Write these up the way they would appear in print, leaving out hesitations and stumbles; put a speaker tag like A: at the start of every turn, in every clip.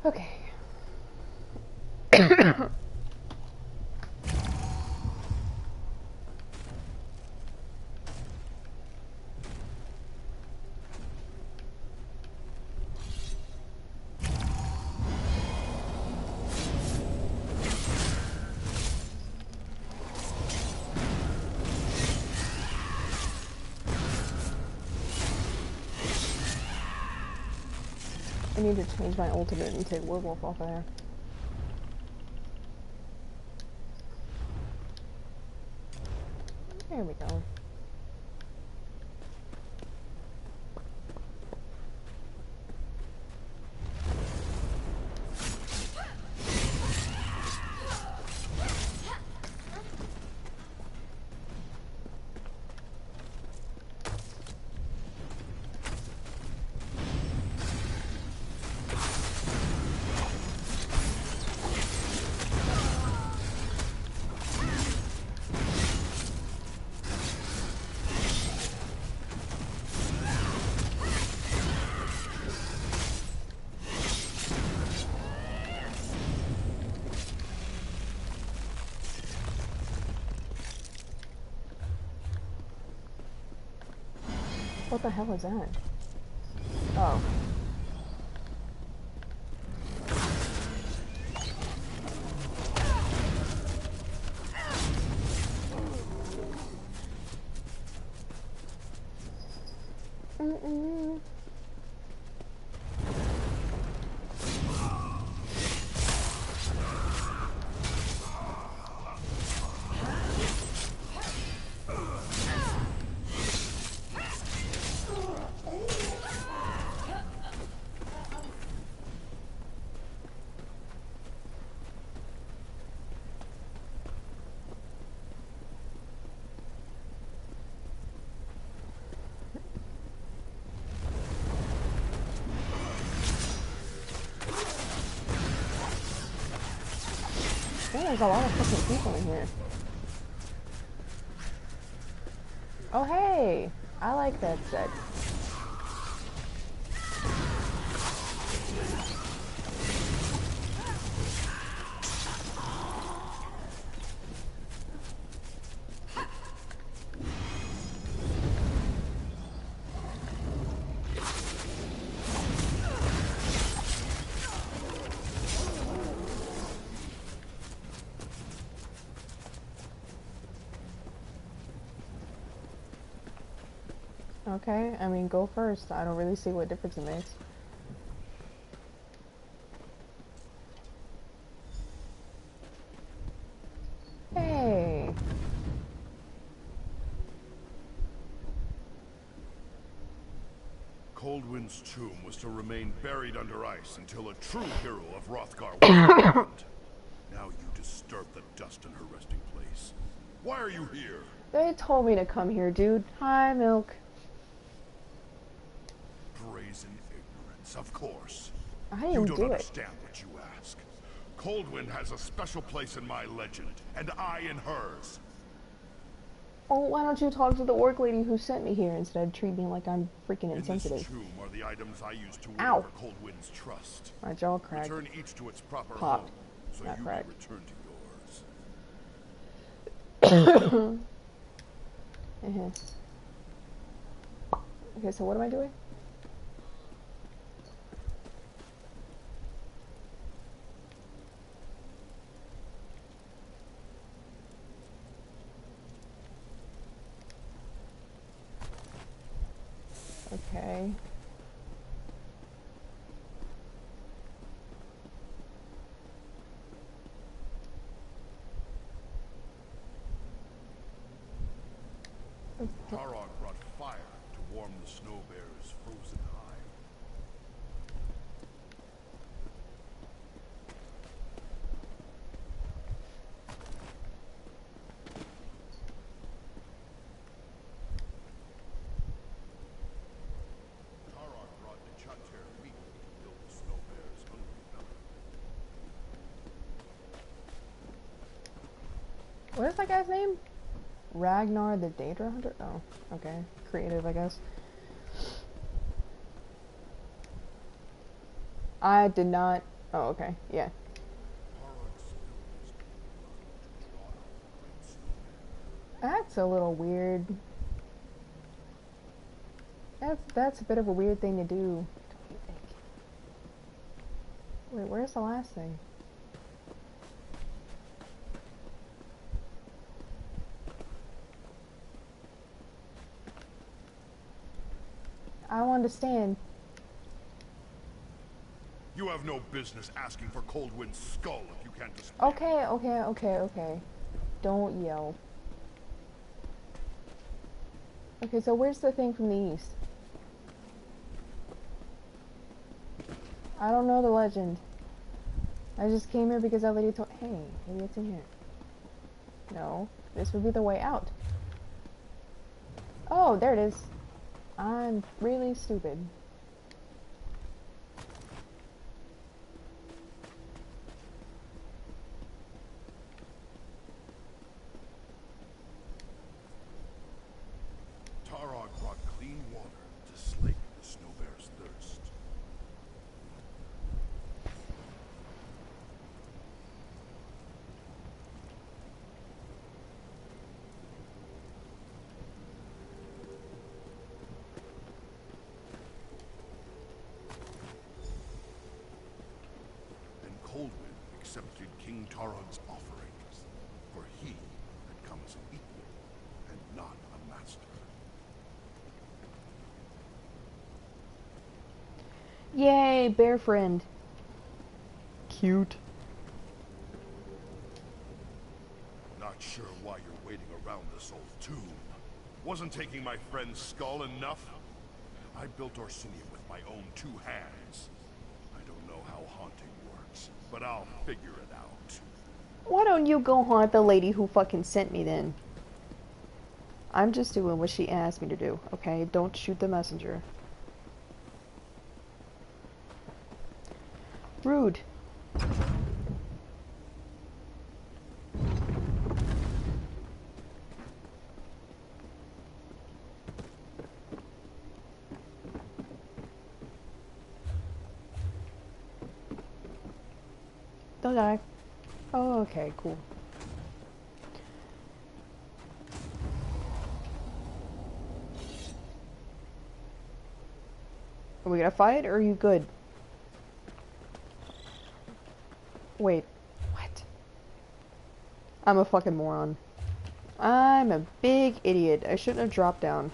A: Okay. I need to change my ultimate and take werewolf off of there. There we go. What the hell is that? Oh. There's a lot of fucking people in here. Oh hey! I like that set. Okay, I mean, go first. I don't really see what difference it makes. Hey!
B: Coldwind's tomb was to remain buried under ice until a true hero of Hrothgar was found. Now you disturb the dust in her resting place. Why are you here?
A: They told me to come here, dude. Hi, Milk.
B: Brazen ignorance, of course.
A: I didn't
B: You don't
A: do it.
B: understand what you ask. Coldwind has a special place in my legend, and I in hers.
A: Oh, why don't you talk to the orc lady who sent me here instead of treat me like I'm freaking insensitive?
B: In this tomb are the items I used to win
A: Ow.
B: over Coldwind's trust.
A: My jaw cracked.
B: Return each to its proper
A: Popped.
B: home, so
A: Not
B: you
A: cracked.
B: may return to yours.
A: Okay, so what am I doing? Okay.
B: Tarog brought fire to warm the snow bear's frozen hide. Tarog brought the Chapter meat to fill the snow bear's hungry belly.
A: What is that guy's name? Ragnar the Daedra Hunter? Oh, okay. Creative, I guess. I did not Oh, okay. Yeah. That's a little weird. That's a bit of a weird thing to do. Don't you think? Wait, where's the last thing? I don't understand.
B: You have no business asking for Coldwind's skull if you can't display it.
A: Okay. Don't yell. Okay, so where's the thing from the east? I don't know the legend. I just came here because that lady told. Hey, maybe it's in here. No, this would be the way out. Oh, there it is. I'm really stupid.
B: Tarog brought clean water to slake the snowbear's thirst. And Coldwind accepted King Tarog's offerings, for he had come as an equal and not a master.
A: Yay, bear friend. Cute.
B: Not sure why you're waiting around this old tomb. Wasn't taking my friend's skull enough? I built Orsinium with my own 2 hands. I don't know how haunting works, but I'll figure it out.
A: Why don't you go haunt the lady who fucking sent me then? I'm just doing what she asked me to do, okay? Don't shoot the messenger. Rude. Don't die. Oh, okay, cool. Are we gonna fight, or are you good? Wait, what? I'm a fucking moron. I'm a big idiot. I shouldn't have dropped down.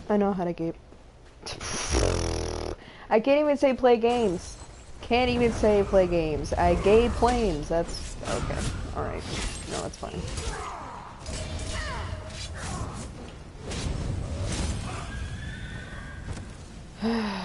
A: I know how to gape. I can't even say play games. Can't even say play games. I gape flames. That's okay. Alright. No, that's fine. Yeah.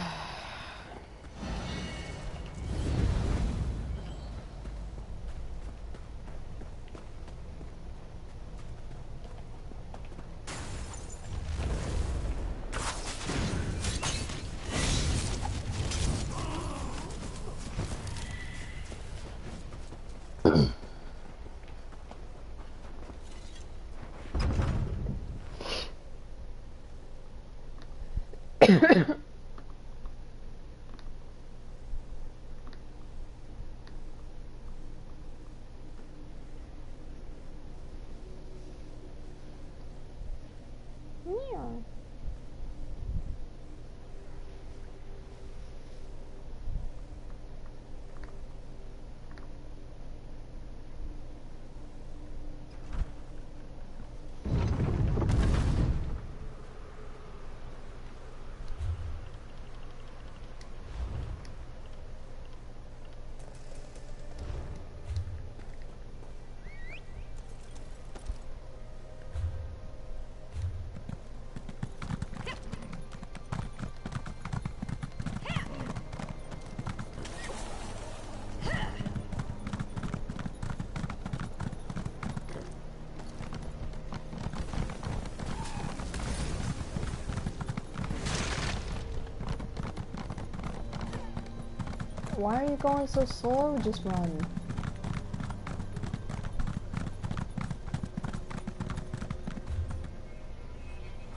A: Why are you going so slow? Just run.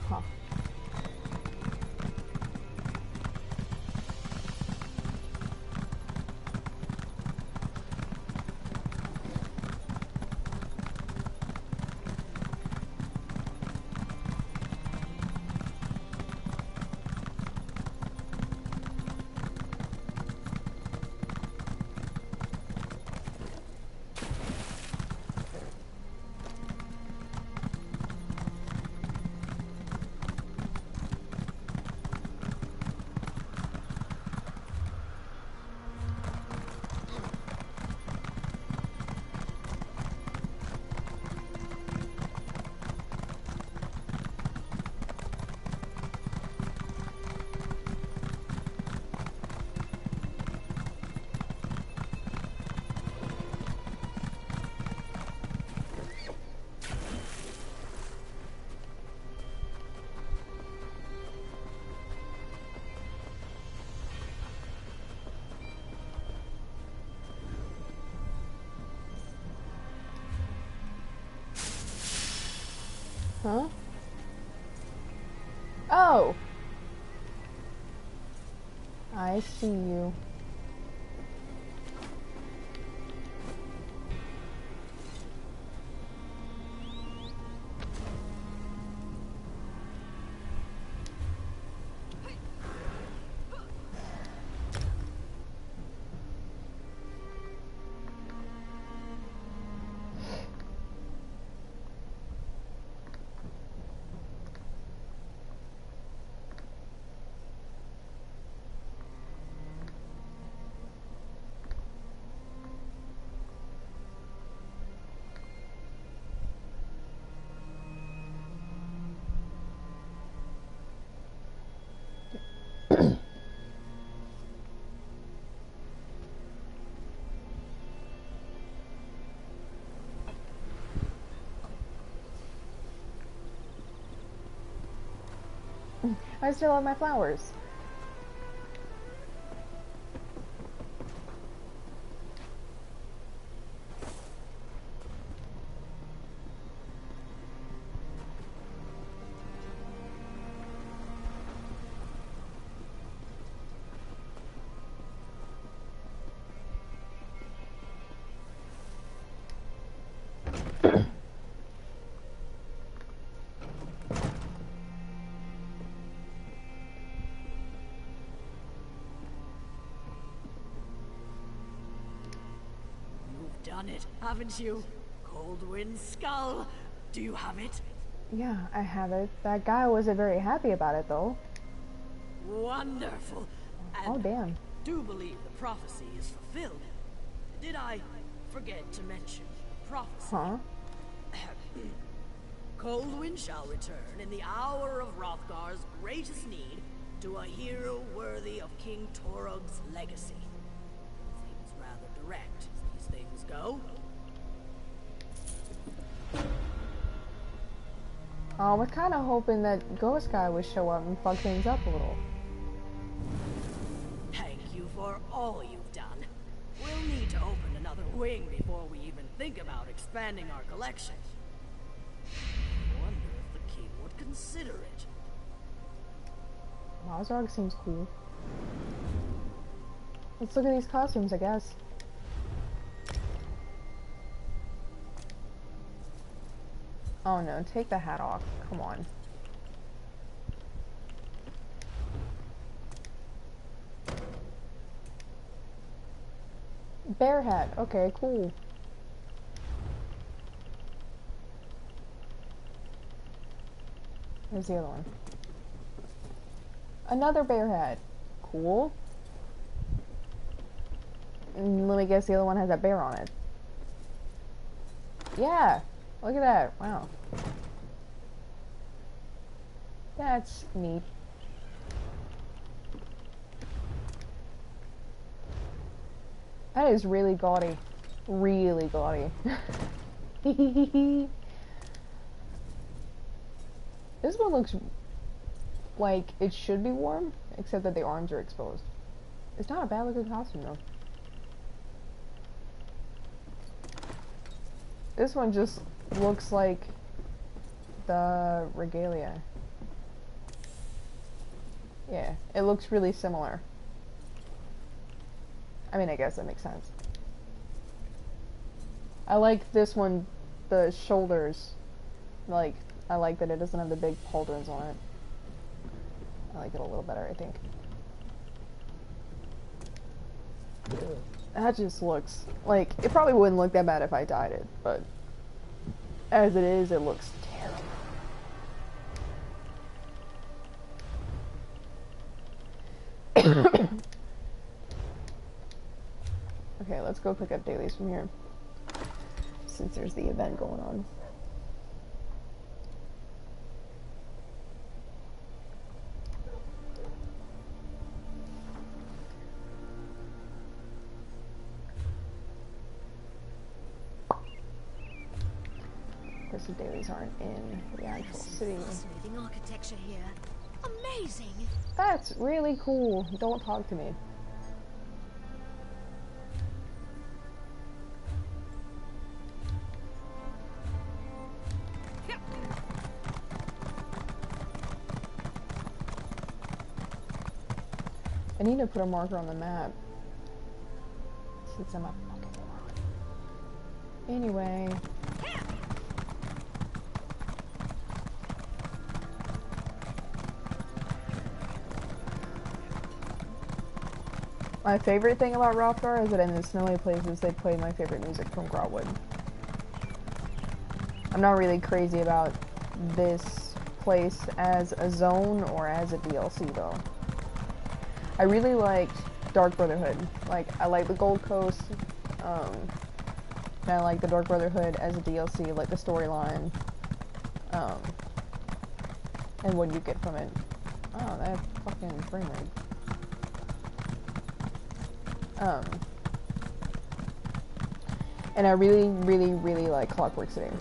A: Huh. Huh? Oh! I see you. I still have my flowers.
C: Done it, haven't you? Coldwind's skull. Do you have it?
A: Yeah, I have it. That guy wasn't very happy about it, though.
C: Wonderful. And
A: Oh, damn.
C: do believe the prophecy is fulfilled. Did I forget to mention prophecy?
A: Huh?
C: Coldwind shall return in the hour of Hrothgar's greatest need to a hero worthy of King Torug's legacy. Seems rather direct as these things go.
A: I was kind of hoping that Ghost Guy would show up and fuck things up a little.
C: Thank you for all you've done. We'll need to open another wing before we even think about expanding our collection. I wonder if the king would consider it.
A: Mazarg seems cool. Let's look at these costumes, I guess. Oh no, take the hat off. Come on. Bear hat. Okay, cool. Here's the other one. Another bear hat. Cool. And let me guess, the other one has a bear on it. Yeah! Look at that. Wow. That's neat. That is really gaudy. Really gaudy. This one looks like it should be warm, except that the arms are exposed. It's not a bad looking costume though. This one just looks like the regalia. Yeah, it looks really similar. I mean, I guess that makes sense. I like this one, the shoulders. Like, I like that it doesn't have the big pauldrons on it. I like it a little better, I think. That just looks like, it probably wouldn't look that bad if I dyed it, but as it is, it looks terrible. Okay, let's go pick up dailies from here, since there's the event going on. Because the dailies aren't in the actual city.
C: Fascinating architecture here. Amazing.
A: That's really cool. Don't talk to me. I need to put a marker on the map. Since I'm a fucking moron. Anyway. My favorite thing about Hrothgar is that in the snowy places they play my favorite music from Grotwood. I'm not really crazy about this place as a zone or as a DLC though. I really liked Dark Brotherhood. Like, I like the Gold Coast, and I like the Dark Brotherhood as a DLC, like the storyline, and what you get from it. Oh, that fucking frame rate. And I really, really, really like Clockwork City.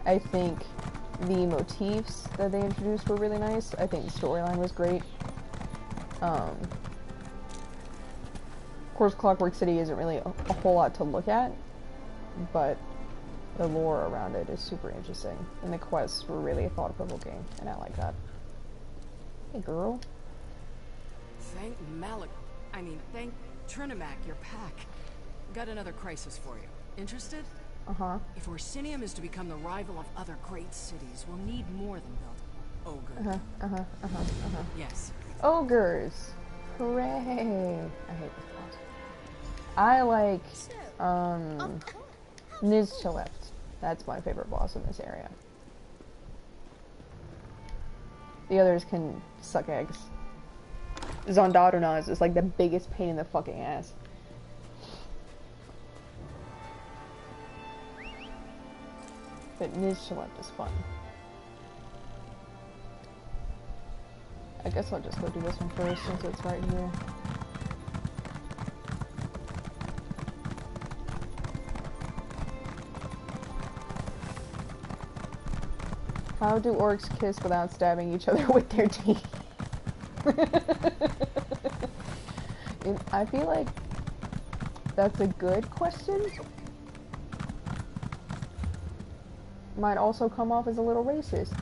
A: I think the motifs that they introduced were really nice. I think the storyline was great. Of course, Clockwork City isn't really a whole lot to look at, but the lore around it is super interesting, and the quests were really thought-provoking, and I like that. Hey, girl.
D: Thank Trinimac, your pack. Got another crisis for you. Interested?
A: Uh-huh.
D: If Orsinium is to become the rival of other great cities, we'll need more than build ogre. Yes.
A: Ogres. Hooray. I hate this boss. I like, Nizchalept. That's my favorite boss in this area. The others can suck eggs. Zondaruna is just like the biggest pain in the fucking ass. But Nizchalept is fun. I guess I'll just go do this one first since it's right here. How do orcs kiss without stabbing each other with their teeth? I feel like that's a good question. Might also come off as a little racist.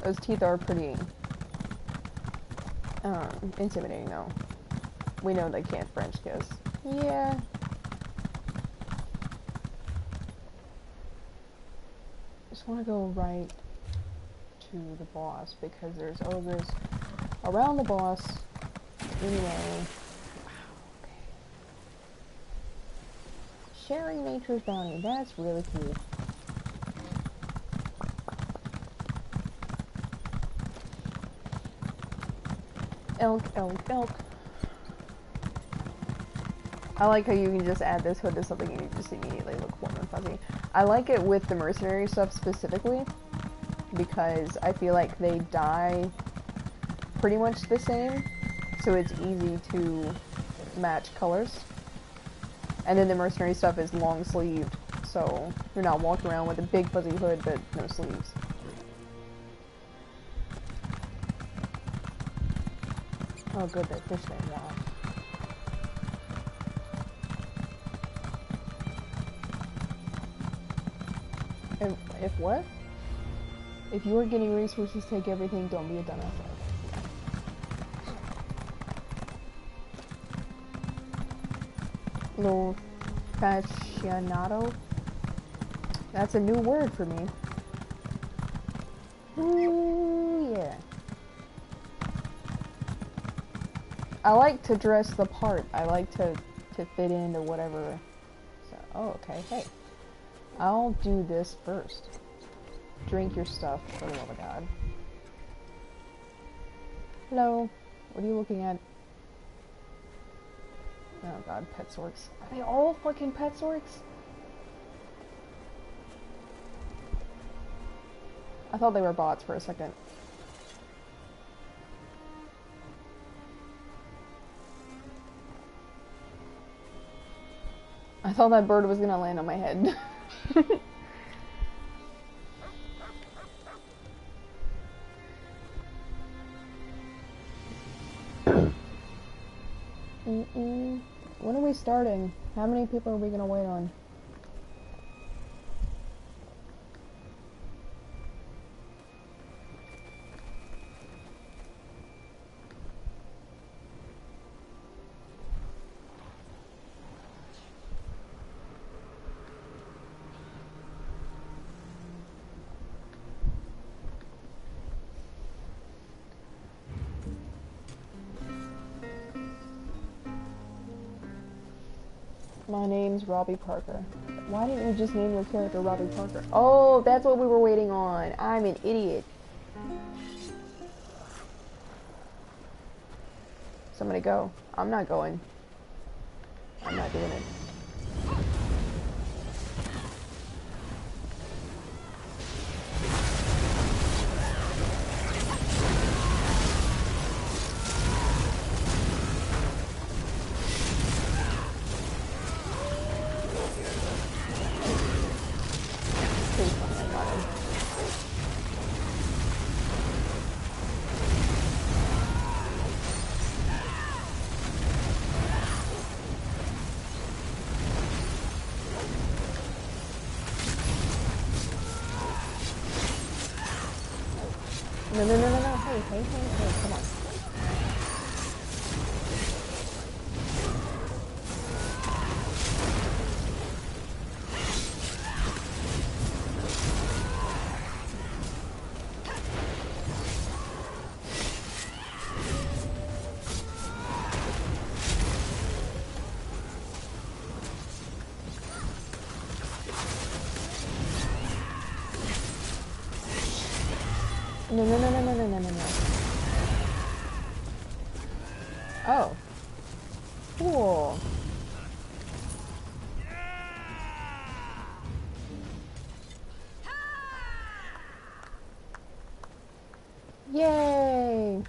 A: Those teeth are pretty intimidating though. We know they can't French kiss. Yeah. Just want to go right to the boss because there's ogres around the boss. Anyway. Okay. Sharing nature's bounty. That's really cool. Elk, elk, elk. I like how you can just add this hood to something and you just immediately look warm and fuzzy. I like it with the mercenary stuff specifically because I feel like they dye pretty much the same, so it's easy to match colors. And then the mercenary stuff is long sleeved, so you're not walking around with a big fuzzy hood but no sleeves. Oh, good, that fish thing. Wow. If what? If you are getting resources, take everything. Don't be a dumbass. Lo fascianato. That's a new word for me. Ooh, yeah. I like to dress the part. I like to fit into whatever. So, oh, okay. Hey. I'll do this first. Drink your stuff, for the love of God. Hello. What are you looking at? Oh God, pet sorts. Are they all fucking pet sorts? I thought they were bots for a second. I thought that bird was gonna land on my head. When are we starting? How many people are we gonna wait on? My name's Robbie Parker. Why didn't you just name your character Robbie Parker? Oh, that's what we were waiting on. I'm an idiot. Somebody go. I'm not going. I'm not doing it. No, hey, come on. No. Oh. Cool. Yay!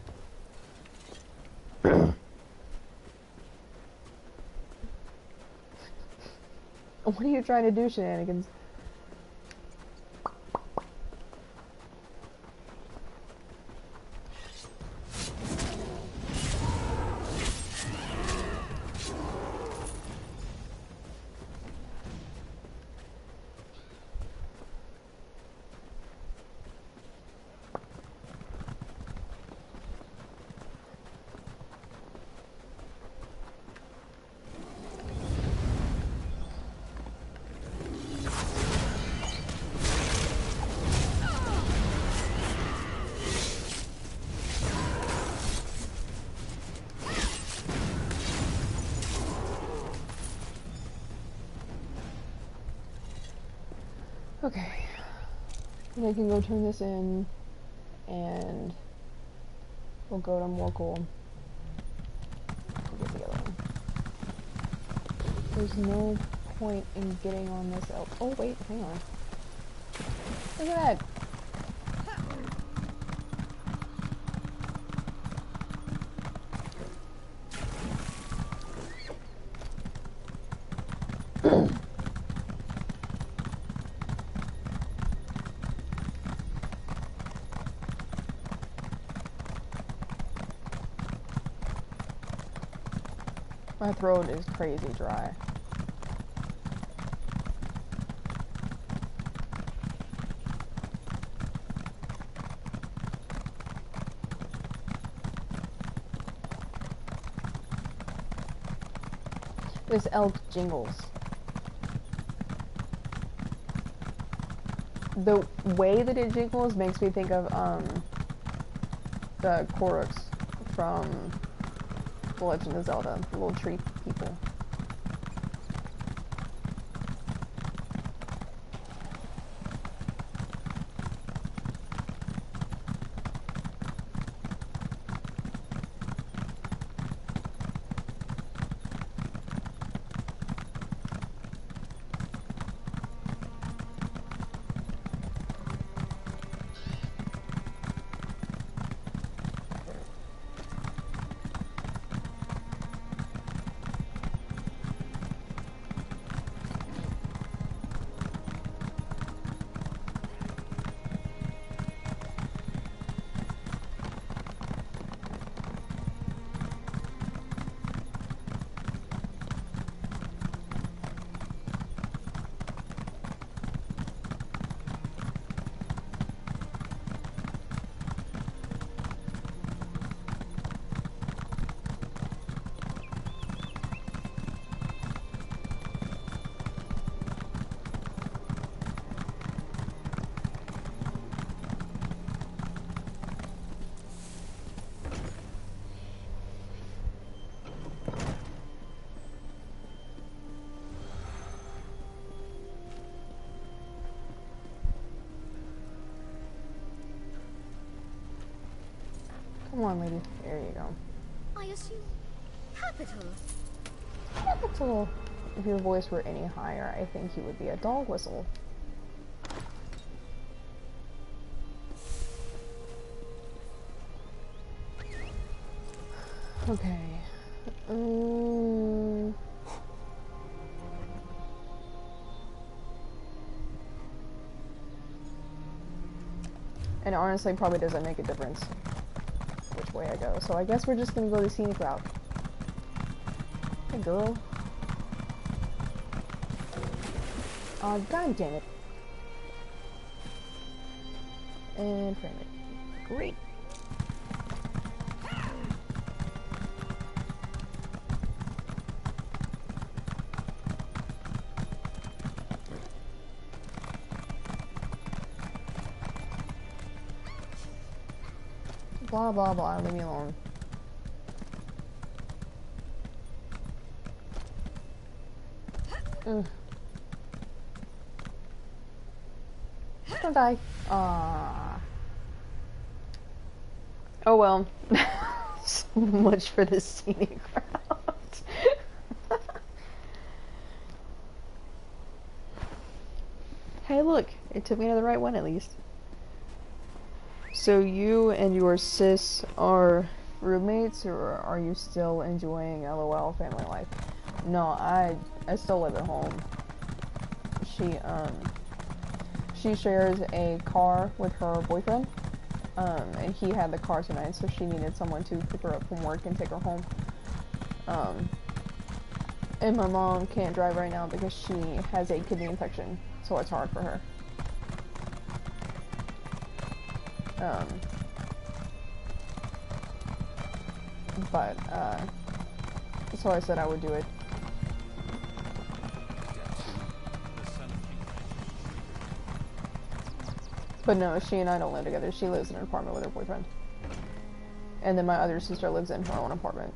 A: What are you trying to do, shenanigans? Okay. And I can go turn this in, and we'll go to Morkel and get the other one. There's no point in getting on this elk. Oh wait, hang on. Look at that! My throat is crazy dry. This elk jingles. The way that it jingles makes me think of the Koroks from The Legend of Zelda, the little tree people. Come on, lady. There you go.
E: I assume capital.
A: Capital. If your voice were any higher, I think you would be a dog whistle. Okay. And honestly, probably doesn't make a difference which way I go. So I guess we're just gonna go the scenic route. Hey, girl. Oh, god damn it. And frame it. Great. Blah blah blah, leave me alone. Ugh. Don't die. Ah. Oh well. So much for this scenic route. Hey look, it took me to the right one at least. So you and your sis are roommates, or are you still enjoying LOL family life? No, I still live at home. She shares a car with her boyfriend, and he had the car tonight, so she needed someone to pick her up from work and take her home. And my mom can't drive right now because she has a kidney infection, so it's hard for her. So I said I would do it. But no, she and I don't live together. She lives in an apartment with her boyfriend. And then my other sister lives in her own apartment.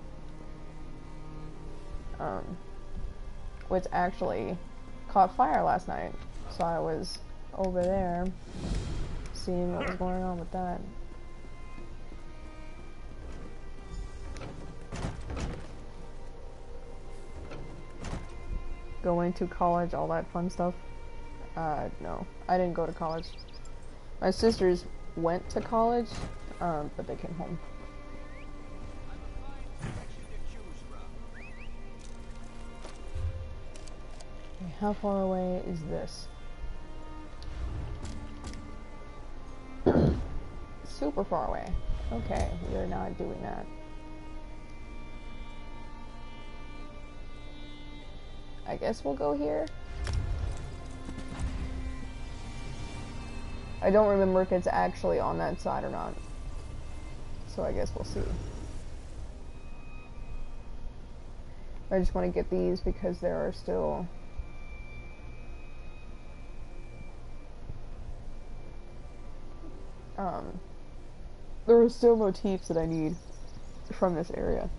A: Which actually caught fire last night. So I was over there seeing what was going on with that. Going to college, all that fun stuff. No, I didn't go to college. My sisters went to college, but they came home. Okay, how far away is this? Super far away. Okay, we are not doing that. I guess we'll go here. I don't remember if it's actually on that side or not. So I guess we'll see. I just want to get these because there are still... there are still motifs that I need from this area.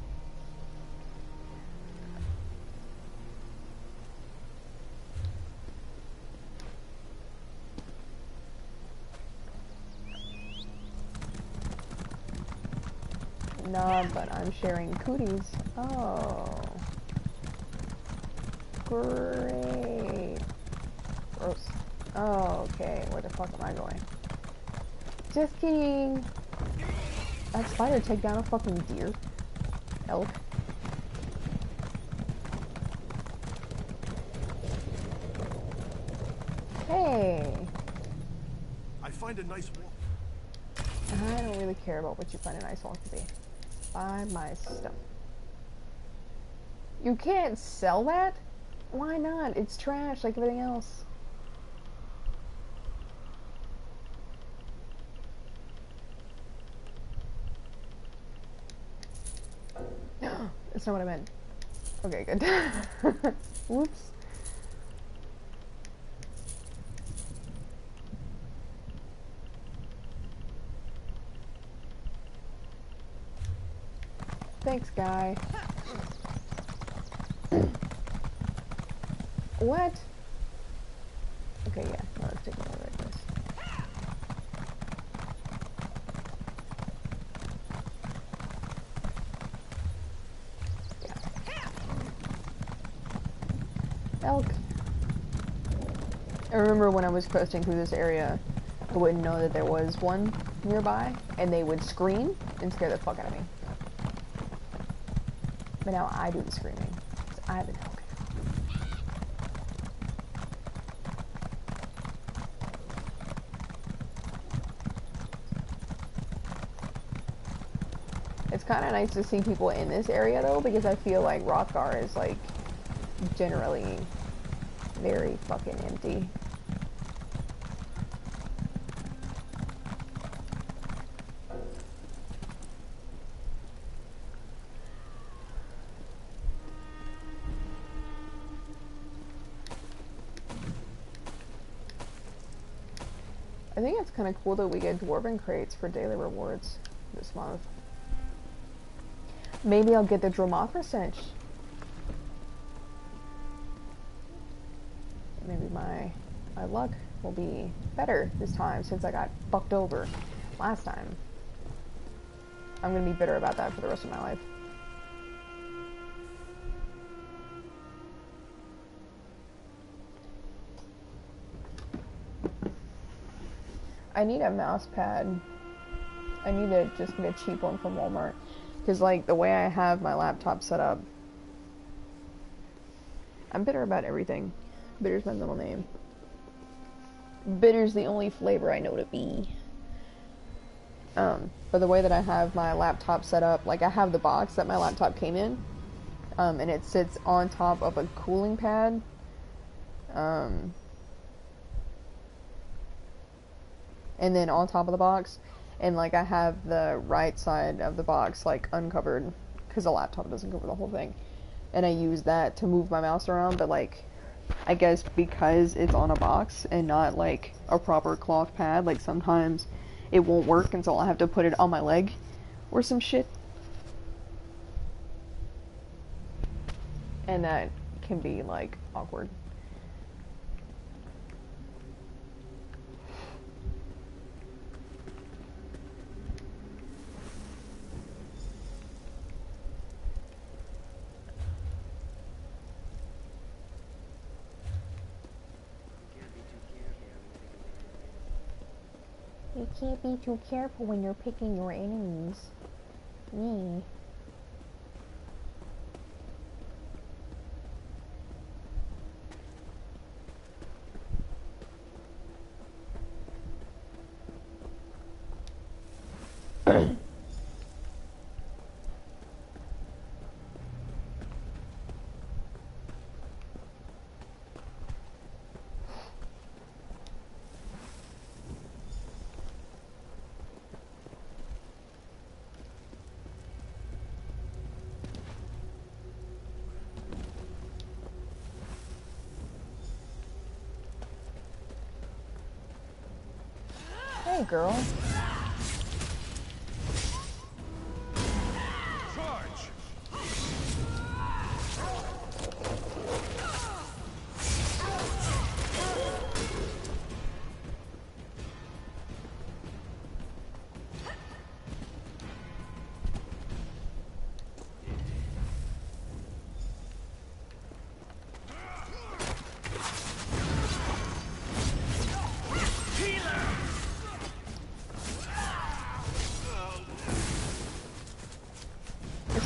A: Nah, but I'm sharing cooties. Oh. Great. Gross. Oh, okay. Where the fuck am I going? Just kidding. That spider take down a fucking deer. Elk. Hey.
B: I find a nice walk.
A: I don't really care about what you find a nice walk to be. Buy my stuff. You can't sell that? Why not? It's trash like everything else. That's not what I meant. Okay, good. Whoops. Thanks, guy. What? Okay, yeah. No, let's take another right place. Elk. I remember when I was coasting through this area, I wouldn't know that there was one nearby, and they would scream and scare the fuck out of me. But now I do the screaming, because I have an elk. It's kind of nice to see people in this area, though, because I feel like Hrothgar is, like, generally very fucking empty. I think it's kind of cool that we get dwarven crates for daily rewards this month. Maybe I'll get the Dromothra cinch. Maybe my luck will be better this time since I got fucked over last time. I'm gonna be bitter about that for the rest of my life. I need a mouse pad. I need to just get a cheap one from Walmart. Because, like, the way I have my laptop set up, I'm bitter about everything. Bitter's my middle name. Bitter's the only flavor I know to be. But the way that I have my laptop set up, like, I have the box that my laptop came in, and it sits on top of a cooling pad. And then on top of the box, and, like, I have the right side of the box, like, uncovered, because the laptop doesn't cover the whole thing. And I use that to move my mouse around, but, like, I guess because it's on a box and not, like, a proper cloth pad, like, sometimes it won't work until I have to put it on my leg or some shit. And that can be, like, awkward. You can't be too careful when you're picking your enemies. Me. Hey, girl.
B: Charge!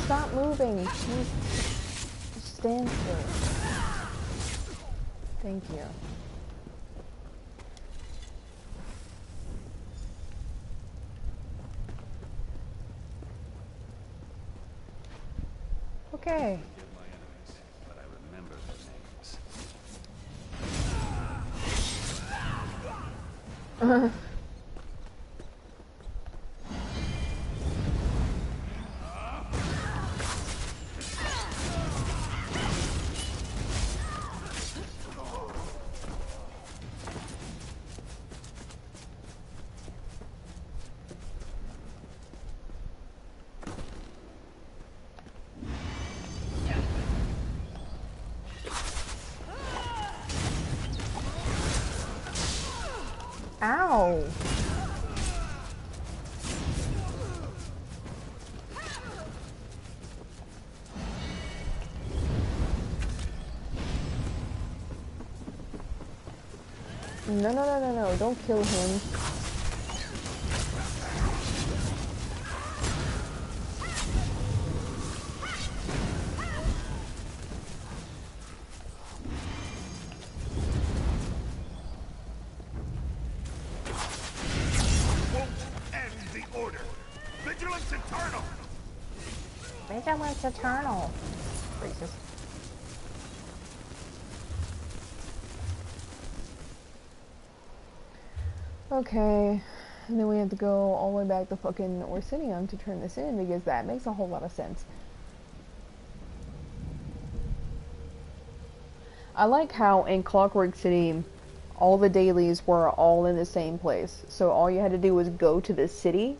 A: Stop moving. Just stand still. Thank you. Okay.
F: But I remember their names.
A: Ow. No, don't kill him.
B: Won't end the order. Vigilance eternal.
A: Vigilance eternal. Racist. Okay, and then we have to go all the way back to fucking Orsinium to turn this in because that makes a whole lot of sense. I like how in Clockwork City, all the dailies were all in the same place. So all you had to do was go to the city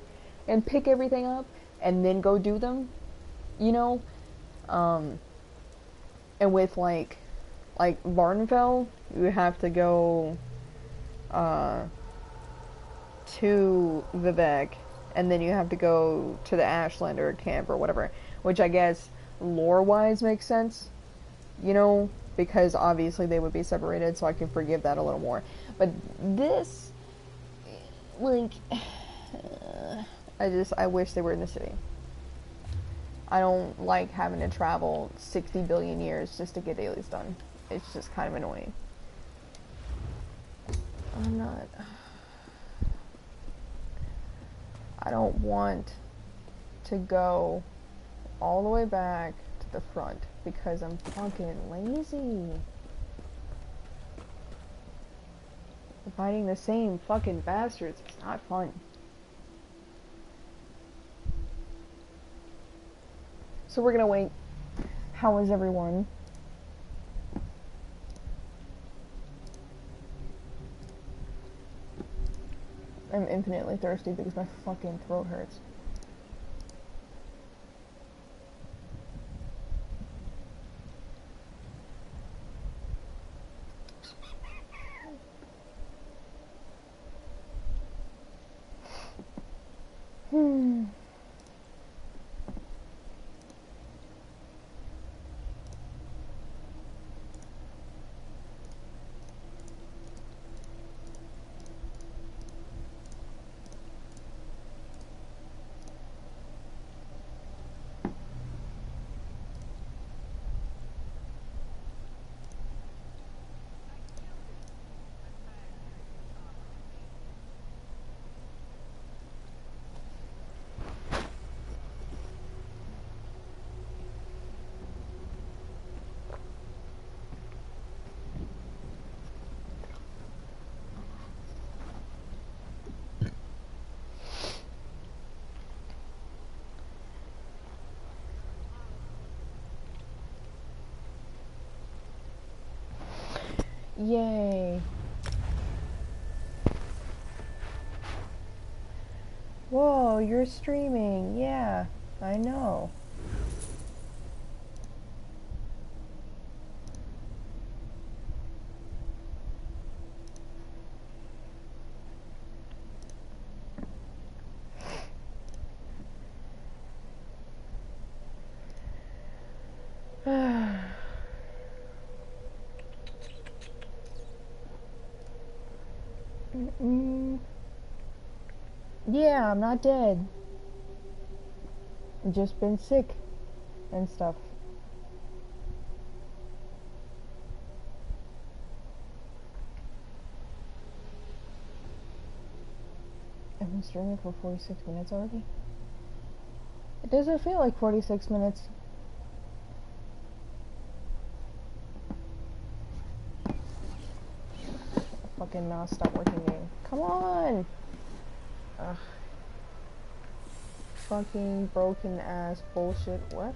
A: and pick everything up and then go do them, you know? And with like Vardenfell, you have to go, to Vivek, and then you have to go to the Ashlander camp or whatever, which I guess lore-wise makes sense, you know, because obviously they would be separated, so I can forgive that a little more. But this, like, I wish they were in the city. I don't like having to travel 60 billion years just to get dailies done. It's just kind of annoying. I don't want to go all the way back to the front because I'm fucking lazy. Fighting the same fucking bastards, it's not fun. So we're gonna wait. How is everyone? I'm infinitely thirsty because my fucking throat hurts. Yay. Whoa, you're streaming. Yeah, I know. Yeah, I'm not dead. I've just been sick and stuff. I've been streaming for 46 minutes already. It doesn't feel like 46 minutes. Fucking mouse stop working game. Come on! Ugh. Fucking broken ass bullshit. What?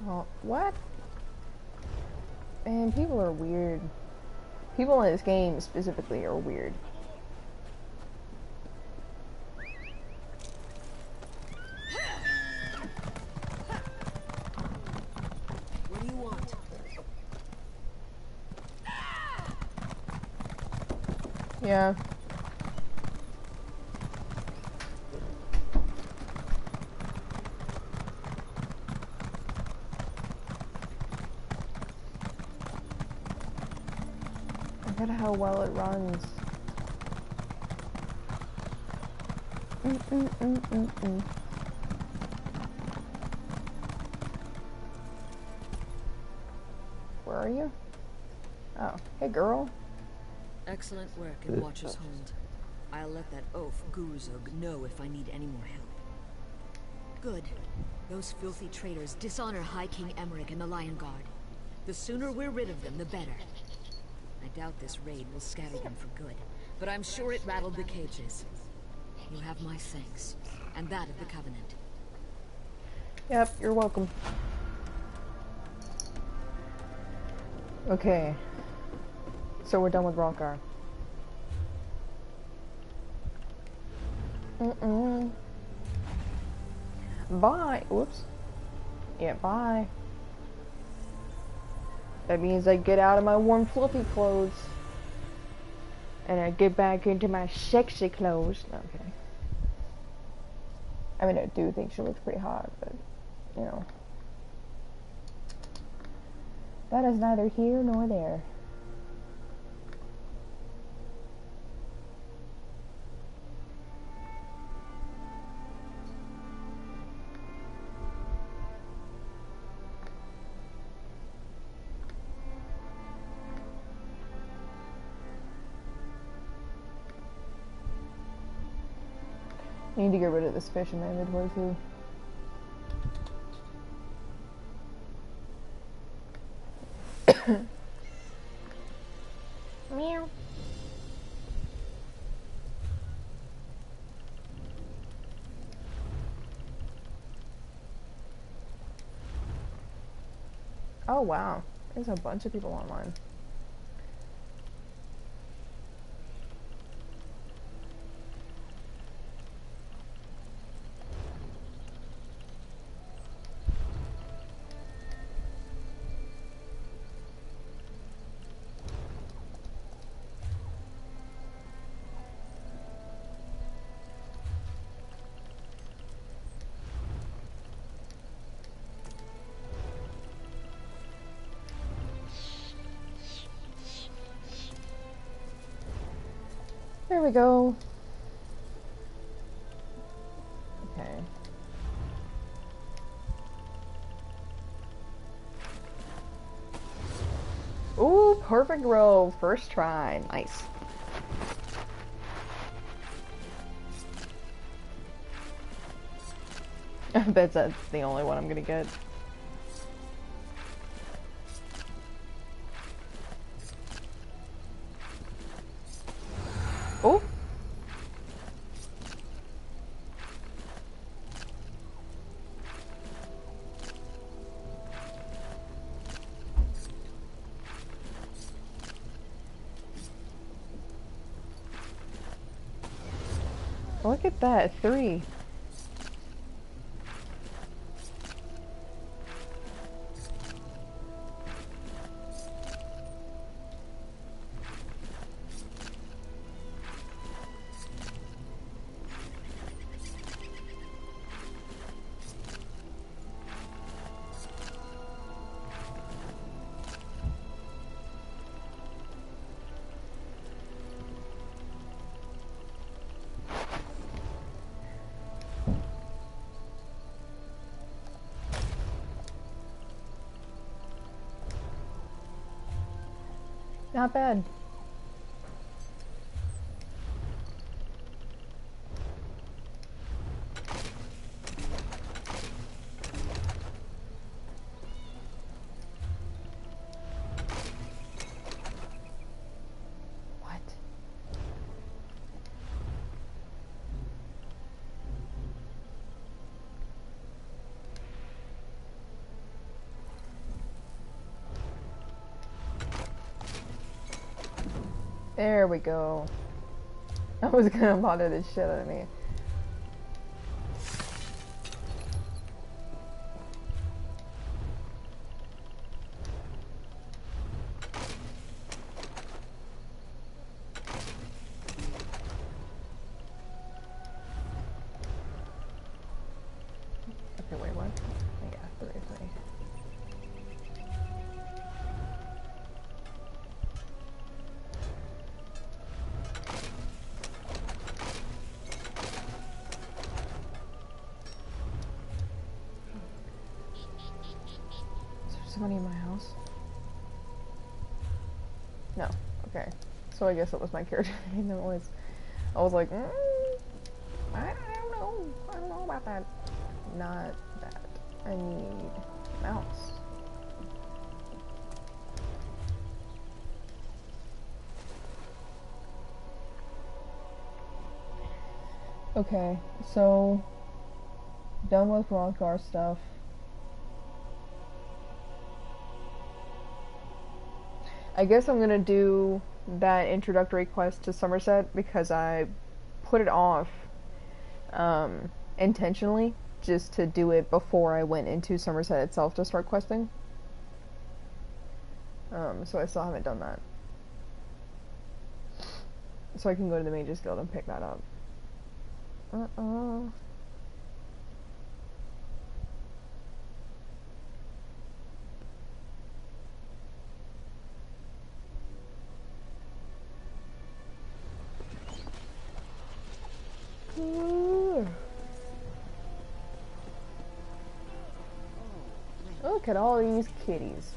A: Oh, what? Man, people are weird. People in this game specifically are weird.
C: What do you want?
A: Yeah. Look at how well it runs. Where are you? Oh, hey girl.
G: Excellent work in Watcher's Hold. I'll let that oaf Guruzug know if I need any more help. Good. Those filthy traitors dishonor High King Emmerich and the Lion Guard. The sooner we're rid of them, the better. I doubt this raid will scatter them for good, but I'm sure it rattled the cages. You have my thanks, and that of the Covenant.
A: Yep, you're welcome. Okay. So we're done with Rockar. Bye. Whoops. Yeah, bye. That means I get out of my warm fluffy clothes. And I get back into my sexy clothes. No, I'm kidding. I mean, I do think she looks pretty hot, but, you know. That is neither here nor there. I need to get rid of this fish in my inventory too. Meow. Oh wow, there's a bunch of people online. There we go. Okay. Ooh, perfect roll. First try. Nice. I bet that's the only one I'm gonna get. Oh. Look at that, 3. Not bad. What? There we go. I was gonna bother the shit out of me. Okay, wait, what? Yeah, 3. Somebody in my house? No. Okay. So I guess it was my character. I was like, I don't know. I don't know about that. Not that. I need mouse. Okay, so done with Rothgar stuff. I guess I'm gonna do that introductory quest to Somerset because I put it off intentionally just to do it before I went into Somerset itself to start questing. So I still haven't done that. So I can go to the Mages Guild and pick that up. Look at all these kitties.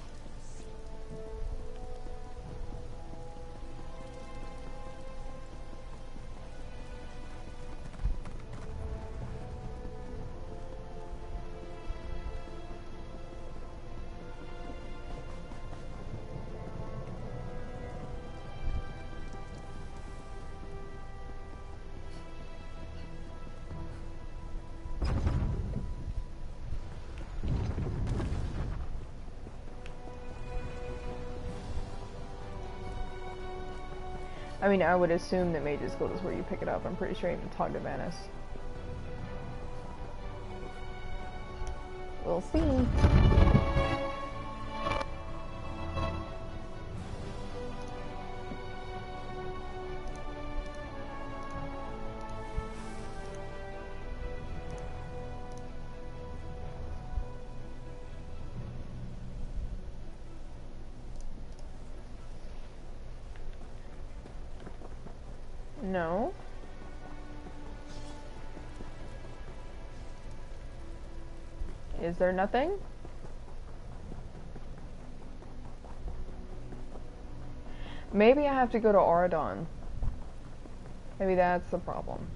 A: I mean, I would assume that Mage's Guild is where you pick it up. I'm pretty sure I even talked to Vanis. We'll see. No. Is there nothing? Maybe I have to go to Auradon. Maybe that's the problem.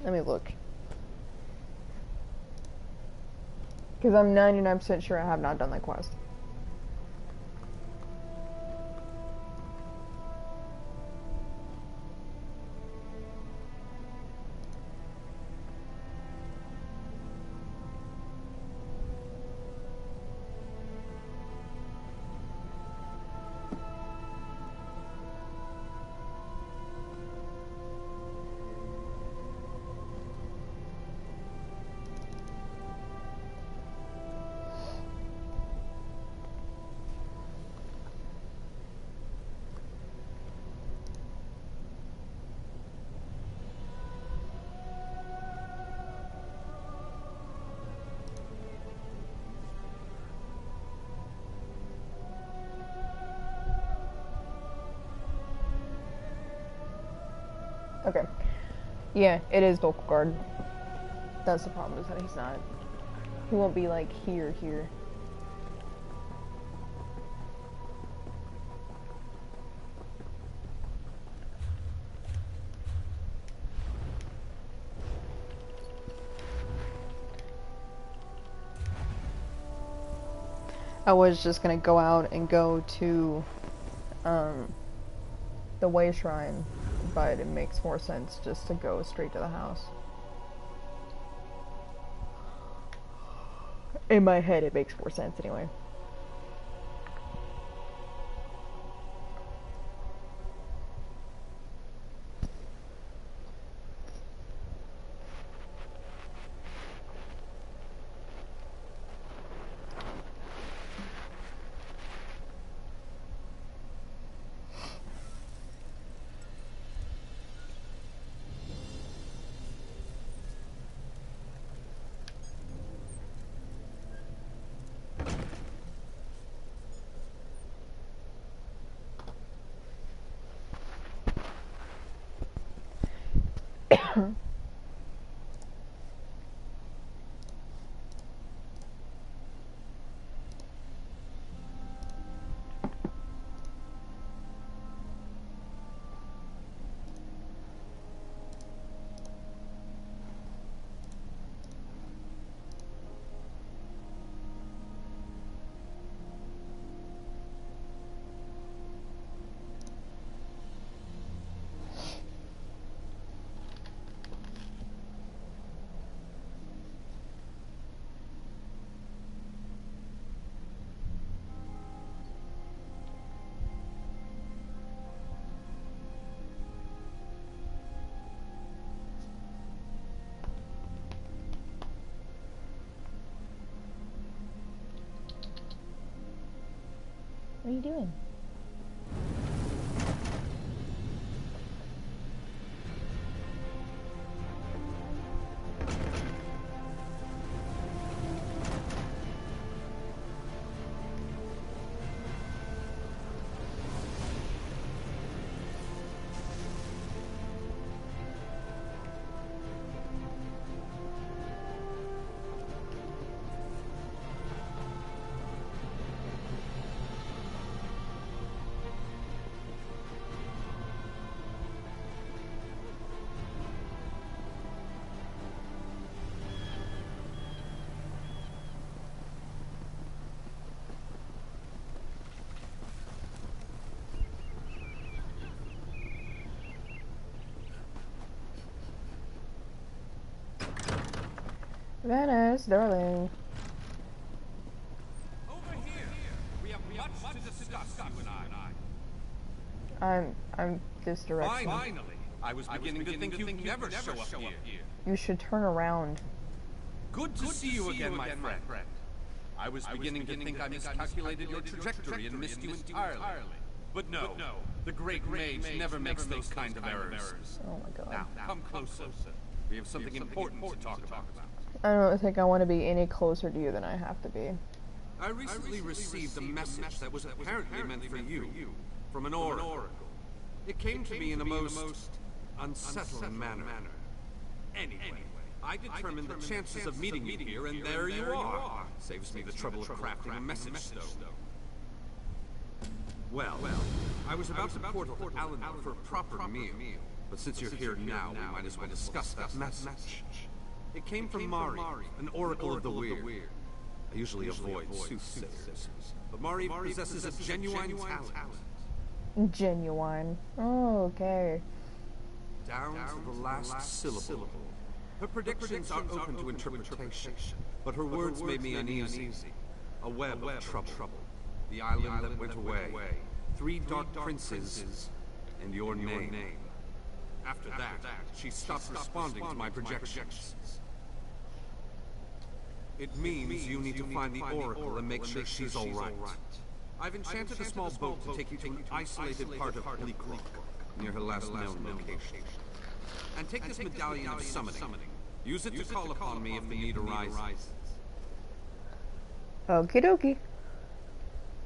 A: Let me look. Because I'm 99% sure I have not done that quest. Okay. Yeah, it is vocal guard. That's the problem, is that he's not. He won't be like here. I was just gonna go out and go to the Way Shrine, but it makes more sense just to go straight to the house. In my head, it makes more sense anyway. What are you doing? Venice, darling.
F: Over here. We have much to discuss, you and I.
A: I'm this direction.
F: Finally. I was beginning to think you'd never show up here.
A: You should turn around.
F: Good to see you again, my friend. I was beginning to think I miscalculated your trajectory and missed you entirely. But no, the Great Mage never makes those kind of errors.
A: Oh my god.
F: Now, come closer. We have something important to talk about.
A: I don't think I want to be any closer to you than I have to be.
F: I recently received a message that was apparently meant for you, from an oracle. It came to me in a most unsettling manner. Anyway, I determined the chances of meeting you here, and there you are. Saves me the trouble of crafting a message, though. Well, I was about to portal to Allenor for a proper meal, but since you're here now, we might as well discuss that message. It came from Mari, an oracle of the weird. I usually avoid soothsayers, but Mari possesses a genuine talent.
A: Genuine. Oh, okay.
F: Down to the last syllable. Her predictions are open to interpretation, but her words made me uneasy. A web of trouble. The island that went away. 3 dark princes, and your name. After that, she stopped responding to my projections. It means you need to find the oracle and make sure she's all right. I've enchanted a small boat to take you to an isolated part of Bleak Rock, near her last known location. And take this medallion of summoning. Use it to call upon me if the need arises.
A: Okie dokie.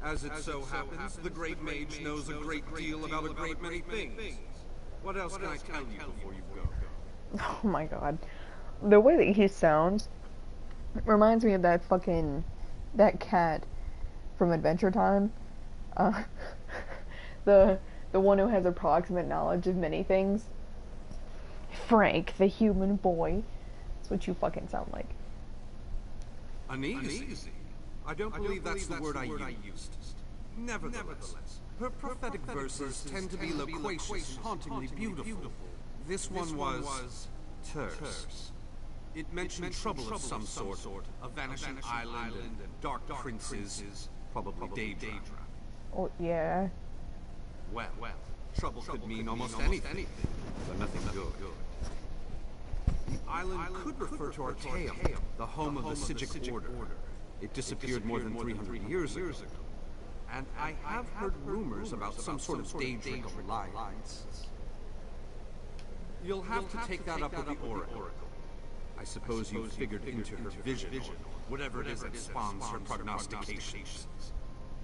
F: As it so happens, the Great Mage knows a great deal about a great many things. What else can I tell you before you go?
A: Oh my god. The way that he sounds reminds me of that cat from Adventure Time. Uh, the one who has approximate knowledge of many things. Frank, the human boy. That's what you fucking sound like.
F: Uneasy? I don't believe that's the word I used. Nevertheless, her prophetic verses tend to be loquacious and hauntingly beautiful. This one was terse. It mentioned trouble of some sort, a vanishing island and dark princes, probably Daedra.
A: Oh, yeah.
F: Well, trouble could mean almost anything, but nothing good. The island could refer to Artaeum, the home of the Sigic Order. It disappeared more than 300 years ago. And I have heard rumors about some sort of Daedric alliance. You'll have to take that up with the Oracle. I suppose you figured into her vision, or whatever it is that spawns her prognostications.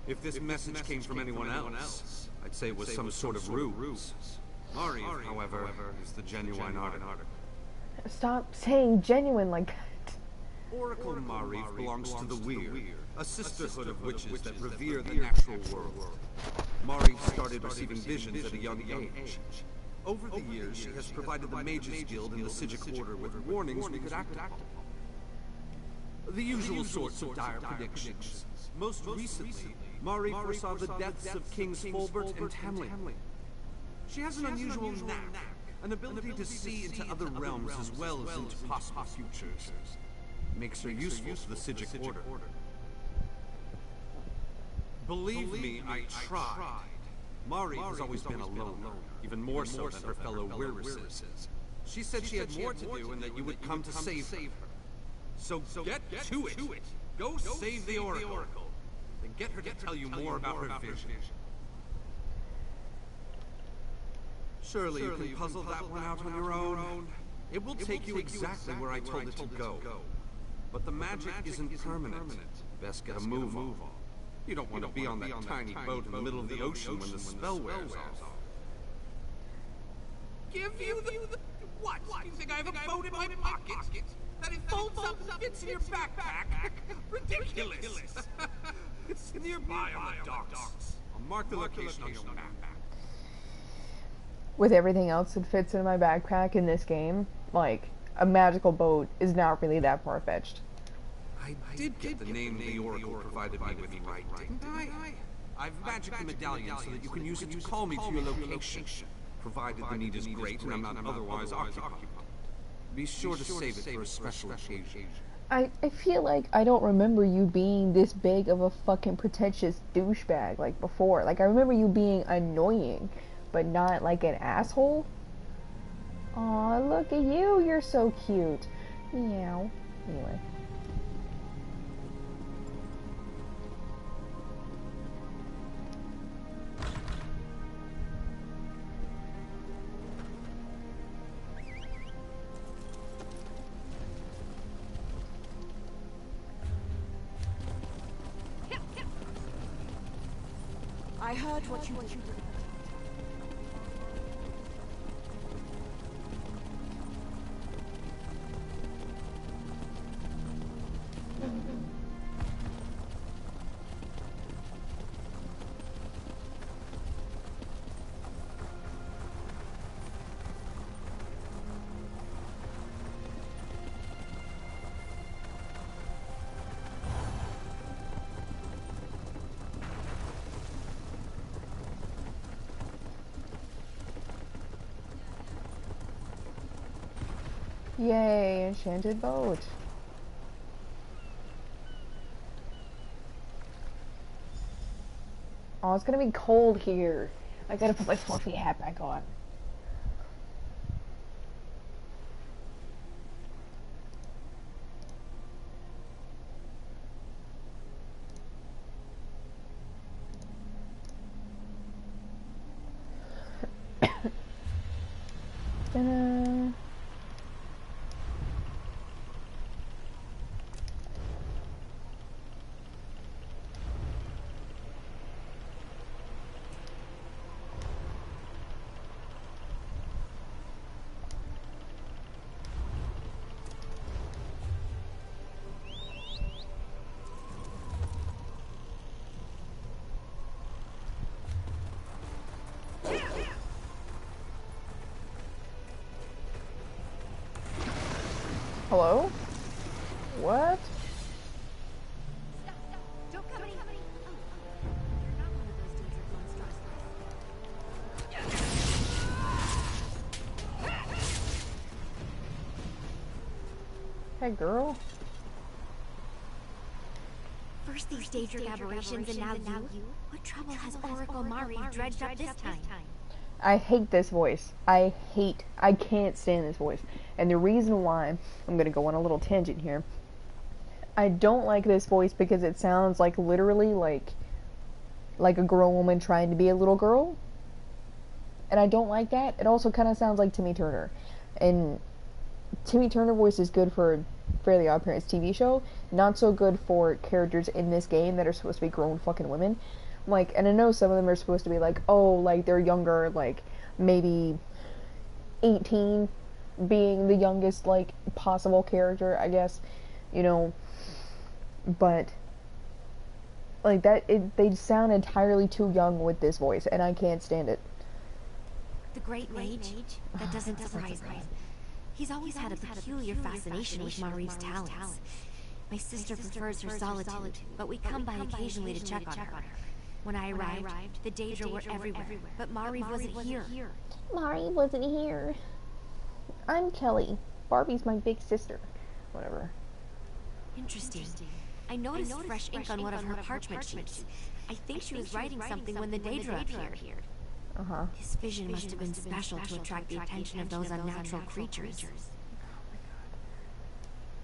F: If this message came from anyone else, I'd say it was some sort of ruse. Mari, however, is the genuine artist.
A: Stop saying genuine like that.
F: Oracle Mari belongs to the Weird, a sisterhood of witches that revere the natural world. Mari started receiving visions at a young age. Over the years, she has provided the Mages Guild and the Sigic Order with warnings we could act upon. The usual sorts of dire predictions. Most recently, Mari foresaw the deaths of Kings Fulbert and Tamlin. She has an unusual knack, an ability to see into other realms as well as into possible futures. Makes her useful to the Sigic Order. Believe me, I tried. Mari has always been a loner, even more so than her fellow Wyrrises. She said she had more to do and that you would come to save her. So get to it. Go save the Oracle. Then get her to tell you more about her vision. Surely you can puzzle that one out on your own. It will take you exactly where I told it to go. But the magic isn't permanent. Best get a move on. You don't want to be on that tiny boat in the middle of the ocean when the spell wears off. Give you the... What? You think I have a boat in my pocket? That it folds up and fits in your backpack? Ridiculous! It's nearby on the docks. I'll mark the location on your map.
A: With everything else that fits in my backpack in this game, like, a magical boat is not really that far-fetched.
F: I did get the name the Oracle provided me with right, didn't I? I've magicked the medallion so that you can use it to call me to your location, provided the need is great and I'm not otherwise occupied. Be sure to save it for a special occasion.
A: I feel like I don't remember you being this big of a fucking pretentious douchebag like before. Like, I remember you being annoying, but not like an asshole. Aw, look at you, you're so cute. Meow. Anyway.
D: I heard what you did.
A: Yay, enchanted boat. Oh, it's gonna be cold here. I gotta put my fluffy hat back on. Ta-da. Hello? What?
E: Stop, stop. Don't come any. You're not one of those dangerous monstrosities.
A: Hey, girl.
E: First these daedric aberrations and now you? What trouble has Oracle Mari dredged up this time?
A: I hate this voice. I can't stand this voice. And the reason why, I'm gonna go on a little tangent here. I don't like this voice because it sounds like literally like a grown woman trying to be a little girl. And I don't like that. It also kind of sounds like Timmy Turner. And Timmy Turner voice is good for Fairly Odd Parents TV show. Not so good for characters in this game that are supposed to be grown fucking women. Like, and I know some of them are supposed to be like, oh, like they're younger, like maybe 18 being the youngest like possible character, I guess, you know, but like that they sound entirely too young with this voice and I can't stand it.
E: The Great Mage? That doesn't surprise me. He's always had a peculiar fascination with Mari's talents. My sister prefers her solitude, but we come by occasionally to check on her. When I arrived, the Daedra were everywhere, but Mari wasn't here.
A: Mari wasn't here. I'm Kelly. Barbie's my big sister. Whatever.
E: Interesting. I noticed fresh ink on one of her parchment sheets. I think she was writing something when the Daedra appeared.
A: Uh-huh.
E: This vision must have been special to attract the attention of those unnatural creatures.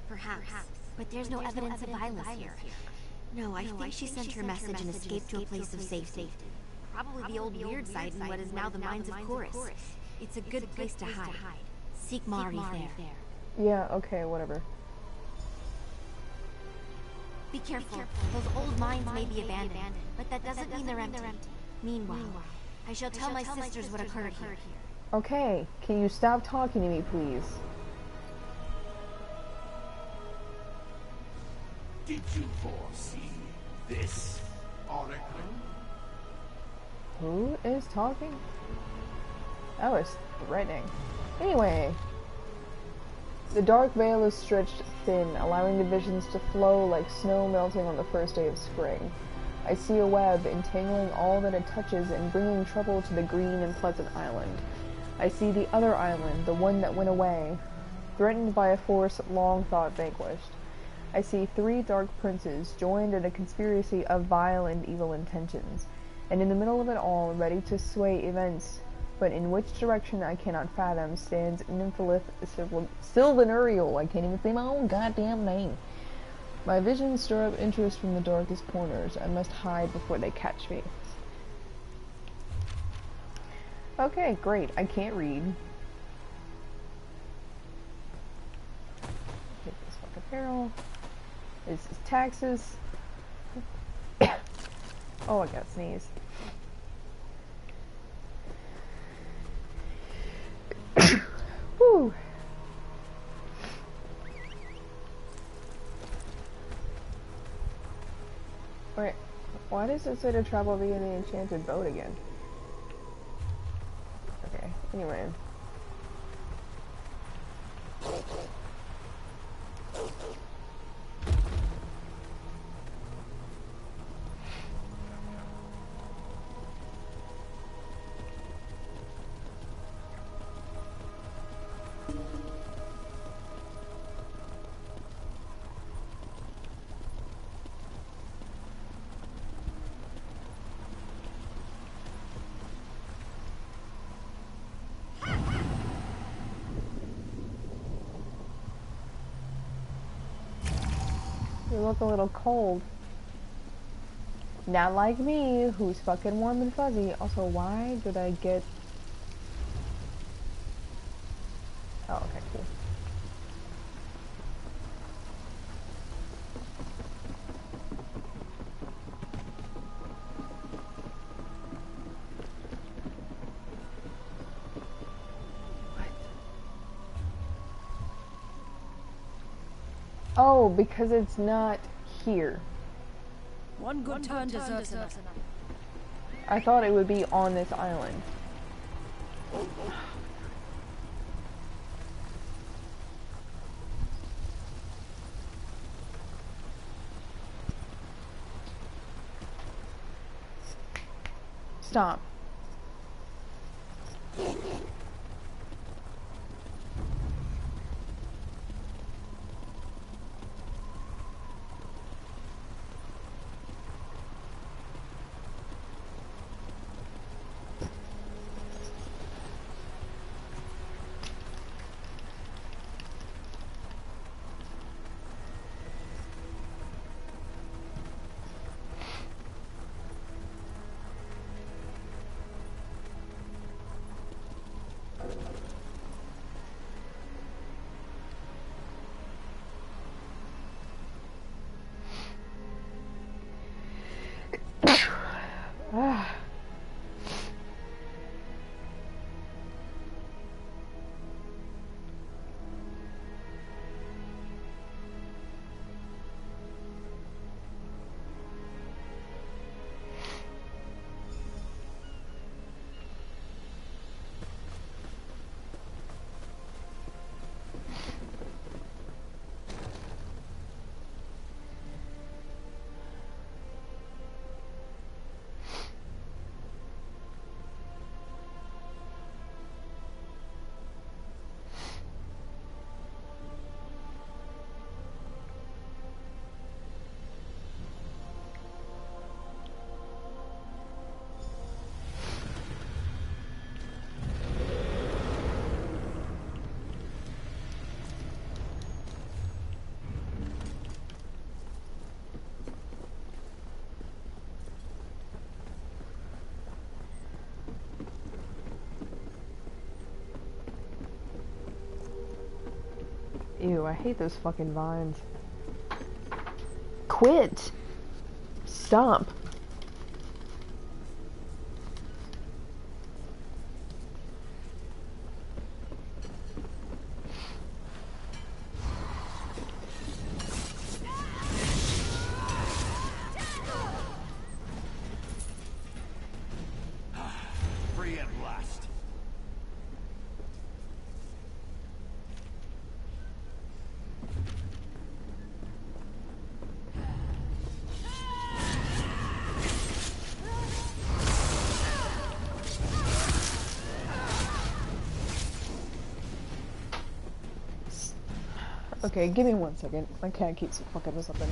E: Perhaps, but there's no evidence of violence here. No, I think she sent her message and escaped to a place of safety. Probably the old weird site in what is now the mines of Chorus. It's a good place to hide. Seek Mari there.
A: Yeah, okay, whatever.
E: Be careful. Those old mines may be abandoned, but that doesn't mean they're empty. Meanwhile, I shall tell my sisters what occurred here.
A: Okay, can you stop talking to me, please?
H: Did you foresee this, Oracle?
A: Who is talking? That was threatening. Anyway, the dark veil is stretched thin, allowing the visions to flow like snow melting on the first day of spring. I see a web entangling all that it touches and bringing trouble to the green and pleasant island. I see the other island, the one that went away, threatened by a force long thought vanquished. I see 3 dark princes joined in a conspiracy of vile and evil intentions, and in the middle of it all, ready to sway events, but in which direction I cannot fathom, stands Nymphalith Silvanuriel. I can't even say my own goddamn name. My visions stir up interest from the darkest corners. I must hide before they catch me. Okay, great. I can't read. Take this fucking barrel. This is taxes. Oh, I got sneeze. Whew. Wait, why does it say to travel via the enchanted boat again? Okay, anyway. You look a little cold. Not like me, who's fucking warm and fuzzy. Also, why did I get... Oh, okay, cool. Oh, because it's not here.
C: One good turn deserves another.
A: I thought it would be on this island. Stop. Ah. Ew, I hate those fucking vines. Quit! Stop.
H: Free at last.
A: Okay, give me 1 second. My cat keeps fucking with something.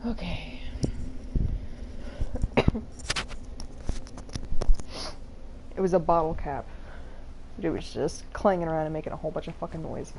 A: Okay. It was a bottle cap. It was just clanging around and making a whole bunch of fucking noise.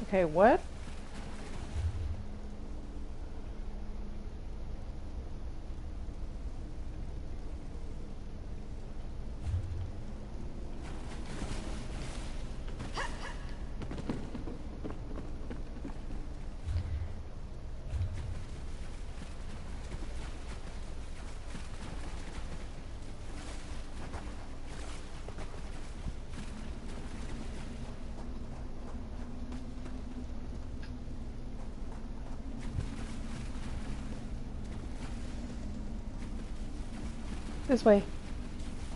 A: Okay, what? This way.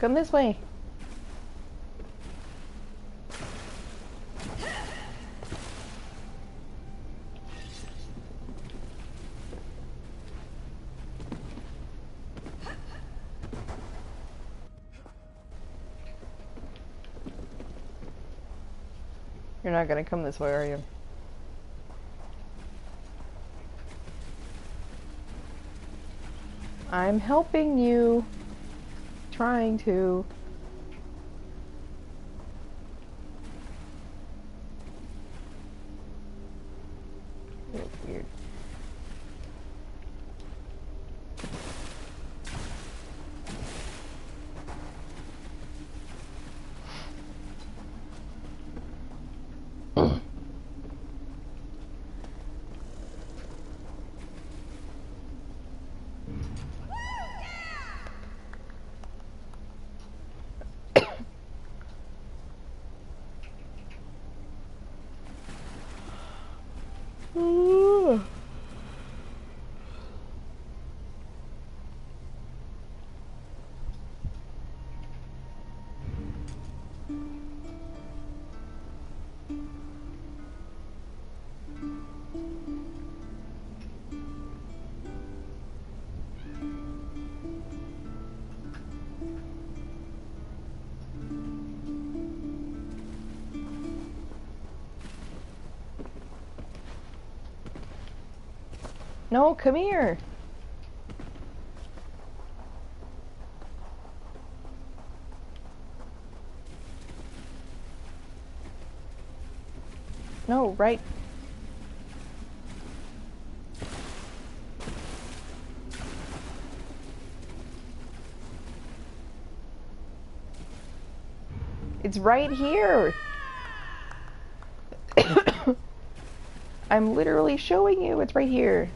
A: Come this way. You're not gonna come this way, are you? I'm helping you. Trying to. That's weird. No, come here. No, right. It's right here. I'm literally showing you. It's right here.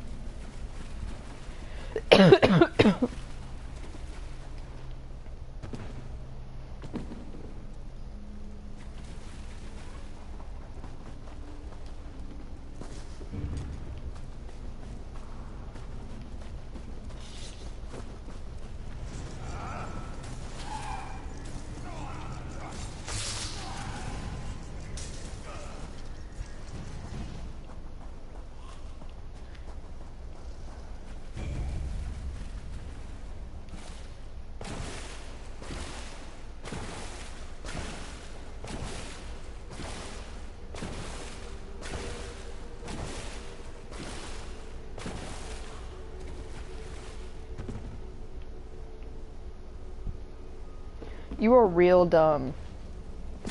A: You are real dumb.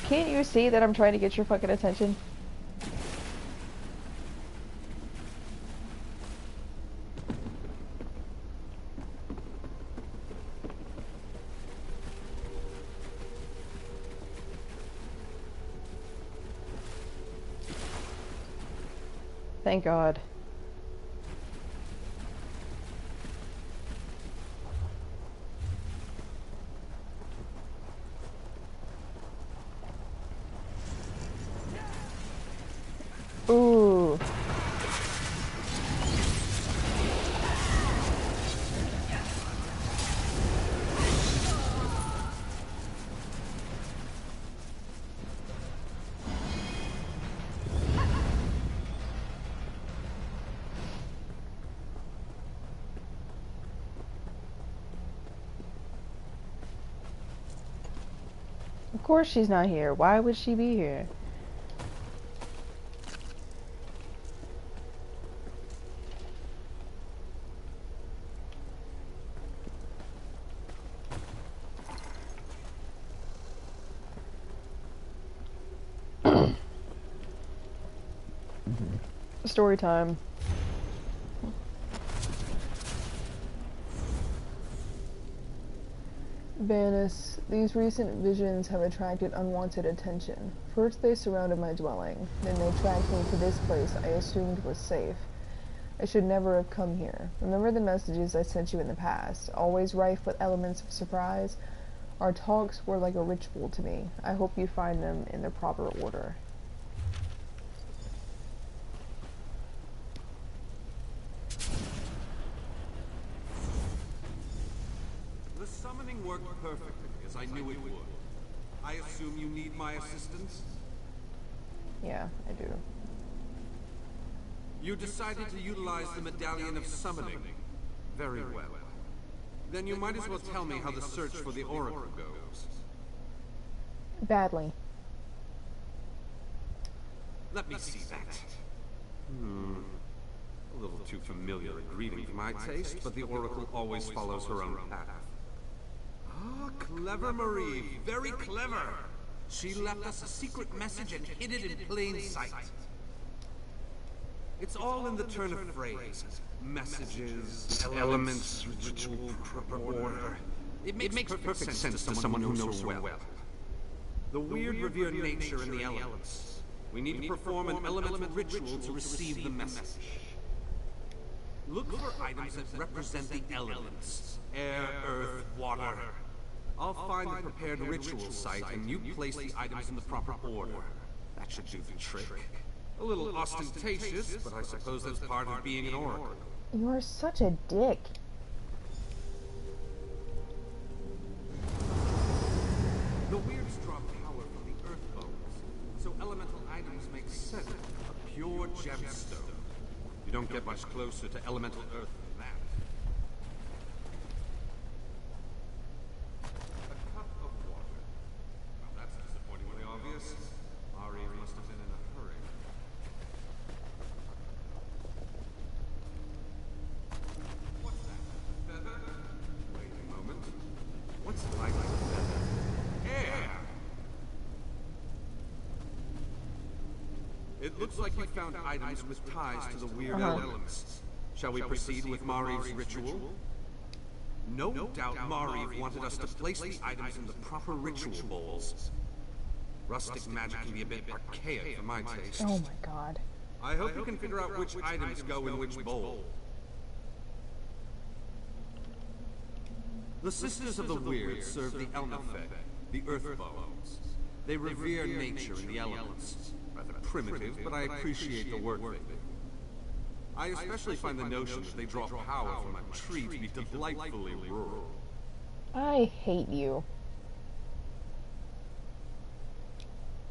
A: Can't you see that I'm trying to get your fucking attention? Thank God. Ooh. Of course she's not here. Why would she be here? Story time. Vanus, these recent visions have attracted unwanted attention. First they surrounded my dwelling, then they tracked me to this place I assumed was safe. I should never have come here. Remember the messages I sent you in the past, always rife with elements of surprise? Our talks were like a ritual to me. I hope you find them in their proper order.
F: The summoning worked perfectly, as I knew it would. I assume you need my assistance?
A: Yeah, I do.
F: You decided to utilize the Medallion of Summoning. Very well. Then you might as well tell me how the search for the Oracle goes.
A: Badly.
F: Let me see that. A little too familiar a greeting for my taste, but the Oracle always follows her own path. Ah, clever Marie, very clever. She left us a secret message and hid it in plain sight. It's all in the turn of phrase. Messages, elements, ritual, proper order. It makes perfect sense to someone who knows her well. The weird revere nature in the elements. We need to perform an elemental ritual to receive the message. Look for items that represent the elements. Air, earth, water. I'll find the prepared ritual site and you place the items in the proper order. That should do the trick. A little ostentatious, but I suppose that's part of being an oracle.
A: You are such a dick.
F: The weirds draw power from the earth bones, so elemental items make sense. A pure gemstone. You don't get much closer to elemental earth than that. A cup of water. Well, that's disappointingly obvious. Ari must have been in a hurry. What's that? Feather? Wait a moment. What's like a feather? Air! It looks like you found items with ties to the weird elements. Shall we proceed with Mari's ritual? No doubt Mariv wanted us to place the items in the proper ritual bowls. Rustic magic can be a bit archaic for my taste.
A: Oh my god.
F: I hope you can figure out which items go in which bowl. The Sisters of the Weird serve the Elnafed, the earth bones. They revere nature and the elements. Rather primitive, but I appreciate the work they do. I especially find the notion that they draw power from a tree to be delightfully rural.
A: I hate you.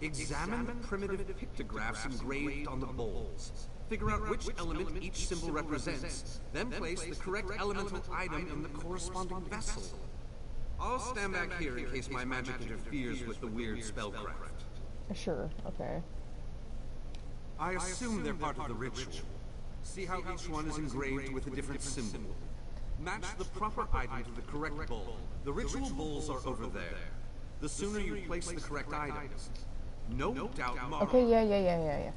F: Examine the primitive pictographs engraved on the bowls. Figure out which element each symbol represents, then place the correct elemental item in the corresponding vessel. I'll stand back here in case my magic interferes with the weird spellcraft.
A: Sure, okay.
F: I assume they're part of the ritual. See how each one is engraved with a different symbol. Match the proper item to the correct bowl. The ritual bowls are over there. The sooner you place the correct items, no doubt Mara...
A: Okay, yeah.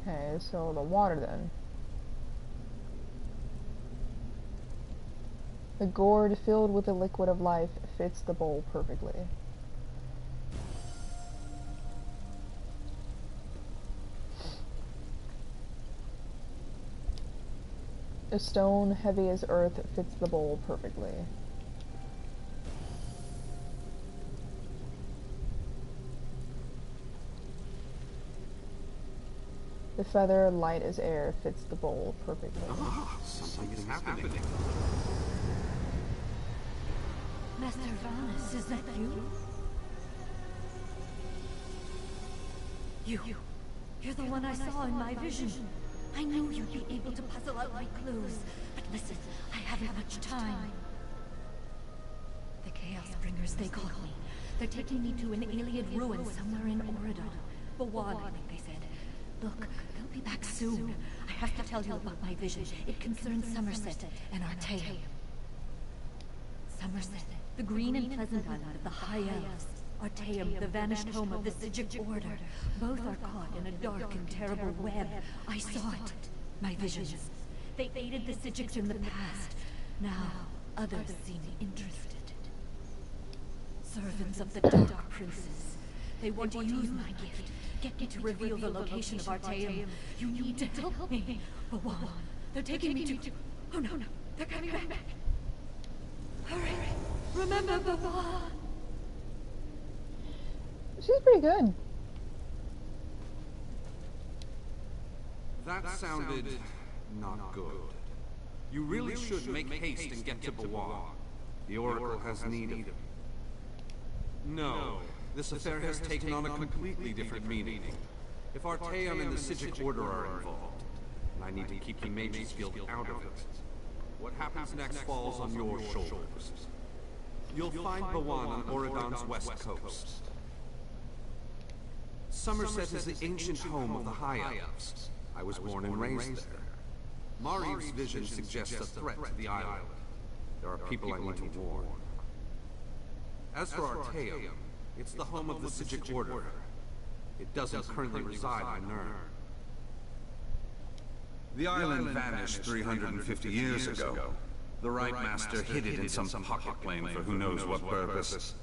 A: Okay, so the water then. The gourd filled with the liquid of life fits the bowl perfectly. A stone heavy as earth fits the bowl perfectly. The feather, light as air, fits the bowl perfectly.
F: Something is happening.
E: Master Vanus, is that you? You're the one I saw in my vision. I knew you'd be able to puzzle out my clues. But listen, I haven't much time. The Chaos Bringers, they called me. They're taking me to an Iliad ruin somewhere in Oridon. Bawan, I think they said. Look, they'll be back soon. I have to tell you about my vision. It concerns Somerset and Artaeum. Somerset, the green and pleasant island of the High Elves. Artaeum, the vanished home of the Sigic Order. Both are caught in a dark and terrible web. I saw it. My visions. They aided the Sigics in the past. Now, others seem interested.
G: Servants of the Dark Princes. They want to use my gift. Get me to reveal the location of Artaeum. You need to help me. Bawan, they're taking me to... Oh no, they're coming back. Hurry, remember Bawan.
A: She's pretty good.
F: That sounded not good. You really should make haste and get to Bawan. The Oracle has need of you. No, this affair has taken on a completely different meaning. If Artaeum and the Psijic Order are involved, and I need to keep the Mages Guild out of it, what happens next falls on your shoulders. You'll find Bawan on Oregon's west coast. Somerset is the ancient home of the High Elves. I was born and raised there. Mari's vision suggests a threat to the island. There are people I need to warn. As for Artaeum, it's the home of the Psijic Order. It doesn't currently reside on Nirn.
I: The island vanished 350 years ago. The Right Master hid it in some pocket plane for who knows what purpose.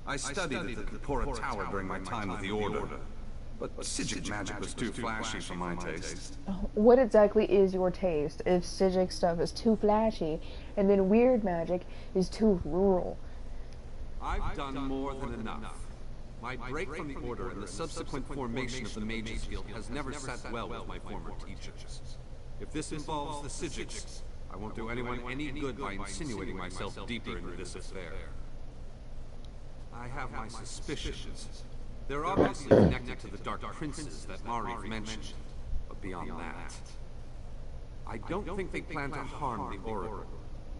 I: I studied it at the Pora Tower during my time with the Order, but Psijic magic was too flashy for my taste.
A: What exactly is your taste if Psijic stuff is too flashy, and then weird magic is too rural?
F: I've done more than enough. My break from the Order and the subsequent formation of the Mages Guild has never sat well with my former teachers. If this involves the Psijics, I won't do anyone any good by insinuating myself deeper into this affair. I have my suspicions. They're obviously connected to the Dark Princes that Mariv mentioned, but beyond that, I don't think they plan to harm the Oracle,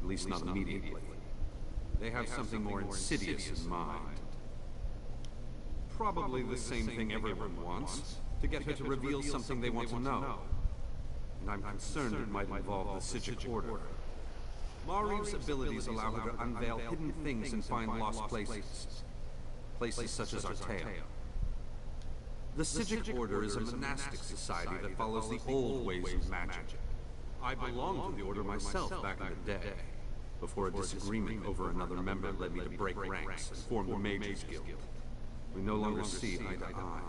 F: at least not immediately. They have something more insidious in mind. Probably the same thing everyone wants, to get her to reveal something they want to know. And I'm concerned it might involve the Psijic Order. Mariv's abilities allow her to unveil hidden things and find lost places. Places such as Artaeum. The Psijic Order is a monastic society that follows the old ways of magic. I belonged to the Order myself back in the day, before a disagreement over another member led me to break ranks and form the Mages Guild. We no longer see eye to eye.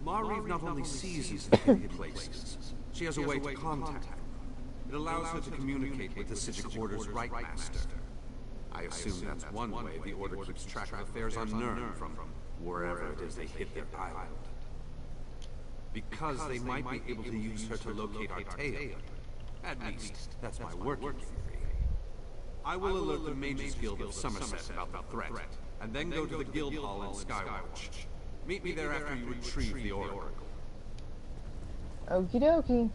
F: Mariv not only sees into hidden places, she has a way to contact them. It allows her to communicate with the Psijic Order's Right Master. I assume that's one way the Order keeps track of affairs on Nirn from wherever it is they hit their island. Because they might be able to use her to locate Artaeum. At least, that's my working theory. I will alert the Mages Guild of Somerset about the threat, and then go to the Guild Hall in Skywatch. Meet me there after you retrieve the Oracle.
A: Okie dokie.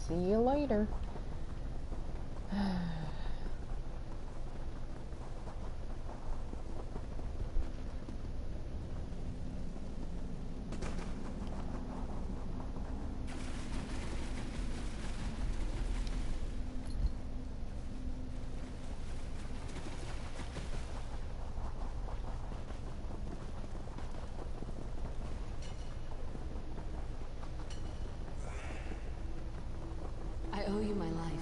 A: See you later.
G: I owe you my life.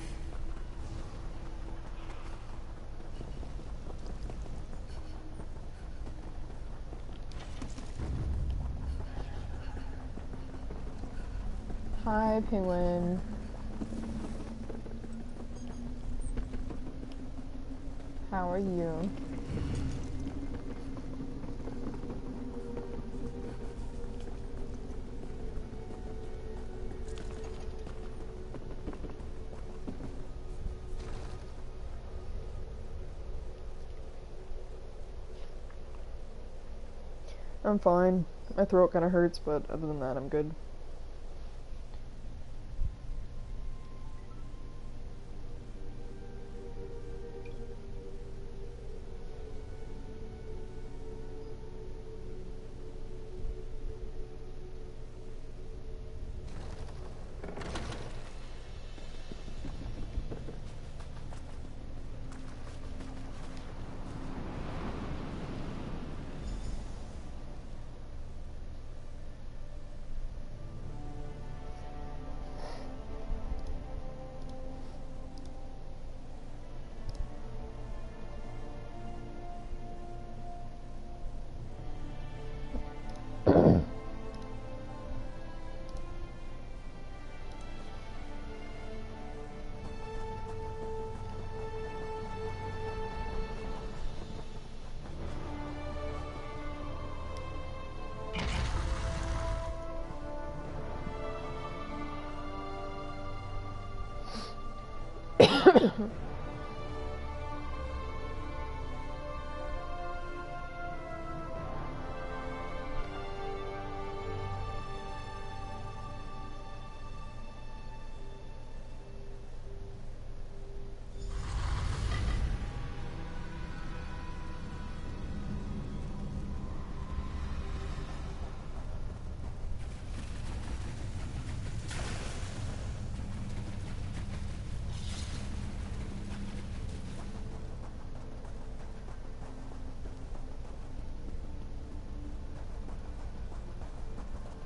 A: Hi, Penguin. How are you? I'm fine. My throat kind of hurts, but other than that, I'm good.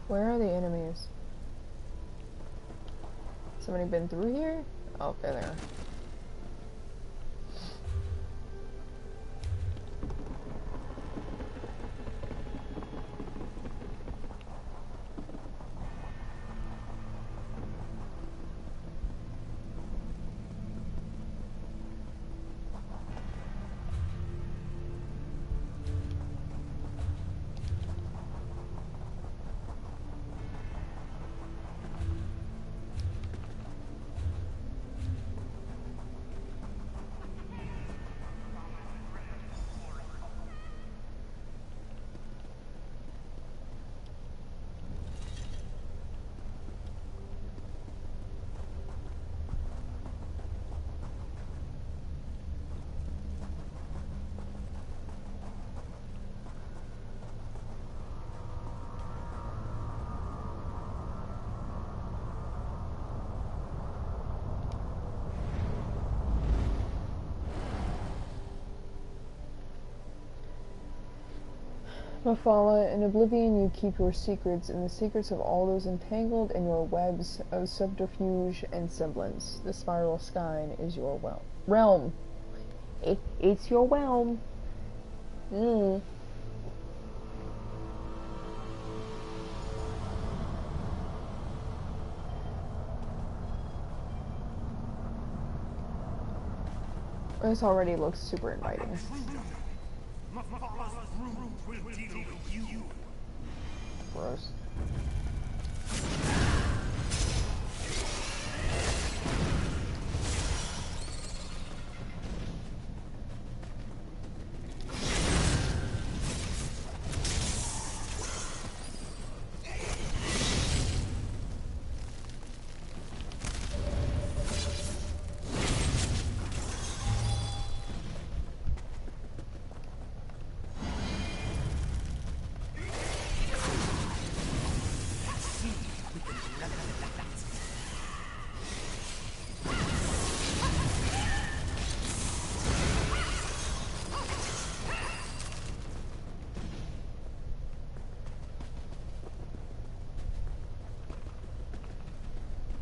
A: Where are the enemies? Somebody been through here? Oh, there they are. Mafala, in Oblivion you keep your secrets, and the secrets of all those entangled in your webs of subterfuge and semblance. The spiral skein is your realm. It's your realm. This already looks super inviting. Gross.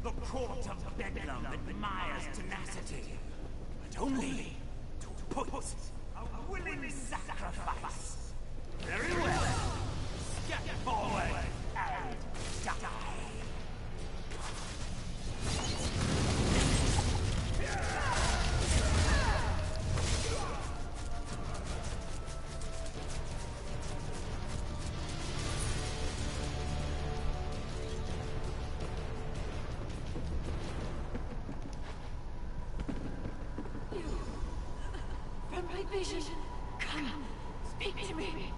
H: The court of Bedlam admires tenacity, but only to put a willing sacrifice. Very well. Step forward and die.
G: Vision, come, speak to me.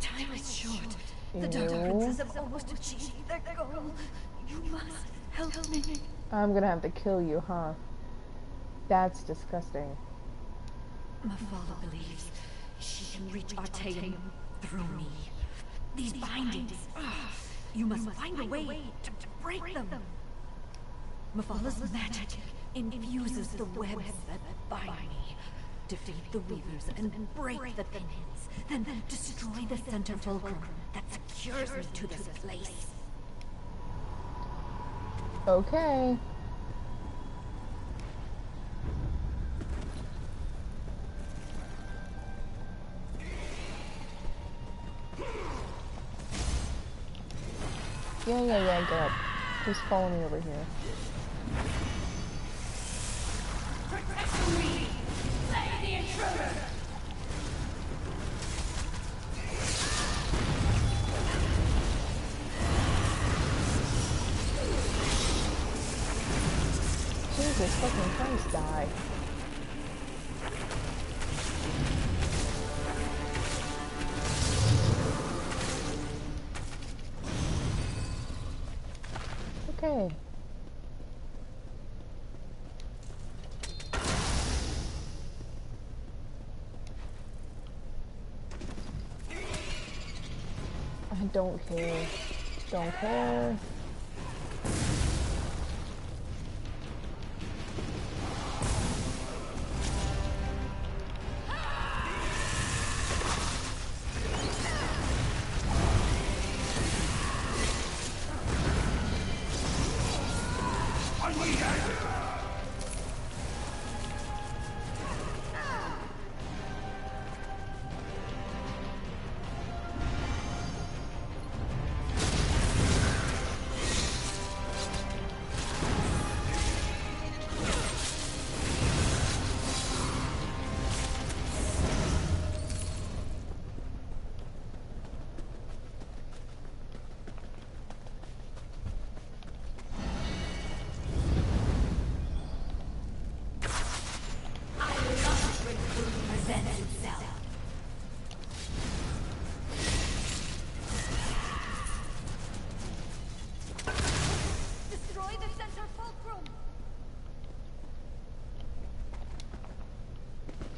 G: Time is short. The Dark Princes have almost achieved their goal. You must help me.
A: I'm gonna have to kill you, huh? That's disgusting.
G: Mafala believes she can reach Artaeum through me. These bindings, you must find a way to break them. Mafala's magic infuses the webs that bind me. Defeat the weavers and break the pinions. Then destroy the center fulcrum that secures me to this place.
A: Okay. Yeah, get up. Just follow me over here.
G: Protect me! Slay the intruder!
A: Jesus fucking Christ, die. Okay. I don't care. Don't care.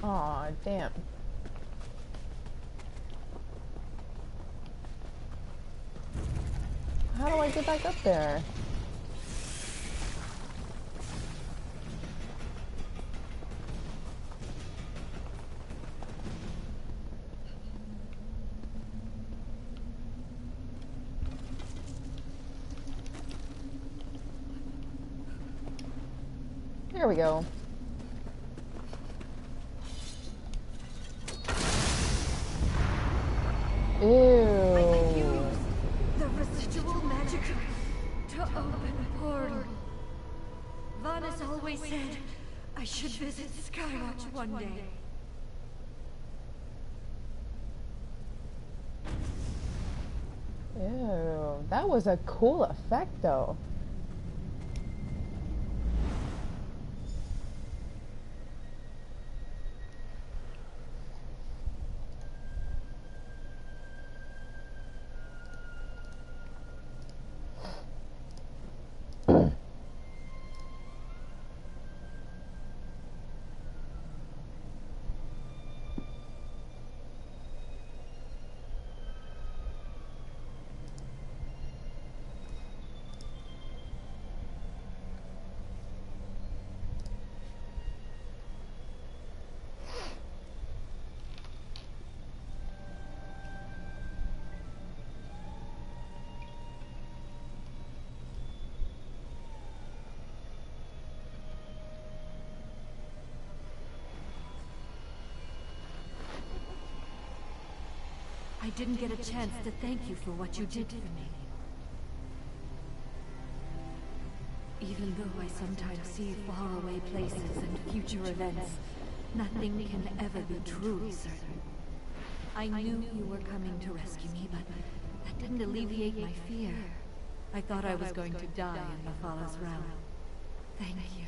A: Aw, damn. How do I get back up there? There we go. Ew.
G: I can use the residual magic to open a portal. Vanus always said I should visit Skywatch one day.
A: Ew. That was a cool effect, though.
G: I didn't get a chance to thank you for what you did for me. Even though I sometimes see faraway places and future events, nothing can ever be truly certain. I knew you were coming to rescue me, but that didn't alleviate my fear. I thought I was going to die in Mafala's realm. Thank you.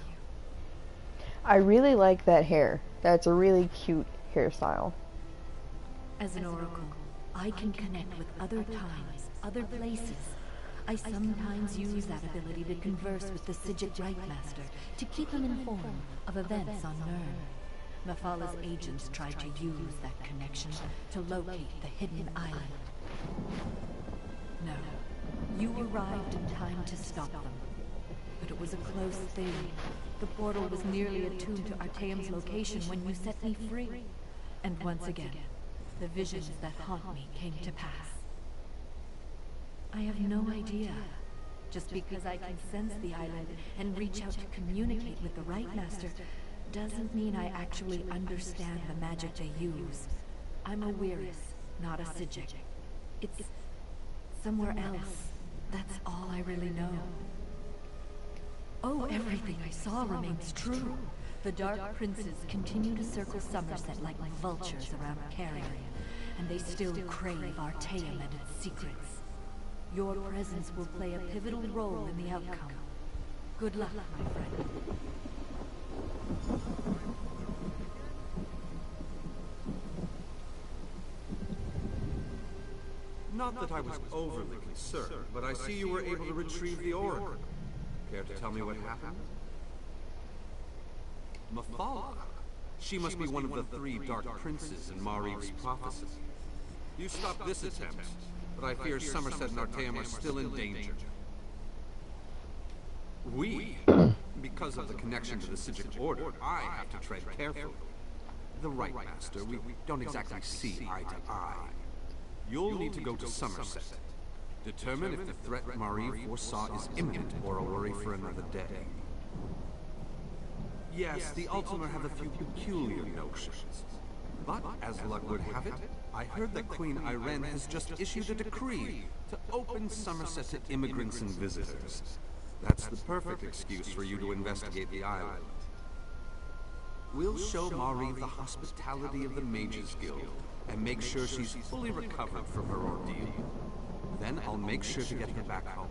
A: I really like that hair. That's a really cute hairstyle.
G: As an oracle, I can connect with other times, other places. I sometimes use that ability to converse with the Sigil Master, to keep him informed of events on Nirn. Mafala's agents tried to use that connection to locate the hidden island. No, you arrived in time to stop them. But it was a close thing. The portal was nearly attuned to Artaeum's location when you set me free. And once again, the visions that haunt me came to pass. I have no idea. Just because I can sense the island and reach out to communicate with the Right Master doesn't mean I actually understand the magic they use. I'm a Weiris, not a Sigil. It's somewhere else. That's all I really know. Oh, everything I saw remains true. The Dark Princes continue to circle Somerset like vultures around Carrion, and they still crave Artaeum and its secrets. Your presence will play a pivotal role in the outcome. Good luck, my friend.
F: Not that I was overly concerned, but I see you were able to retrieve the oracle. Care to tell me what happened? Mafala. She must be one of the 3 Dark Princes in Mariv's prophecy. You stopped this attempt, but I fear Somerset and Artaeum are still in danger. We, because of the connection to the Psijic Order, I have to tread carefully. The right master, we don't exactly see eye to eye. You'll need to go to Somerset. Determine if the threat Mariv foresaw is imminent or a worry for another day. Yes, the Ultima have a few peculiar notions. But, as luck would have it, I heard that Queen Irene has just issued a decree to open Somerset to immigrants and visitors. That's the perfect excuse for you to investigate the island. We'll show Mariv the hospitality of the Mages Guild, and make sure she's fully recovered from her ordeal. Then I'll make sure to get her back home.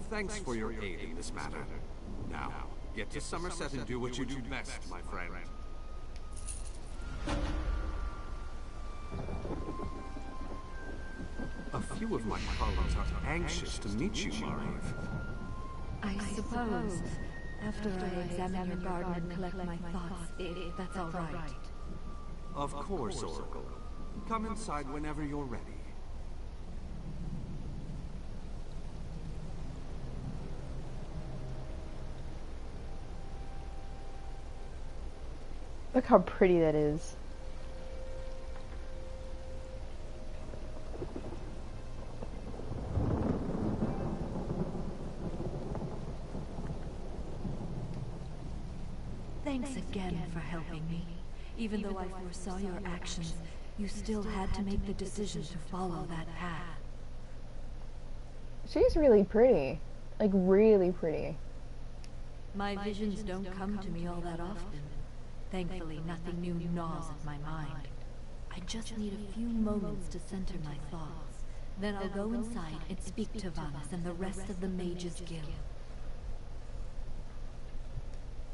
F: Thanks for your aid in this matter. Now, get to Somerset and do what you do best, my friend. A few of my colleagues are anxious to meet you, Mariv.
G: I suppose, after I examine your garden and collect my thoughts, if that's all right.
F: Of course, Oracle. Come inside whenever you're ready.
A: Look how pretty that is.
G: Thanks again for helping me. Even though I foresaw your actions, you still had to make the decision to follow that path.
A: She's really pretty. Like, really pretty.
G: My visions don't come to me all that often. Thankfully, nothing new gnaws at my mind. I just need a few moments to center my thoughts. Then I'll go inside and speak to Vanus and the rest of the Mages Guild.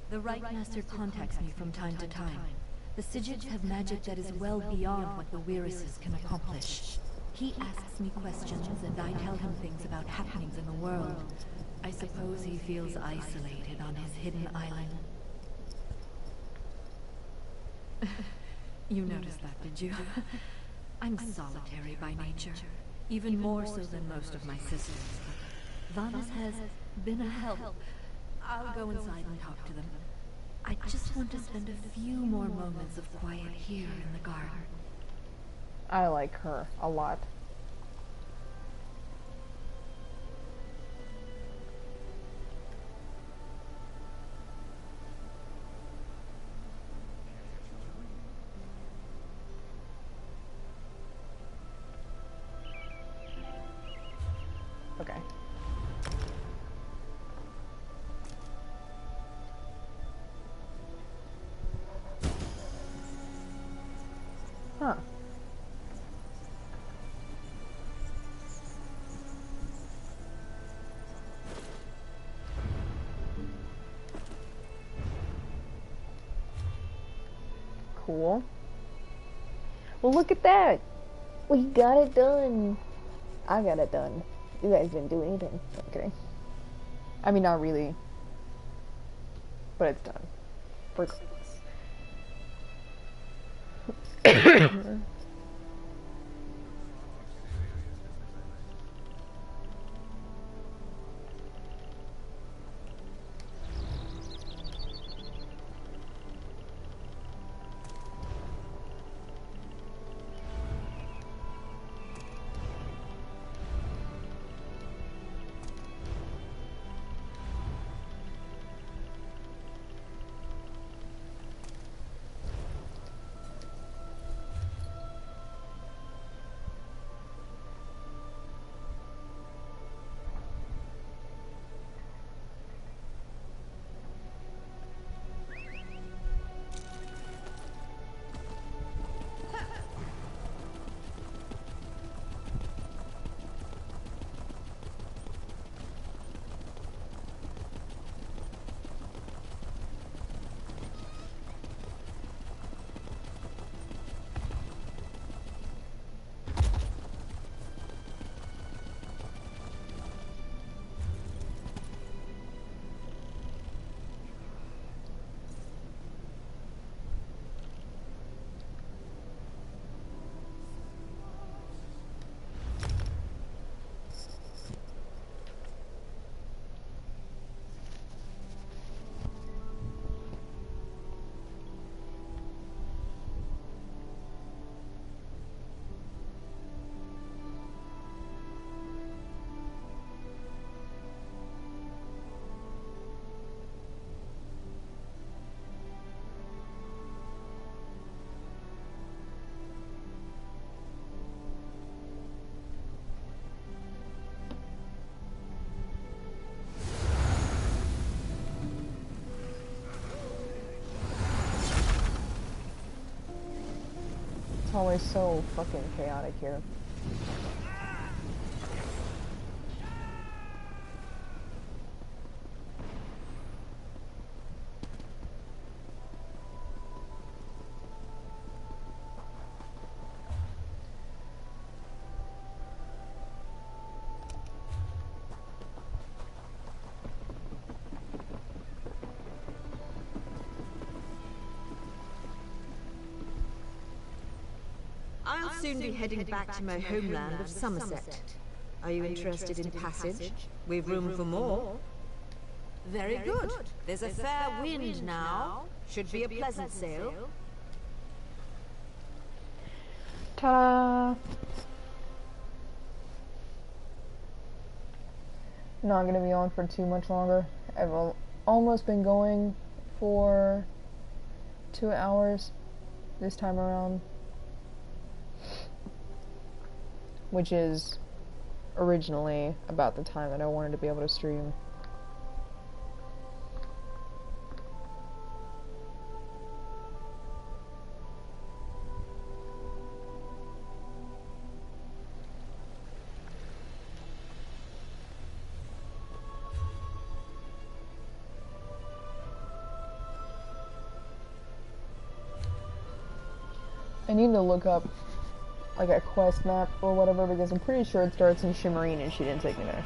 G: The Right Master contacts me from time to time. The Psijics have magic that is well beyond what the Wirises can accomplish. He asks me questions and I tell him things about happenings in the world. I suppose he feels isolated on his hidden island. You noticed that, did you? I'm solitary by nature, even more so than most of my sisters. Vanus has been a help. I'll go inside and talk to them. I just want to spend a few more moments of quiet here in the garden.
A: I like her a lot. Okay. Huh. Cool. Well, look at that! We got it done! I got it done. You guys didn't do anything. Okay. I mean, not really. But it's done. For It's always so fucking chaotic here.
G: I'll soon be heading back to my homeland of Somerset. Are you interested in passage? We've room for more. Very good. There's a fair wind now. Should be a pleasant sail.
A: Ta-da! Not gonna be on for too much longer. I've almost been going for 2 hours this time around, which is originally about the time that I wanted to be able to stream. I need to look up like a quest map or whatever, because I'm pretty sure it starts in Shimmerine and she didn't take me there,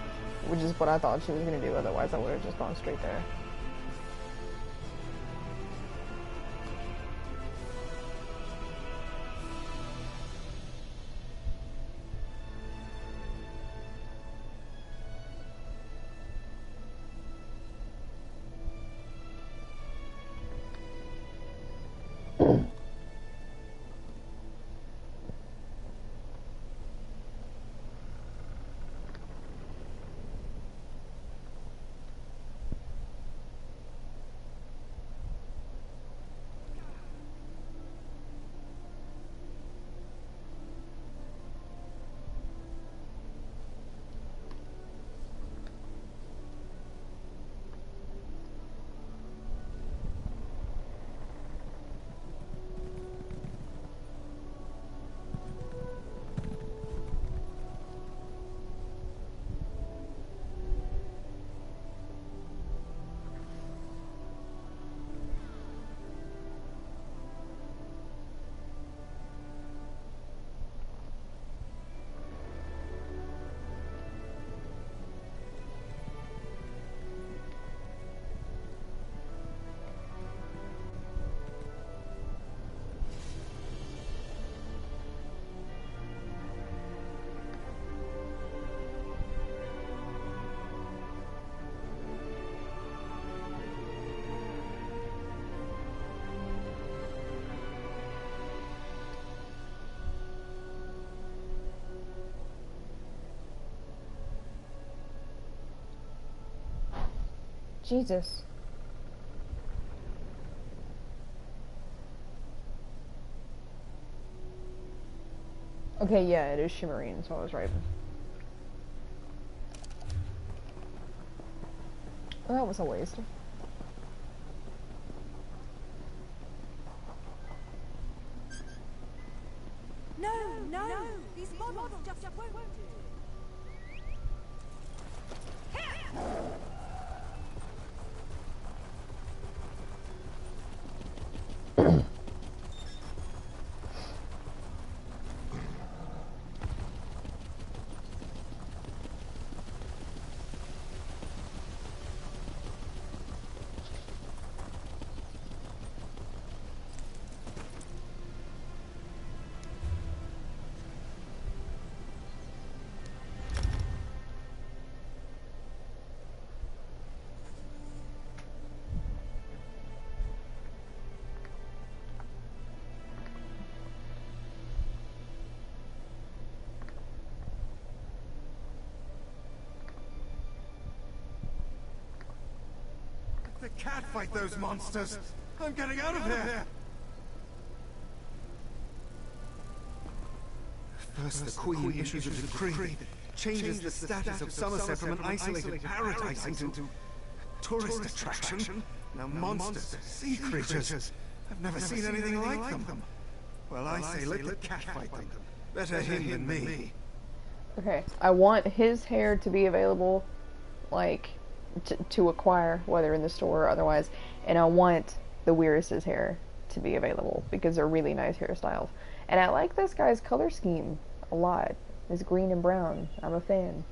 A: which is what I thought she was gonna do. Otherwise I would have just gone straight there. Jesus. Okay, yeah, it is Shimmerine, so I was right. Well, that was a waste.
G: No, these models just won't do.
J: They can't fight those monsters. I'm getting out of here. First, the Queen issues a decree that changes the status of Somerset from an isolated paradise into tourist attraction. Now monsters, sea creatures. I've never seen anything like them. Well, I say let the cat fight them. Better him than me.
A: Okay, I want his hair to be available, like, to acquire, whether in the store or otherwise, and I want the Weirdest's hair to be available, because they're really nice hairstyles. And I like this guy's color scheme a lot. It's green and brown. I'm a fan.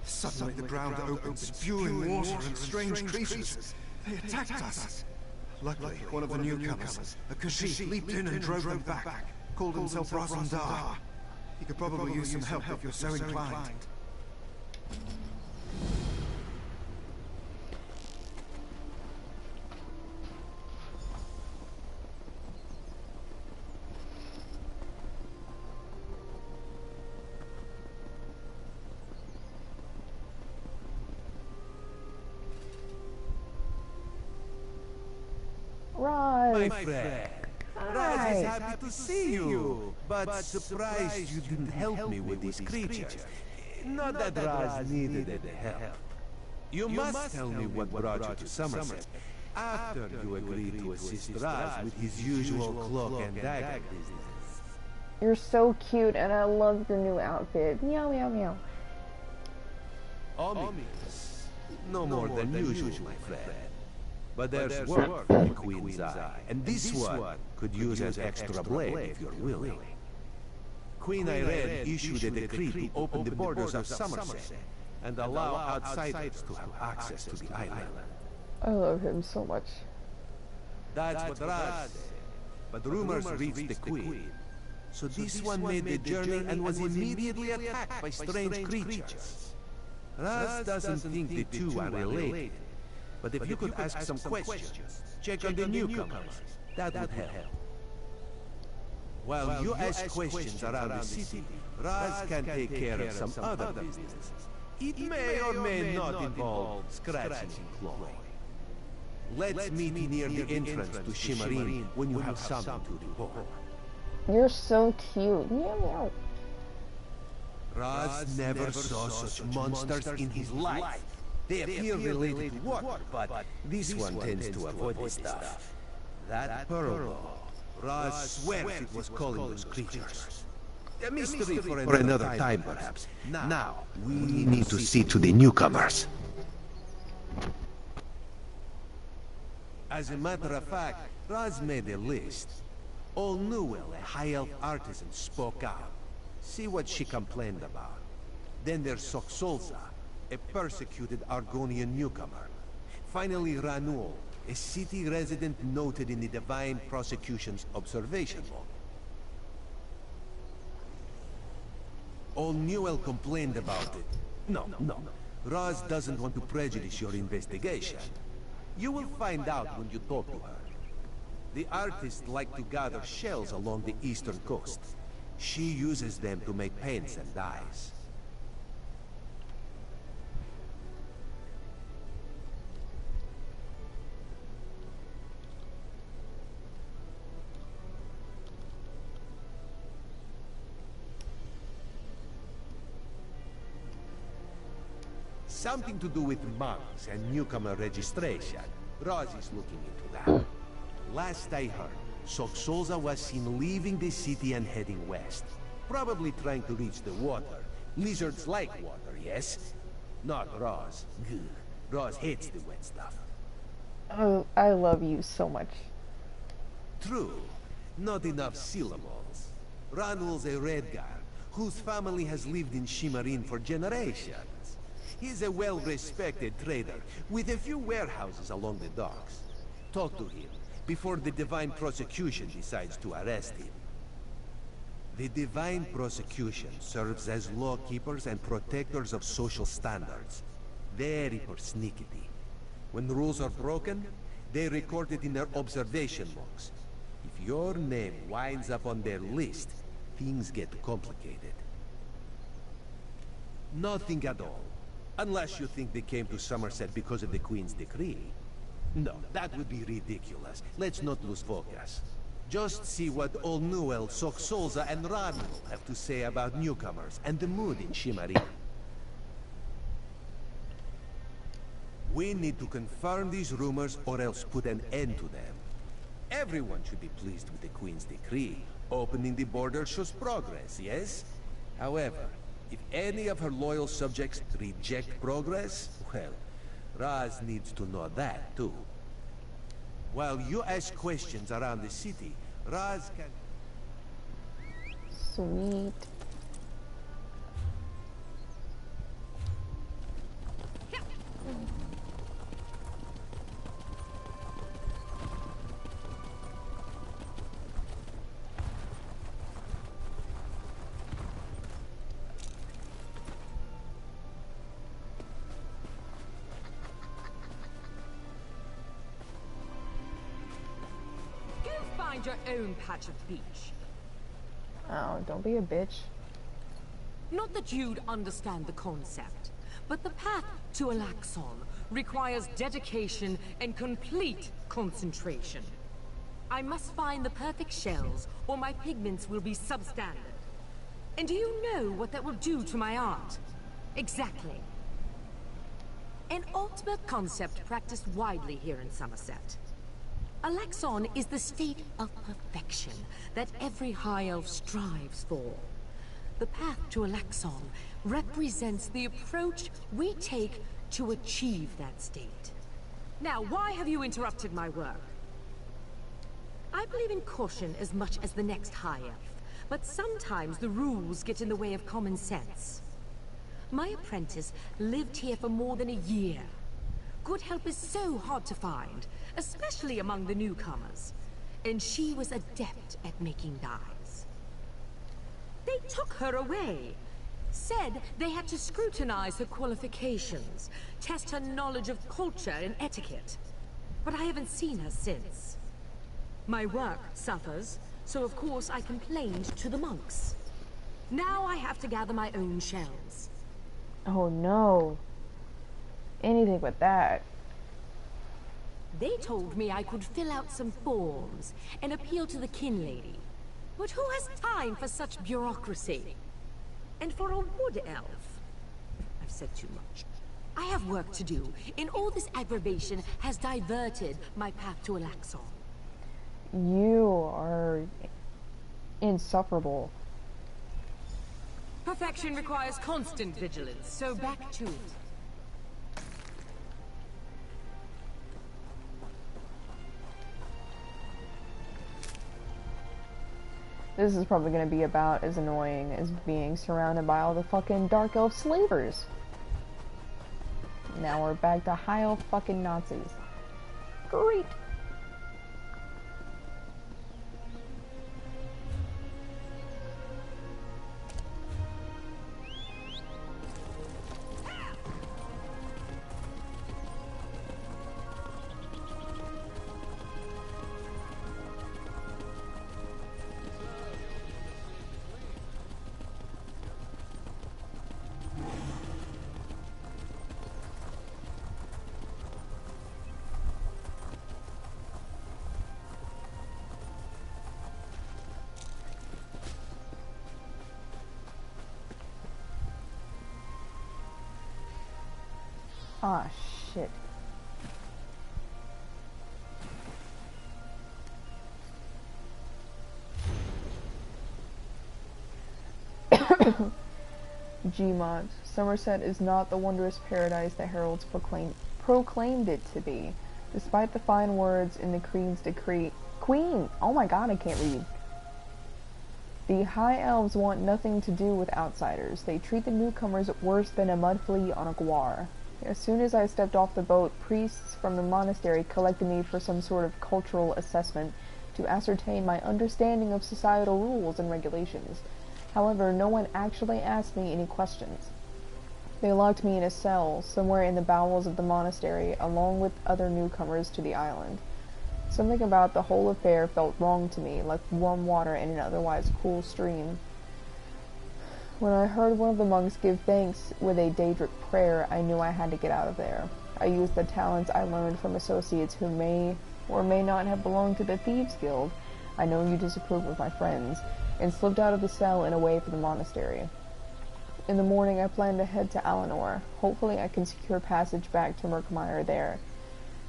J: Suddenly the ground opened, spewing water and strange creatures. They attacked us. Luckily, one of the newcomers, a Kashif, leaped in and drove them back. Called himself Razandar. He could probably use some help if you're so inclined.
A: Raz!
H: My friend, Raz is happy to see you, but surprised you didn't help me with these creatures. Not that Raz needed any help. You must tell me what brought you to Somerset, after you agreed to assist Raz with his usual cloak and dagger business.
A: You're so cute, and I love your new outfit. Meow, meow, meow.
H: Ominous. No more than usual, my friend. But there's work in the Queen's eye, and this one could use as extra blame if you're willing. Queen Irene issued a decree to open the borders of Somerset and allow outsiders to have access to the island.
A: I love him so much.
H: That's what Raz said, but rumors reached the Queen. So this one made the journey and was immediately attacked by strange creatures. Raz doesn't think the two are related. But if you could ask some questions, check on the newcomers, that would help. While you ask questions around the city, Raz can take care of some other business. It may or may not involve scratching and clawing. Let's meet near the entrance to Shimmerin when you have something to report.
A: You're so cute. Meow, meow.
H: Raz never saw such monsters in his life. They appear related to water, but this one tends to avoid this stuff. That pearl, though, Raz swears it was calling those creatures. A mystery for another time, perhaps. Now, we need to see to the newcomers. As a matter of fact, Raz made a list. Old Newell, a high elf artisan, spoke out. See what she complained about. Then there's Soxolza, a persecuted Argonian newcomer. Finally, Ranul, a city resident noted in the Divine Prosecution's observation log. Old Newell complained about it. No. Raz doesn't want to prejudice your investigation. You will find out when you talk to her. The artists like to gather shells along the eastern coast. She uses them to make paints and dyes. Something to do with monks and newcomer registration. Raz is looking into that. Last I heard, Soxolza was seen leaving the city and heading west. Probably trying to reach the water. Lizards like water, yes? Not Raz. Gah. Raz hates the wet stuff.
A: Oh, I love you so much.
H: True. Not enough syllables. Ranul's a Redguard, whose family has lived in Shimmerin for generations. He's a well-respected trader, with a few warehouses along the docks. Talk to him, before the Divine Prosecution decides to arrest him. The Divine Prosecution serves as lawkeepers and protectors of social standards. Very persnickety. When rules are broken, they record it in their observation logs. If your name winds up on their list, things get complicated. Nothing at all. Unless you think they came to Somerset because of the Queen's decree. No, that would be ridiculous. Let's not lose focus. Just see what Old Newell, Soxolza, and Ranul have to say about newcomers and the mood in Shimmerin. We need to confirm these rumors or else put an end to them. Everyone should be pleased with the Queen's decree. Opening the border shows progress, yes? However, if any of her loyal subjects reject progress, well, Raz needs to know that too. While you ask questions around the city, Raz can...
A: Sweet.
D: Find your own patch of beach.
A: Oh, don't be a bitch.
D: Not that you'd understand the concept, but the path to Alaxon requires dedication and complete concentration. I must find the perfect shells, or my pigments will be substandard. And do you know what that will do to my art? Exactly. An ultimate concept practiced widely here in Somerset. Alaxon is the state of perfection that every High Elf strives for. The path to Alaxon represents the approach we take to achieve that state. Now, why have you interrupted my work? I believe in caution as much as the next High Elf, but sometimes the rules get in the way of common sense. My apprentice lived here for more than a year. Good help is so hard to find, especially among the newcomers. And she was adept at making dyes. They took her away. Said they had to scrutinize her qualifications, test her knowledge of culture and etiquette. But I haven't seen her since. My work suffers, so of course I complained to the monks. Now I have to gather my own shells.
A: Oh no. Anything but that.
D: They told me I could fill out some forms and appeal to the kin lady. But who has time for such bureaucracy? And for a wood elf? I've said too much. I have work to do, and all this aggravation has diverted my path to Alaxon.
A: You are insufferable.
D: Perfection requires constant vigilance, so back to it.
A: This is probably going to be about as annoying as being surrounded by all the fucking Dark Elf slavers. Now we're back to High Elf fucking Nazis. Great! Ah, shit. Gmod. Somerset is not the wondrous paradise that heralds proclaimed it to be. Despite the fine words in the Queen's decree... Queen! Oh my god, I can't read. The High Elves want nothing to do with outsiders. They treat the newcomers worse than a mud flea on a guar. As soon as I stepped off the boat, priests from the monastery collected me for some sort of cultural assessment to ascertain my understanding of societal rules and regulations. However, no one actually asked me any questions. They locked me in a cell somewhere in the bowels of the monastery, along with other newcomers to the island. Something about the whole affair felt wrong to me, like warm water in an otherwise cool stream. When I heard one of the monks give thanks with a Daedric prayer, I knew I had to get out of there. I used the talents I learned from associates who may or may not have belonged to the Thieves' Guild. I know you disapprove of my friends, and slipped out of the cell and away from the monastery. In the morning, I plan to head to Alinor. Hopefully I can secure passage back to Murkmire there.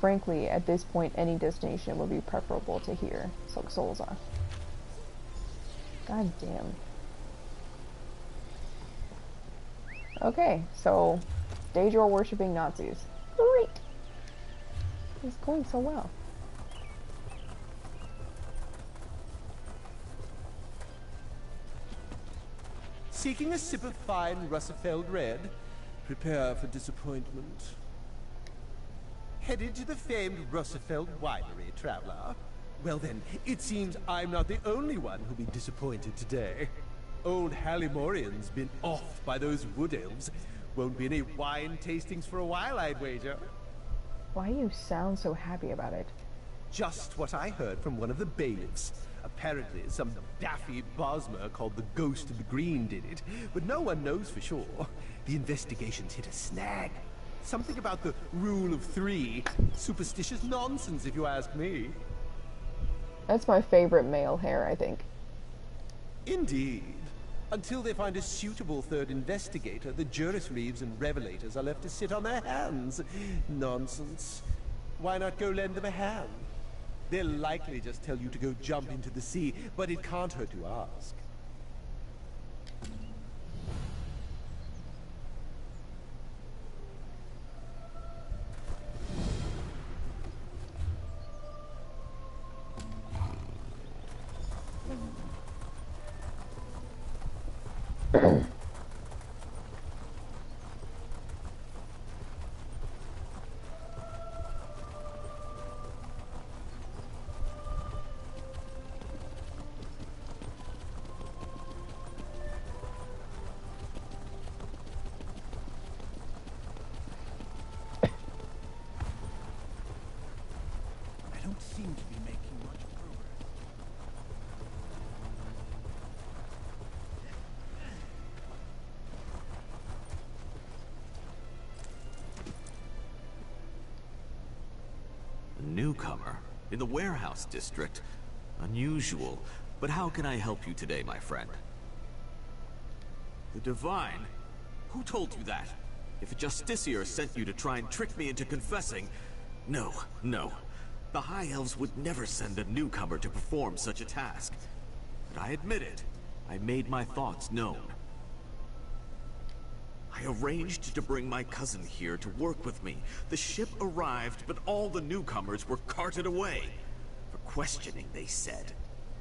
A: Frankly, at this point, any destination would be preferable to here. Solza. God damn. Okay, so stage you're worshipping Nazis. Great! It's going so well.
H: Seeking a sip of fine Russifeld red? Prepare for disappointment. Headed to the famed Russifeld winery, traveler? Well then, it seems I'm not the only one who'll be disappointed today. Old Hallimorian's been off by those wood elves. Won't be any wine tastings for a while, I'd wager.
A: Why do you sound so happy about it?
H: Just what I heard from one of the bailiffs. Apparently, some daffy Bosmer called the Ghost of the Green did it, but no one knows for sure. The investigation's hit a snag. Something about the rule of three. Superstitious nonsense, if you ask me.
A: That's my favorite male hair, I think.
H: Indeed. Until they find a suitable third investigator, the Juris Reeves and Revelators are left to sit on their hands. Nonsense. Why not go lend them a hand? They'll likely just tell you to go jump into the sea, but it can't hurt to ask.
J: Seem to be making much progress.
K: A newcomer in the warehouse district. Unusual, but how can I help you today, my friend? The Divine? Who told you that? If a Justiciar sent you to try and trick me into confessing... No, no. The High Elves would never send a newcomer to perform such a task. But I admit it. I made my thoughts known. I arranged to bring my cousin here to work with me. The ship arrived, but all the newcomers were carted away. For questioning, they said.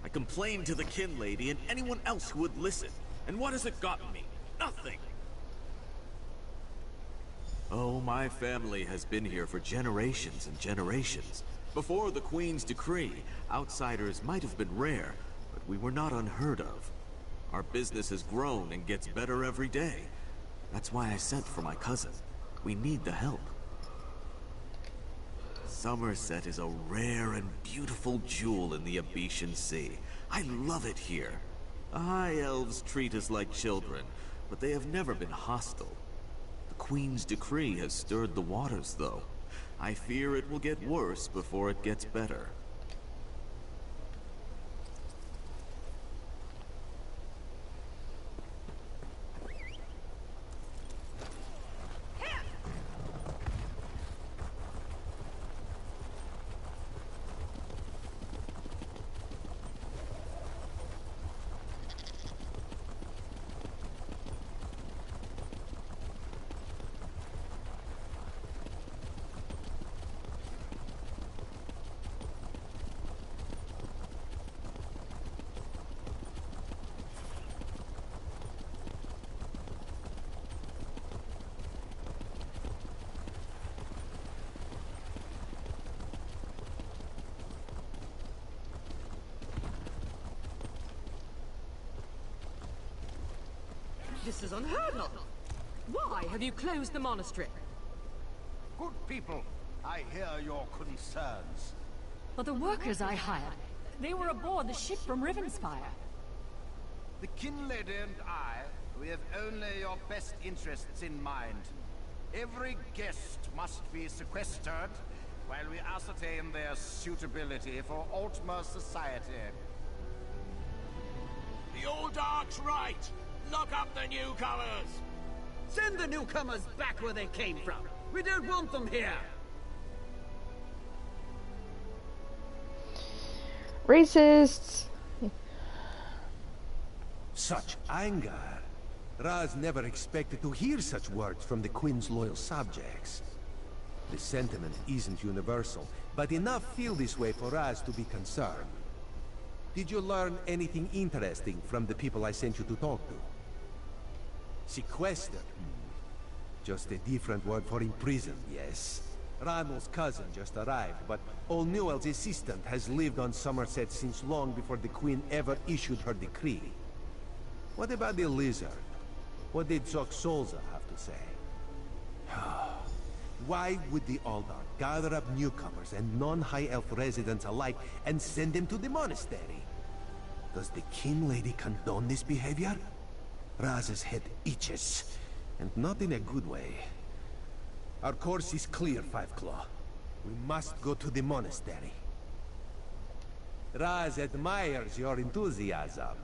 K: I complained to the kin lady and anyone else who would listen. And what has it gotten me? Nothing! Oh, my family has been here for generations and generations. Before the Queen's decree, outsiders might have been rare, but we were not unheard of. Our business has grown and gets better every day. That's why I sent for my cousin. We need the help. Somerset is a rare and beautiful jewel in the Abetian Sea. I love it here. The High Elves treat us like children, but they have never been hostile. The Queen's decree has stirred the waters, though. I fear it will get worse before it gets better.
D: This is unheard of! Why have you closed the monastery?
J: Good people, I hear your concerns.
G: But the workers I hired, they were aboard the ship from Rivenspire.
J: The kin lady and I, we have only your best interests in mind. Every guest must be sequestered while we ascertain their suitability for Altmer society.
L: The old Dark's right! Lock up the newcomers!
M: Send the newcomers back where they came from! We don't want them here!
A: Racists!
H: Such anger. Raz never expected to hear such words from the Queen's loyal subjects. The sentiment isn't universal, but enough feel this way for Raz to be concerned. Did you learn anything interesting from the people I sent you to talk to? Sequestered? Just a different word for imprisoned, yes. Ranul's cousin just arrived, but O'Newell's assistant has lived on Somerset since long before the Queen ever issued her decree. What about the lizard? What did Solza have to say? Why would the Aldar gather up newcomers and non-High Elf residents alike and send them to the monastery? Does the King Lady condone this behavior? Raz's head itches, and not in a good way. Our course is clear, Five Claw. We must go to the monastery. Raz admires your enthusiasm,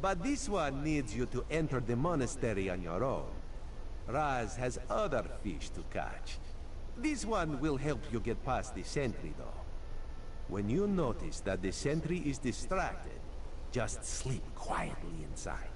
H: but this one needs you to enter the monastery on your own. Raz has other fish to catch. This one will help you get past the sentry, though. When you notice that the sentry is distracted, just sleep quietly inside.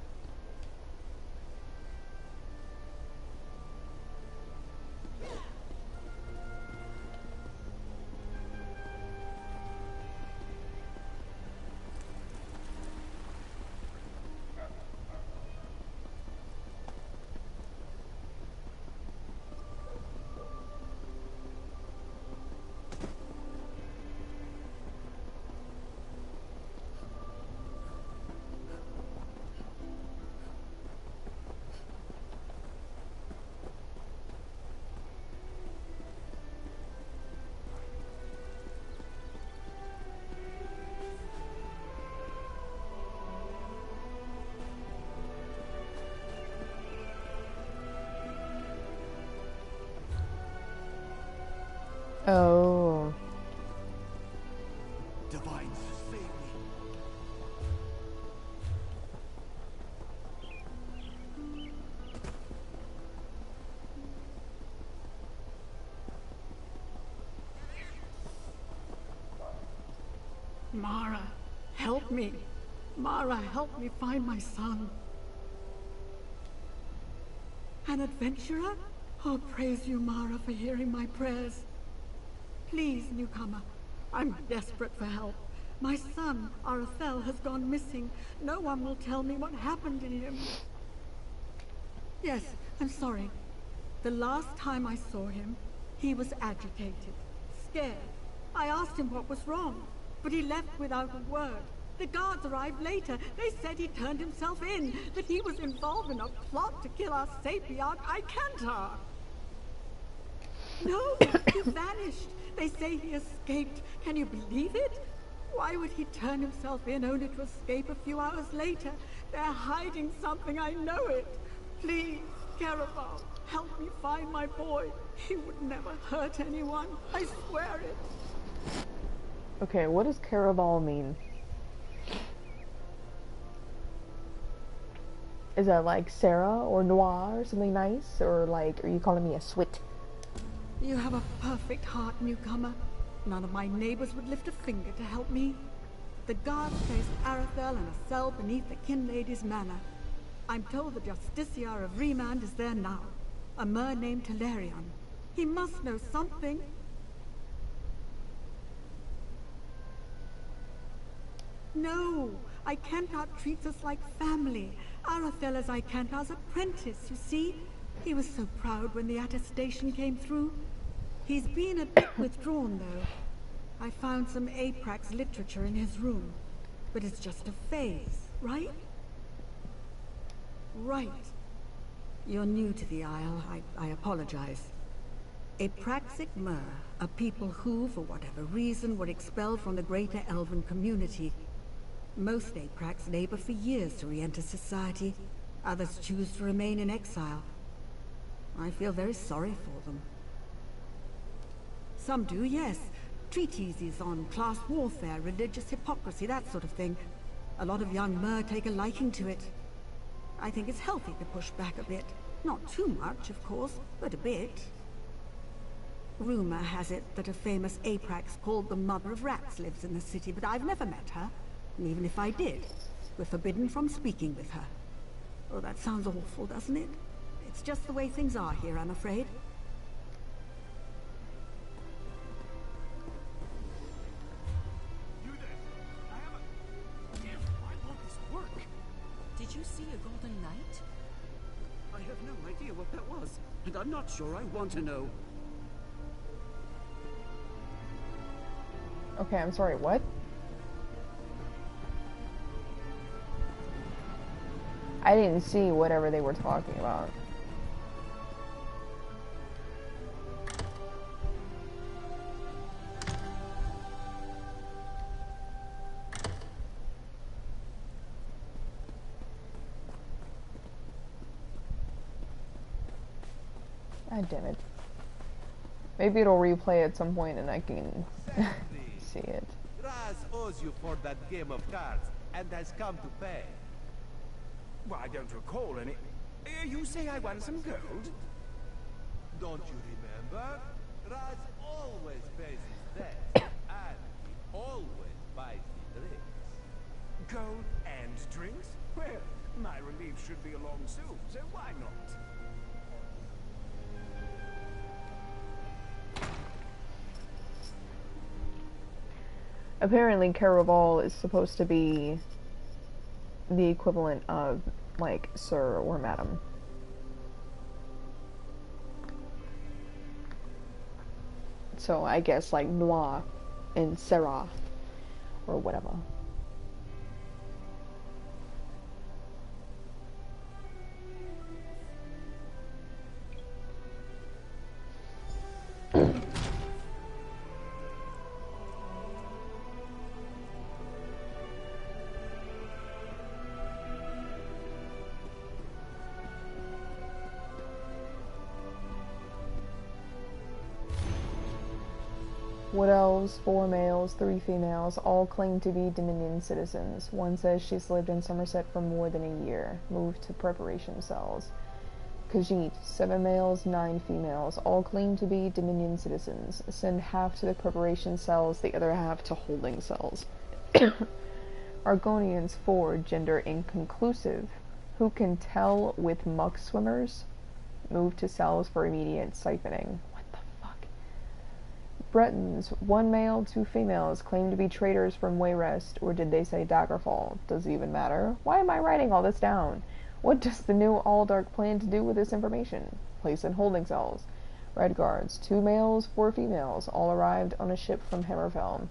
A: Oh.
J: Divine, save me.
N: Mara, help me. Mara, help me find my son. An adventurer? Oh, praise you, Mara, for hearing my prayers. Please, newcomer, I'm desperate for help. My son, Arathel, has gone missing. No one will tell me what happened to him. Yes, I'm sorry. The last time I saw him, he was agitated, scared. I asked him what was wrong, but he left without a word. The guards arrived later. They said he turned himself in, that he was involved in a plot to kill our Sapiarch, Icantar. No, he vanished. They say he escaped. Can you believe it? Why would he turn himself in only to escape a few hours later? They're hiding something, I know it. Please, Caraval, help me find my boy. He would never hurt anyone. I swear it.
A: Okay, what does Caraval mean? Is that like Sarah or Noir or something nice? Or like, are you calling me a swit?
N: You have a perfect heart, newcomer. None of my neighbors would lift a finger to help me. The guards placed Arathel in a cell beneath the Kin Lady's manor. I'm told the Justiciar of Remand is there now. A mer named Talarion. He must know something. No, Icantar treats us like family. Arathel is Icantar's apprentice, you see? He was so proud when the attestation came through. He's been a bit withdrawn, though. I found some Aprax literature in his room. But it's just a phase, right? Right. You're new to the Isle. I apologize. Apraxic Mer, a people who, for whatever reason, were expelled from the greater Elven community. Most Aprax labor for years to re-enter society. Others choose to remain in exile. I feel very sorry for them. Some do, yes. Treatises on class warfare, religious hypocrisy, that sort of thing. A lot of young Mer take a liking to it. I think it's healthy to push back a bit. Not too much, of course, but a bit. Rumor has it that a famous Aprax called the Mother of Rats lives in the city, but I've never met her. And even if I did, we're forbidden from speaking with her. Oh, that sounds awful, doesn't it? It's just the way things are here, I'm afraid.
M: You there? I have a... Damn, why won't this work?
G: Did you see a golden knight?
M: I have no idea what that was, and I'm not sure I want to know.
A: Okay, I'm sorry, what? I didn't see whatever they were talking about. God damn it. Maybe it'll replay at some point and I can see it.
H: Raz owes you for that game of cards and has come to pay.
L: Well, I don't recall any... you say I won some gold?
H: Don't you remember? Raz always pays his debts, and he always buys the drinks.
L: Gold and drinks? Well, my relief should be along soon, so why not?
A: Apparently, Caraval is supposed to be the equivalent of, like, sir or madam. So, I guess, like, Noir and Sarah, or whatever. Wood Elves, 4 males, 3 females, all claim to be Dominion citizens. One says she's lived in Somerset for more than a year, moved to preparation cells. Khajiit, 7 males, 9 females, all claim to be Dominion citizens. Send half to the preparation cells, the other half to holding cells. Argonians, 4, gender inconclusive. Who can tell with muck swimmers? Move to cells for immediate siphoning. Bretons, 1 male, 2 females, claim to be traders from Wayrest, or did they say Daggerfall? Does it even matter? Why am I writing all this down? What does the new Aldark plan to do with this information? Place in holding cells. Red Guards, 2 males, 4 females, all arrived on a ship from Hammerfell.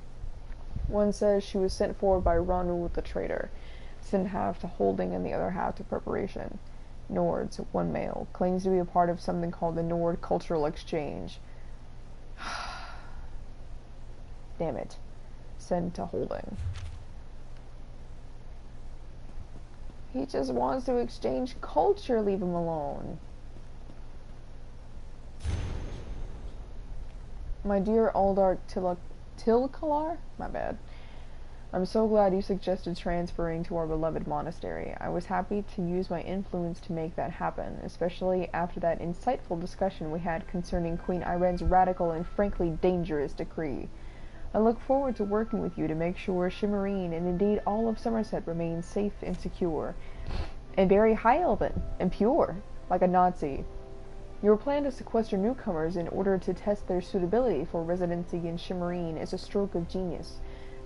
A: One says she was sent for by Ronul the trader. Send half to holding and the other half to preparation. Nords, 1 male, claims to be a part of something called the Nord Cultural Exchange. Damn it. Send to holding. He just wants to exchange culture. Leave him alone. My dear Aldark Tilkalar? My bad. I'm so glad you suggested transferring to our beloved monastery. I was happy to use my influence to make that happen, especially after that insightful discussion we had concerning Queen Irene's radical and frankly dangerous decree. I look forward to working with you to make sure Shimmerine and indeed all of Somerset remains safe and secure, and very high elven and pure, like a Nazi. Your plan to sequester newcomers in order to test their suitability for residency in Shimmerine is a stroke of genius.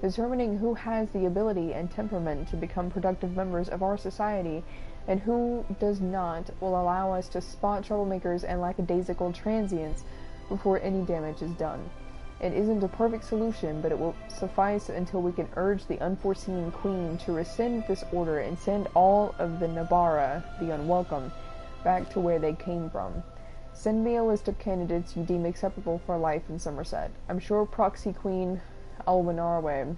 A: Determining who has the ability and temperament to become productive members of our society and who does not will allow us to spot troublemakers and lackadaisical transients before any damage is done. It isn't a perfect solution, but it will suffice until we can urge the unforeseen queen to rescind this order and send all of the Nabara, the unwelcome, back to where they came from. Send me a list of candidates you deem acceptable for life in Somerset. I'm sure Proxy Queen Alwynarwe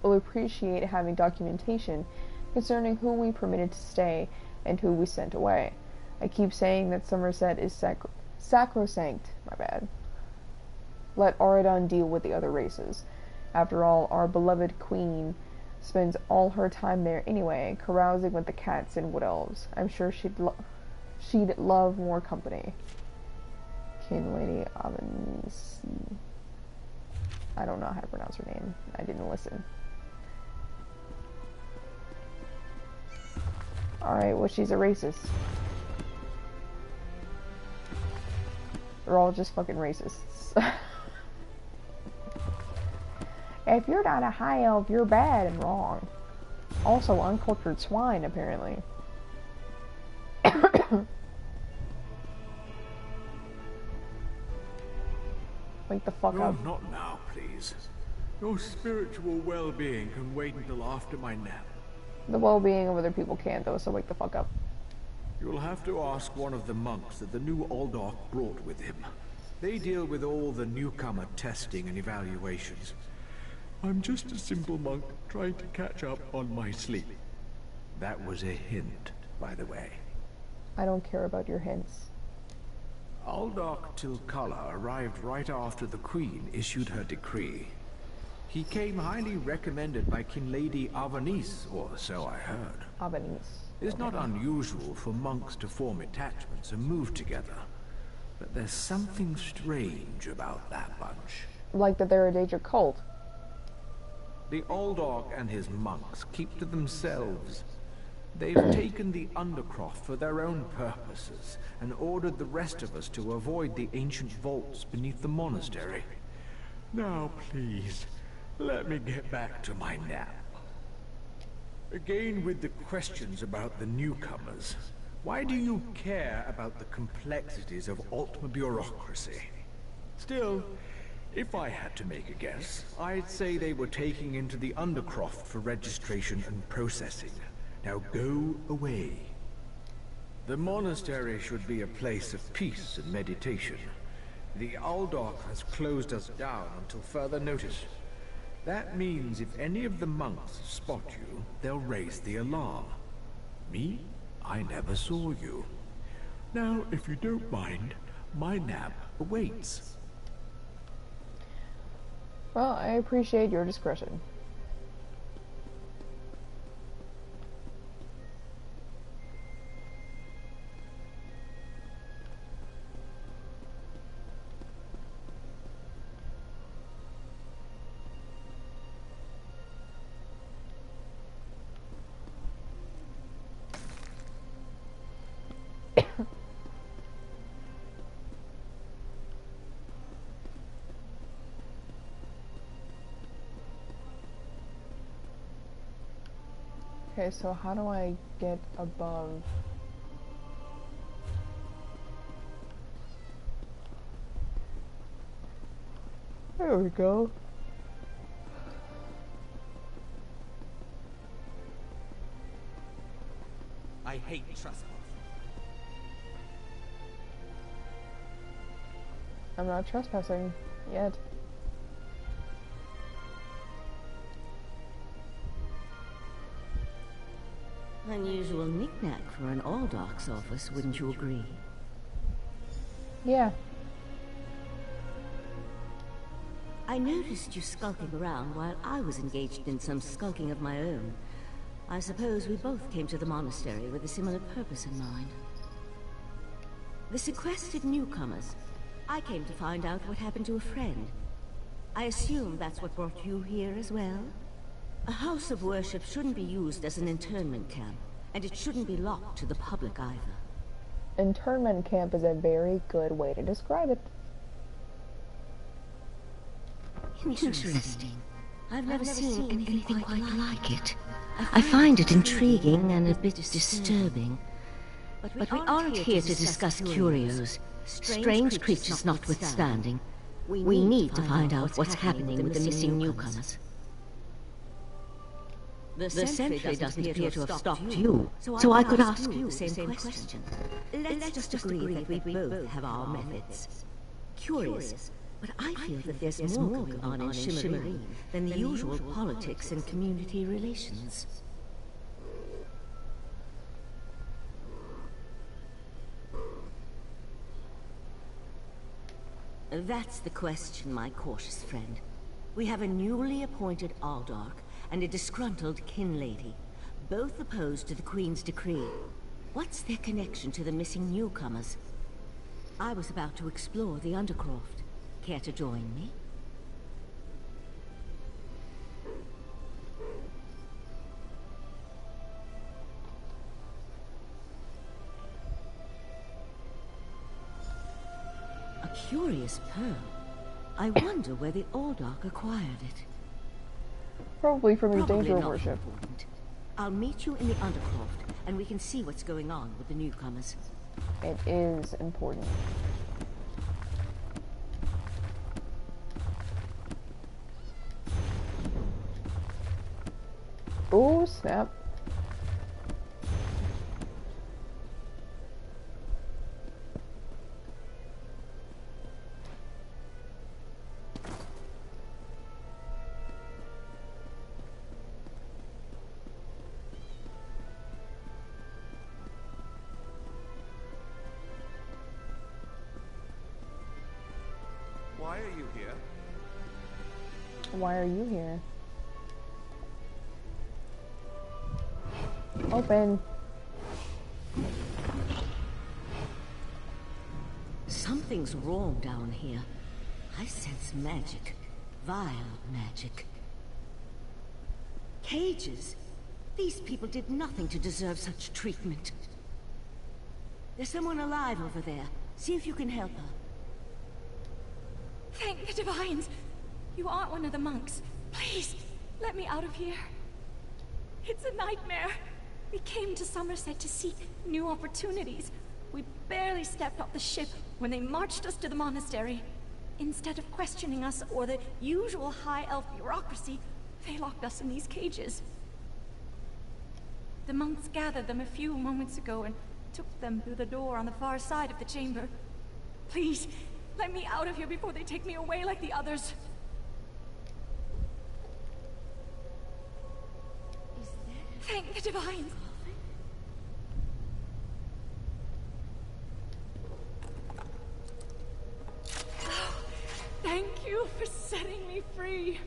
A: will appreciate having documentation concerning who we permitted to stay and who we sent away. I keep saying that Somerset is sacrosanct. My bad. Let Auradon deal with the other races. After all, our beloved queen spends all her time there anyway, carousing with the cats and wood elves. I'm sure she'd love more company. Kin Lady Avanisi. I don't know how to pronounce her name. I didn't listen. Alright, well, she's a racist. They're all just fucking racists. If you're not a high elf, you're bad and wrong. Also, uncultured swine, apparently. Wake the fuck up.
L: Not now, please. Your spiritual well-being can wait until after my nap.
A: The well-being of other people can't, though, so wake the fuck up.
L: You'll have to ask one of the monks that the new Aldork brought with him. They deal with all the newcomer testing and evaluations. I'm just a simple monk trying to catch up on my sleep. That was a hint, by the way.
A: I don't care about your hints.
L: Aldork Tilkala arrived right after the Queen issued her decree. He came highly recommended by King Lady Avanice, or so I heard.
A: Avanice.
L: It's not unusual for monks to form attachments and move together. But there's something strange about that bunch.
A: Like that they're a danger cult.
L: The Aldork and his monks keep to themselves. They've taken the Undercroft for their own purposes and ordered the rest of us to avoid the ancient vaults beneath the monastery. Now, please, let me get back to my nap. Again with the questions about the newcomers. Why do you care about the complexities of Altma bureaucracy? Still, if I had to make a guess, I'd say they were taking into the Undercroft for registration and processing. Now go away. The monastery should be a place of peace and meditation. The Aldork has closed us down until further notice. That means if any of the monks spot you, they'll raise the alarm. Me? I never saw you. Now, if you don't mind, my nap awaits.
A: Well, I appreciate your discretion. Okay, so how do I get above? There we go.
H: I hate trespass.
A: I'm not trespassing yet.
O: Unusual knick-knack for an Aldork's office, wouldn't you agree?
A: Yeah.
O: I noticed you skulking around while I was engaged in some skulking of my own. I suppose we both came to the monastery with a similar purpose in mind. The sequestered newcomers. I came to find out what happened to a friend. I assume that's what brought you here as well? A house of worship shouldn't be used as an internment camp, and it shouldn't be locked to the public either.
A: Internment camp is a very good way to describe it.
O: Interesting. I've never seen anything quite like it. I find it intriguing and a bit disturbing. But we aren't here to discuss curios. Strange creatures notwithstanding. We need to find out what's happening with the missing newcomers. The sentry doesn't appear to have stopped you, so I could ask you the same question. Let's just agree that we both have our methods. Curious, but I feel that there's more going on in Shimmerine than the usual politics and community relations. That's the question, my cautious friend. We have a newly appointed Aldork and a disgruntled kin lady, both opposed to the Queen's decree. What's their connection to the missing newcomers? I was about to explore the Undercroft. Care to join me? curious pearl. I wonder where the Aldach acquired it.
A: Probably from your
O: Probably
A: danger
O: not
A: worship.
O: important. I'll meet you in the Undercroft, and we can see what's going on with the newcomers.
A: It is important. Oh, snap.
F: Why are you here?
A: Why are you here? Open.
O: Something's wrong down here. I sense magic. Vile magic. Cages? These people did nothing to deserve such treatment. There's someone alive over there. See if you can help her.
P: Thank the Divines! You aren't one of the monks. Please, let me out of here. It's a nightmare. We came to Somerset to seek new opportunities. We barely stepped off the ship when they marched us to the monastery. Instead of questioning us or the usual high elf bureaucracy, they locked us in these cages. The monks gathered them a few moments ago and took them through the door on the far side of the chamber. Please, let me out of here before they take me away like the others. Thank the Divines! Oh, thank you for setting me free.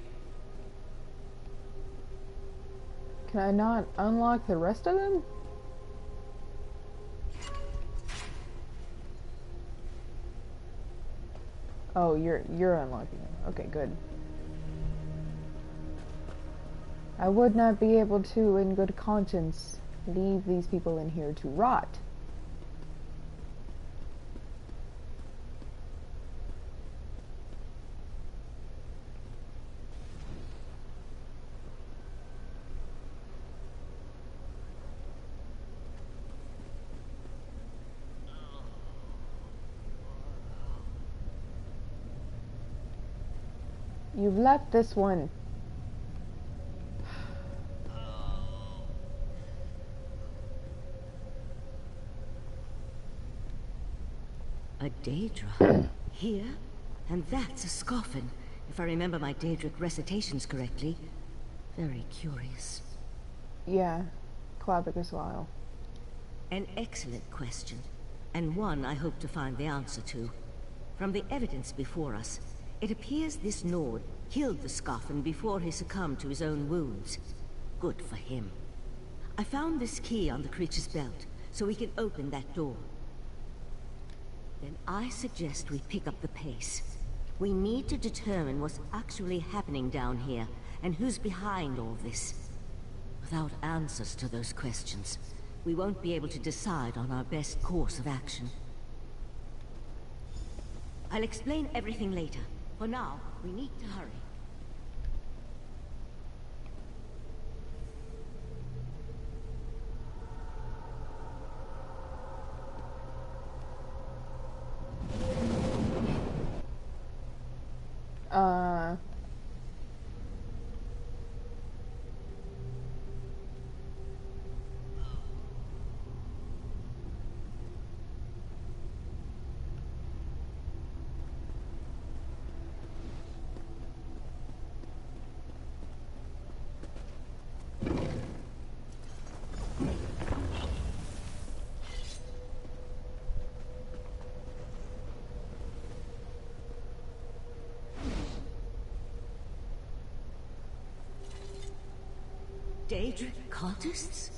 A: Can I not unlock the rest of them? Oh, you're unlocking them. Okay, good. I would not be able to, in good conscience, leave these people in here to rot. You've left this one.
O: A Daedra? Here? And that's a scoffin, if I remember my Daedric recitations correctly. Very curious.
A: Yeah, Clavicus Lyle.
O: An excellent question, and one I hope to find the answer to. From the evidence before us, it appears this Nord killed the Scoffin before he succumbed to his own wounds. Good for him. I found this key on the creature's belt, so we can open that door. Then I suggest we pick up the pace. We need to determine what's actually happening down here, and who's behind all this. Without answers to those questions, we won't be able to decide on our best course of action. I'll explain everything later. For now, we need to hurry. Daedric cultists?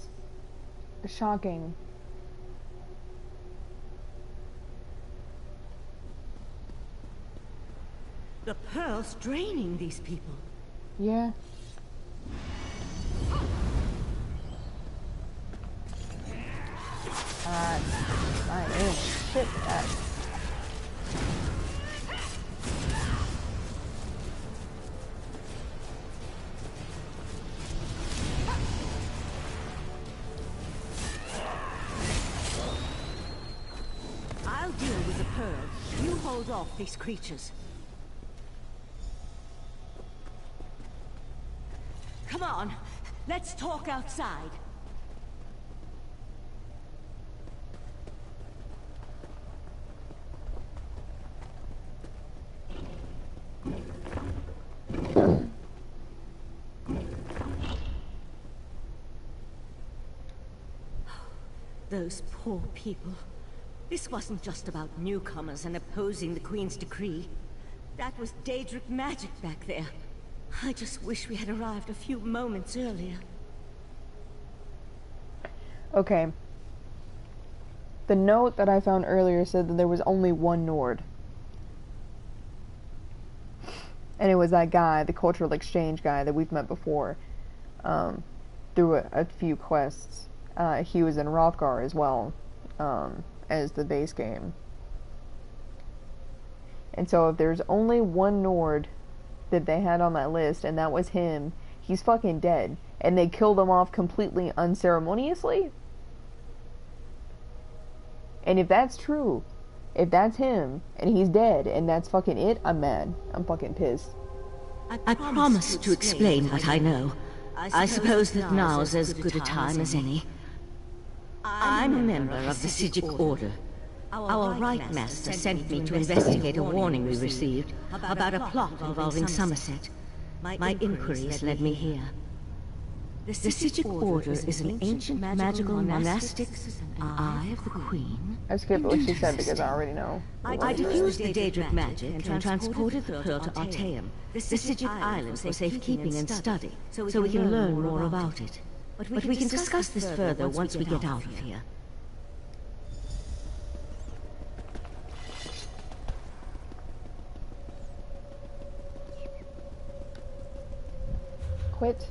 A: Shocking.
O: The pearl's draining these people.
A: Yeah. I am shit at.
O: hold off these creatures. Come on, let's talk outside. Those poor people. This wasn't just about newcomers and opposing the Queen's decree. That was Daedric magic back there. I just wish we had arrived a few moments earlier.
A: Okay. The note that I found earlier said that there was only one Nord. And it was that guy, the cultural exchange guy that we've met before, through a few quests. He was in Hrothgar as well, as the base game. And so if there's only one Nord that they had on that list, and that was him, he's fucking dead. And they killed him off completely unceremoniously? And if that's true, if that's him, and he's dead, and that's fucking it, I'm mad. I'm fucking pissed.
O: I promise to explain what I know. I suppose that now's as good a time as any. I'm a member of the Psijic Order. Our Right Master sent me to investigate a warning we received about a plot involving Somerset. My inquiries led me here. The Psijic Order is an ancient magical monastic Eye of the Queen.
A: I skipped what she said because I already know.
O: I diffused the Daedric magic and transported the pearl to Artaeum, the Psijic Island, for safekeeping and study, so we can learn more about it. But we can discuss this further once we get out of here.
A: Quit.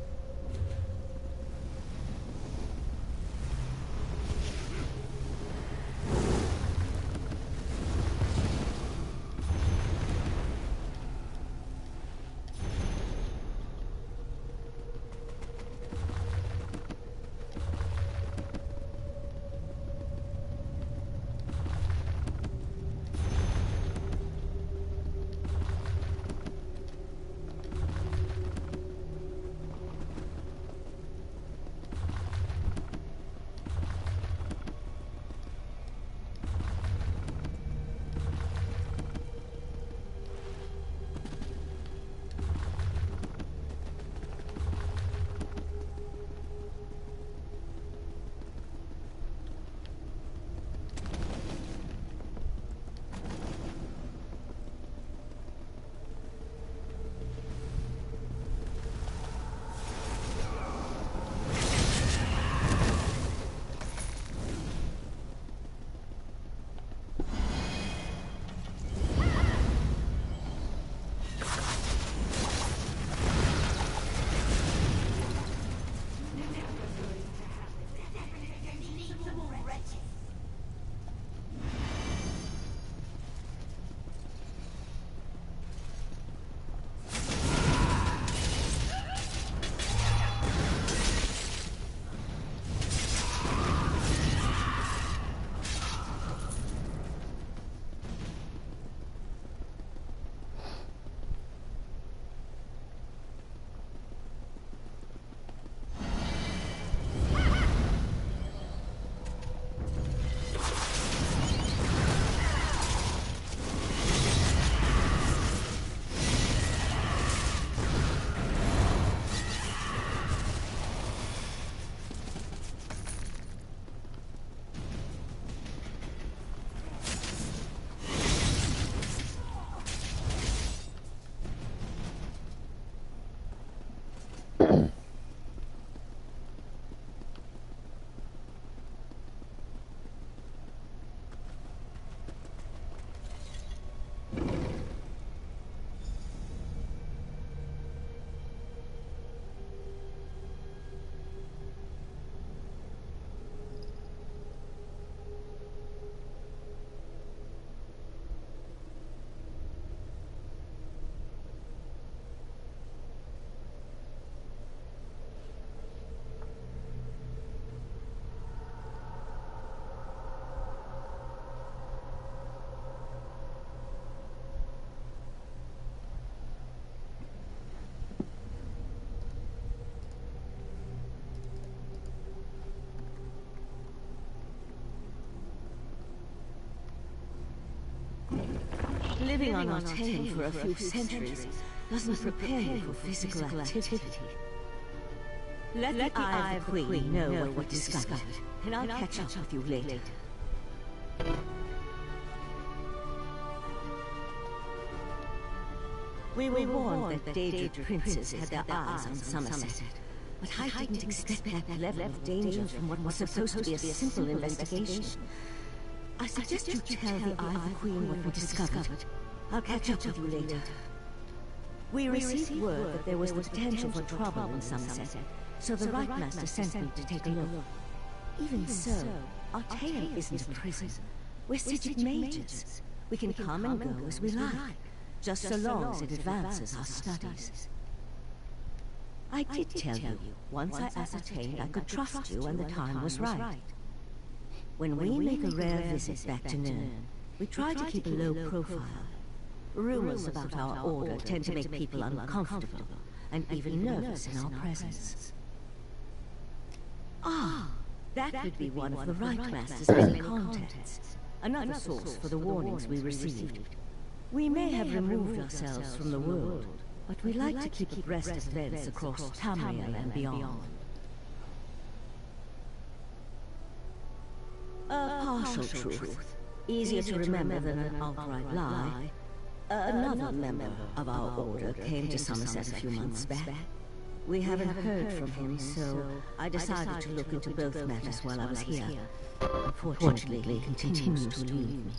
O: Living on Artane for a few centuries doesn't prepare you for physical activity. Let the Eye of the Queen know what we discovered, and I'll catch up with you later. We were warned that Daedric princes had their eyes on Somerset, but I didn't expect that level of danger from what was supposed to be a simple investigation. I suggest you tell the Eye of the Queen what we discovered. I'll catch up with you later. We received word that there was the potential for trouble in Somerset, so the Right Master sent me to take a look. Even so, Artane isn't a prison. We're Sigic mages. We can come and go as we like, just so long as it advances our studies. I did tell you, once I ascertained I could trust you when the time was right. When we make a rare visit back to Nern, we try to keep a low profile. Rumors about our order tend to make people uncomfortable and even nervous in our presence. Ah, that could be one of the Right Master's many contacts. Another source for the warnings we received. We may have removed ourselves from the world, but we like to keep abreast of events across Tamriel and beyond. A partial truth, easier to remember than an outright lie. Another member of our order came to Somerset a few months back. We haven't heard from him, so I decided to look into both matters while I was here. Unfortunately, he continues to elude me.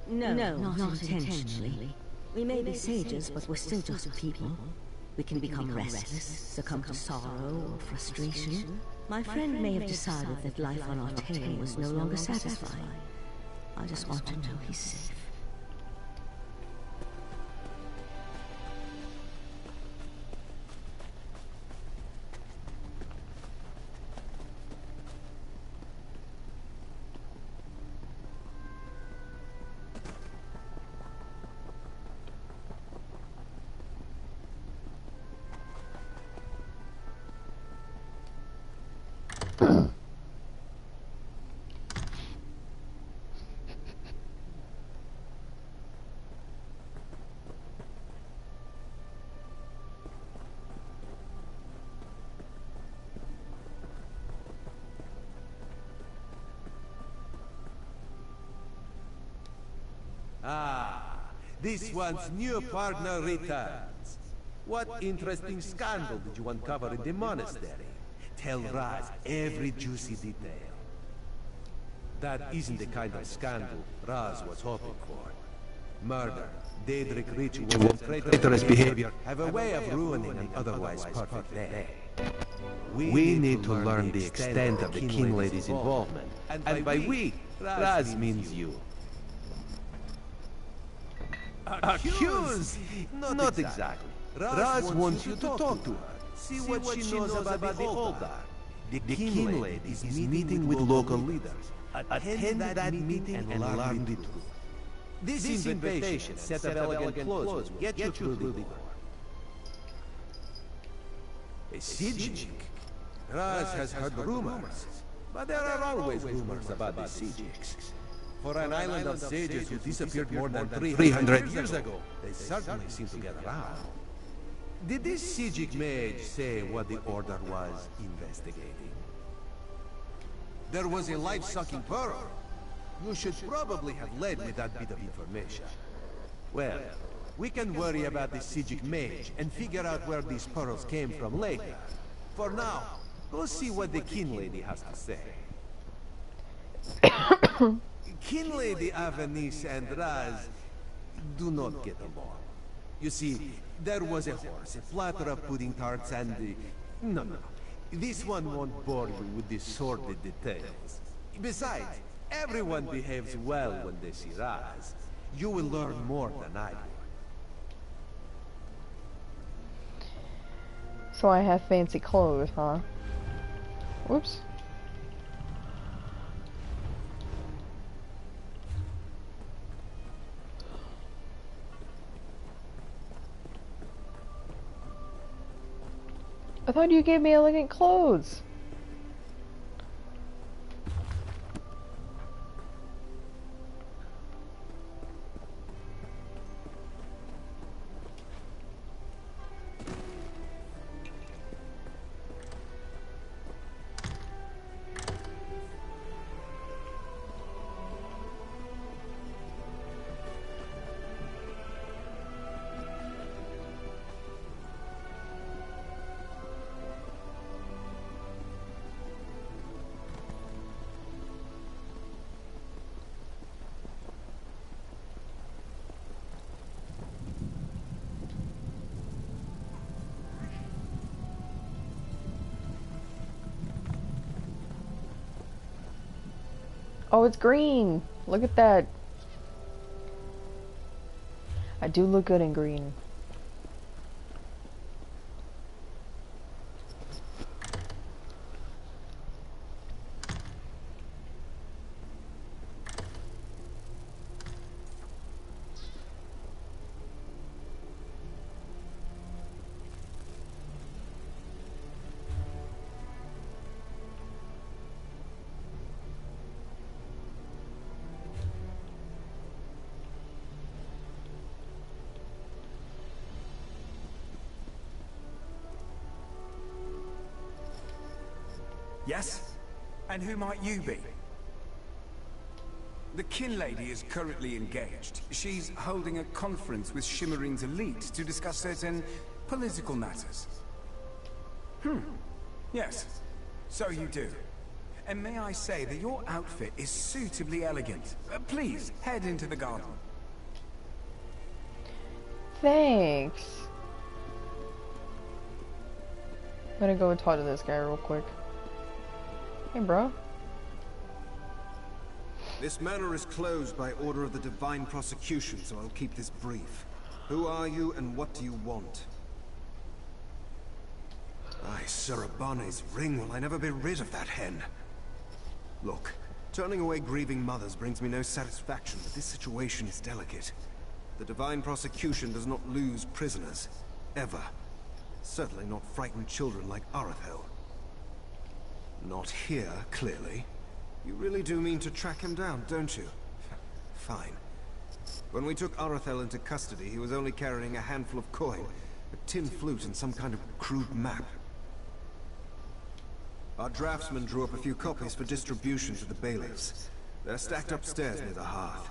O: No, not intentionally. We may be sages, but we're still just people. We can become restless, succumb to sorrow or frustration. My friend may have decided that life on Artane was no longer satisfying. I just want to know he's safe.
H: Ah, this one's new partner returns. What interesting scandal did you uncover in the monastery? Tell Raz every juicy detail. That isn't the kind of scandal Raz was hoping for. Murder, Daedric rituals, and traitorous behavior have a way of ruining an otherwise perfect day. We need to learn the extent of the King Lady's involvement. And by we, Raz means you. Accused? Not exactly. Raz wants you to talk to her. See what she knows about the Oldar. The King Lady is meeting with local leaders. Attend that meeting and learn the truth. This invitation, set of elegant clothes, will get you through the door. A Sigic? Raz has heard rumors, but there are always rumors about the Sigics. For an island of sages who disappeared more than 300 years ago, they certainly seem to get around. Did this Sigic mage say what the Order was investigating? There was a life-sucking pearl. You should probably have led with that bit of information. Well, we can worry about the Sigic mage and figure out where these pearls came from later. For now, go see what the King Lady has to say. King Lady Avanice and Raz do not get along. You see, there was a horse, a platter of pudding tarts, and No. This one won't bore you with the sordid details. Besides, everyone behaves well when they see Raz. You will learn more than I will.
A: So I have fancy clothes, huh? Whoops. I thought you gave me elegant clothes. Oh, it's green. Look at that. I do look good in green.
Q: Yes? And who might you be? The kin lady is currently engaged. She's holding a conference with Shimmerine's elite to discuss certain political matters. Yes, so you do. And may I say that your outfit is suitably elegant. Please, head into the garden.
A: Thanks. I'm gonna go and talk to this guy real quick. Hey, bro.
H: This manor is closed by order of the Divine Prosecution, so I'll keep this brief. Who are you and what do you want? Aye, Surabane's ring, will I never be rid of that hen? Look, turning away grieving mothers brings me no satisfaction, but this situation is delicate. The Divine Prosecution does not lose prisoners. Ever. Certainly not frightened children like Arathel. Not here, clearly. You really do mean to track him down, don't you? Fine. When we took Arathel into custody, he was only carrying a handful of coin, a tin flute and some kind of crude map. Our draftsman drew up a few copies for distribution to the bailiffs. They're stacked upstairs near the hearth.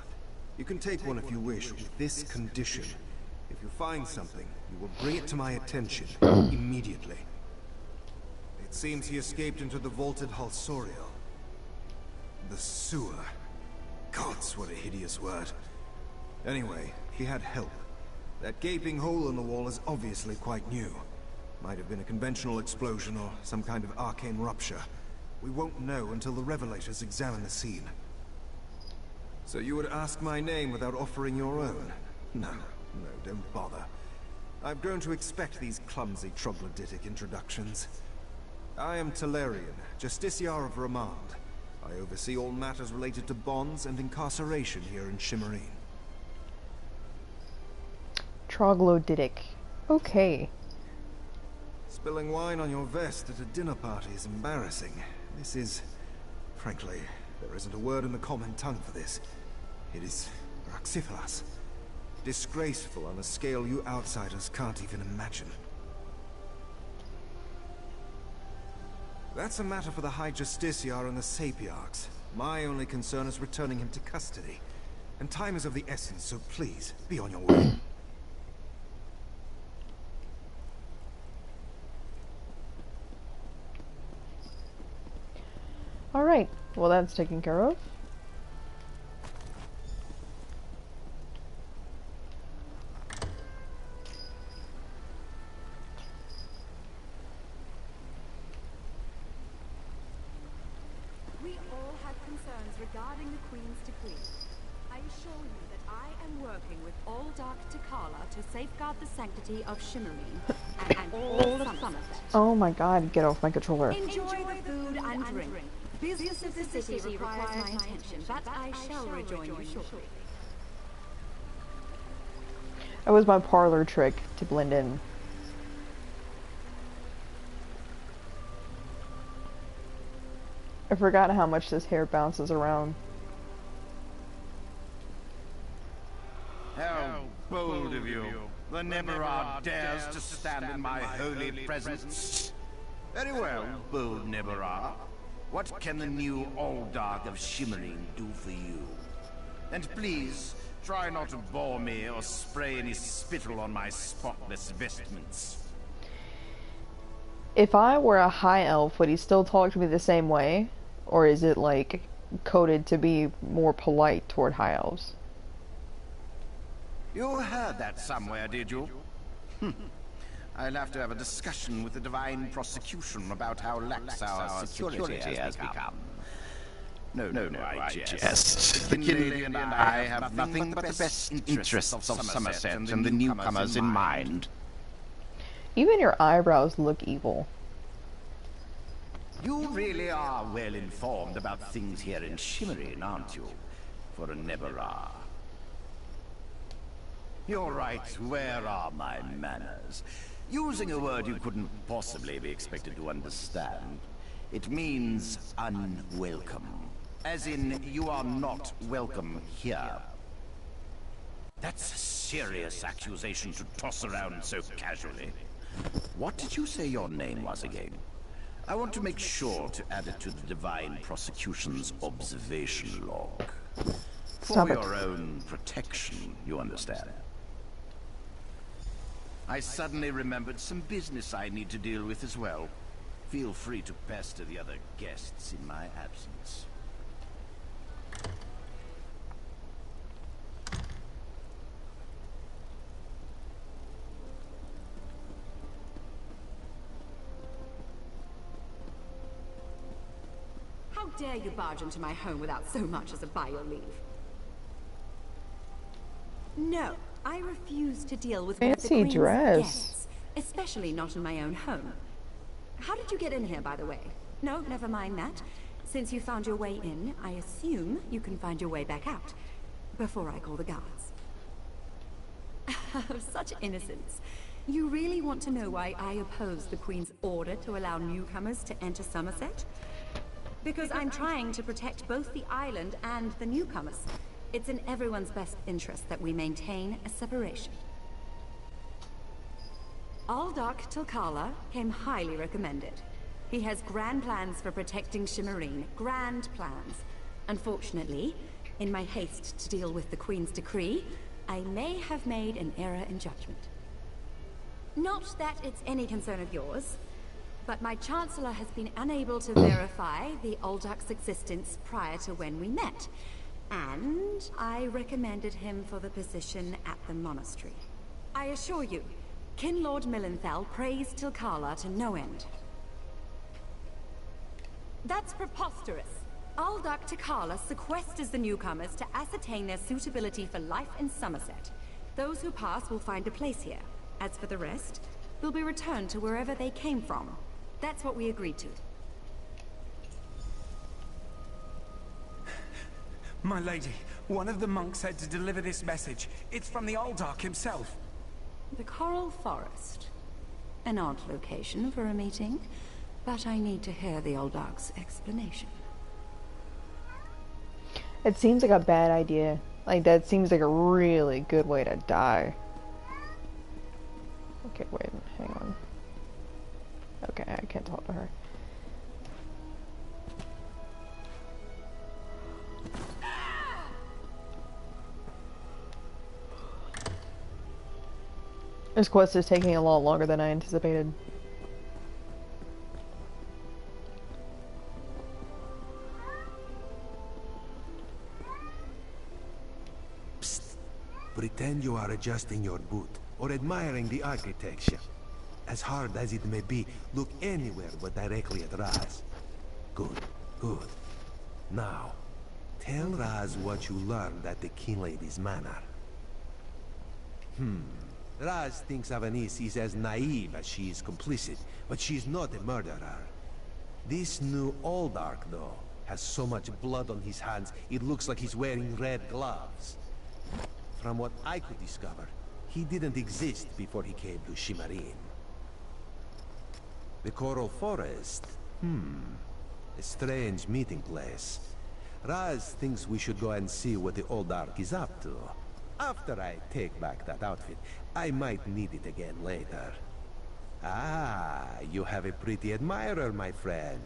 H: You can take one if you wish, with this condition. If you find something, you will bring it to my attention, immediately. It seems he escaped into the vaulted Halsoriel. The sewer. Gods, what a hideous word. Anyway, he had help. That gaping hole in the wall is obviously quite new. Might have been a conventional explosion or some kind of arcane rupture. We won't know until the Revelators examine the scene. So you would ask my name without offering your own? No, don't bother. I've grown to expect these clumsy troglodytic introductions. I am Talarian, Justiciar of Remand. I oversee all matters related to bonds and incarceration here in Shimmerine.
A: Troglodytic. Okay.
H: Spilling wine on your vest at a dinner party is embarrassing. This is... frankly, there isn't a word in the common tongue for this. It is... raxiferous. Disgraceful on a scale you outsiders can't even imagine. That's a matter for the High Justiciar and the Sapiarchs. My only concern is returning him to custody. And time is of the essence, so please, be on your way.
A: Alright, well that's taken care of.
R: We all had concerns regarding the Queen's decree. I assure you that I am working with all Dark Takala to safeguard the sanctity of Shimmerine and all of Somerset.
A: Oh my god, get off my controller.
R: Enjoy the food and drink. Business of the city requires my attention, but I shall rejoin you shortly.
A: That was my parlor trick to blend in. I forgot how much this hair bounces around.
S: How bold of you! The Neberard dares to stand in my holy presence. Very well, bold Neberard. What can the new Alldark of Shimmerine do for you? And please, try not to bore me or spray any spittle on my spotless vestments.
A: If I were a high elf, would he still talk to me the same way? Or is it, like, coded to be more polite toward high elves?
S: You heard that somewhere, did you? I'll have to have a discussion with the Divine Prosecution about how lax our security has become. No, I jest. The Kin Lady and I have nothing but the best interests of Somerset and the newcomers in mind.
A: Even your eyebrows look evil.
S: You really are well informed about things here in Shimmerin, aren't you? For a Neverah. You're right, where are my manners? Using a word you couldn't possibly be expected to understand. It means unwelcome. As in, you are not welcome here. That's a serious accusation to toss around so casually. What did you say your name was again? I want to make sure to add it to the Divine Prosecution's observation log. For your own protection, you understand. I suddenly remembered some business I need to deal with as well. Feel free to pester the other guests in my absence.
R: How dare you barge into my home without so much as a by your leave? No, I refuse to deal with one of the Queen's guests, especially not in my own home. How did you get in here, by the way? No, never mind that. Since you found your way in, I assume you can find your way back out, before I call the guards. Such innocence. You really want to know why I oppose the Queen's order to allow newcomers to enter Somerset? Because I'm trying to protect both the island and the newcomers. It's in everyone's best interest that we maintain a separation. Aldark Tilkala came highly recommended. He has grand plans for protecting Shimmerin. Grand plans. Unfortunately, in my haste to deal with the Queen's decree, I may have made an error in judgment. Not that it's any concern of yours, but my Chancellor has been unable to verify the Aldark's existence prior to when we met, and I recommended him for the position at the monastery. I assure you, Kin Lord Millenthal praised Tilkala to no end. That's preposterous. Aldark Tilkala sequesters the newcomers to ascertain their suitability for life in Somerset. Those who pass will find a place here. As for the rest, they'll be returned to wherever they came from. That's what we agreed to.
Q: My lady, one of the monks said to deliver this message. It's from the Aldark himself.
R: The Coral Forest. An odd location for a meeting, but I need to hear the Aldark's explanation.
A: It seems like a bad idea. Like, that seems like a really good way to die. Okay, wait, hang on. Okay, I can't talk to her. This quest is taking a lot longer than I anticipated.
H: Psst. Pretend you are adjusting your boot or admiring the architecture. As hard as it may be, look anywhere but directly at Raz. Good, good. Now, tell Raz what you learned at the Kin Lady's manor. Raz thinks Avanis is as naive as she is complicit, but she's not a murderer. This new Aldark, though, has so much blood on his hands, it looks like he's wearing red gloves. From what I could discover, he didn't exist before he came to Shimmerin. The Coral Forest? A strange meeting place. Raz thinks we should go and see what the Aldark is up to. After I take back that outfit, I might need it again later. Ah, you have a pretty admirer, my friend.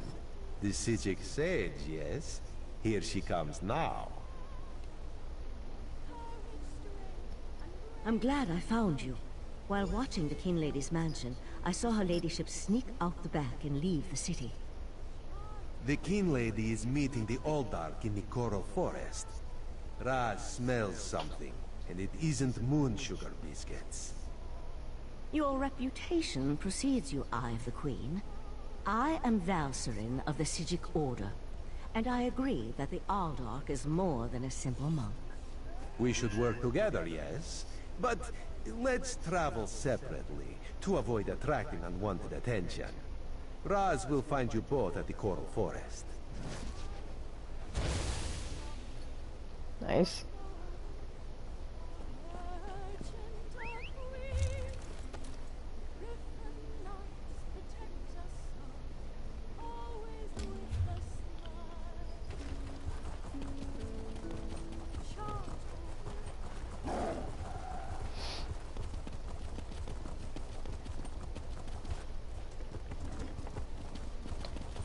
H: The Sijic Sage, yes? Here she comes now.
O: I'm glad I found you. While watching the Kin Lady's mansion, I saw her ladyship sneak out the back and leave the city.
H: The Kin Lady is meeting the Aldark in the Coral Forest. Raz smells something, and it isn't moon sugar biscuits.
O: Your reputation precedes you, Eye of the Queen. I am Valcerin of the Sijic Order, And I agree that the Aldark is more than a simple monk.
H: We should work together, yes? But let's travel separately, to avoid attracting unwanted attention. Raz will find you both at the Coral Forest.
A: Nice.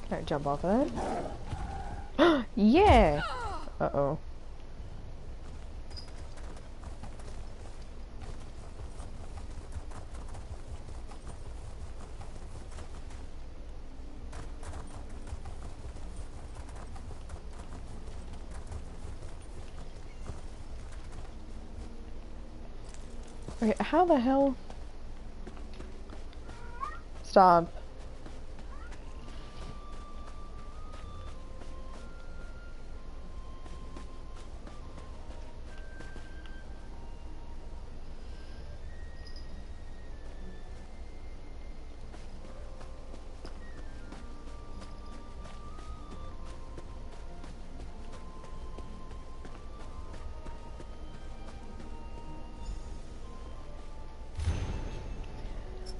A: Can I jump off of that? Yeah! Uh-oh. Okay, how the hell? Stop.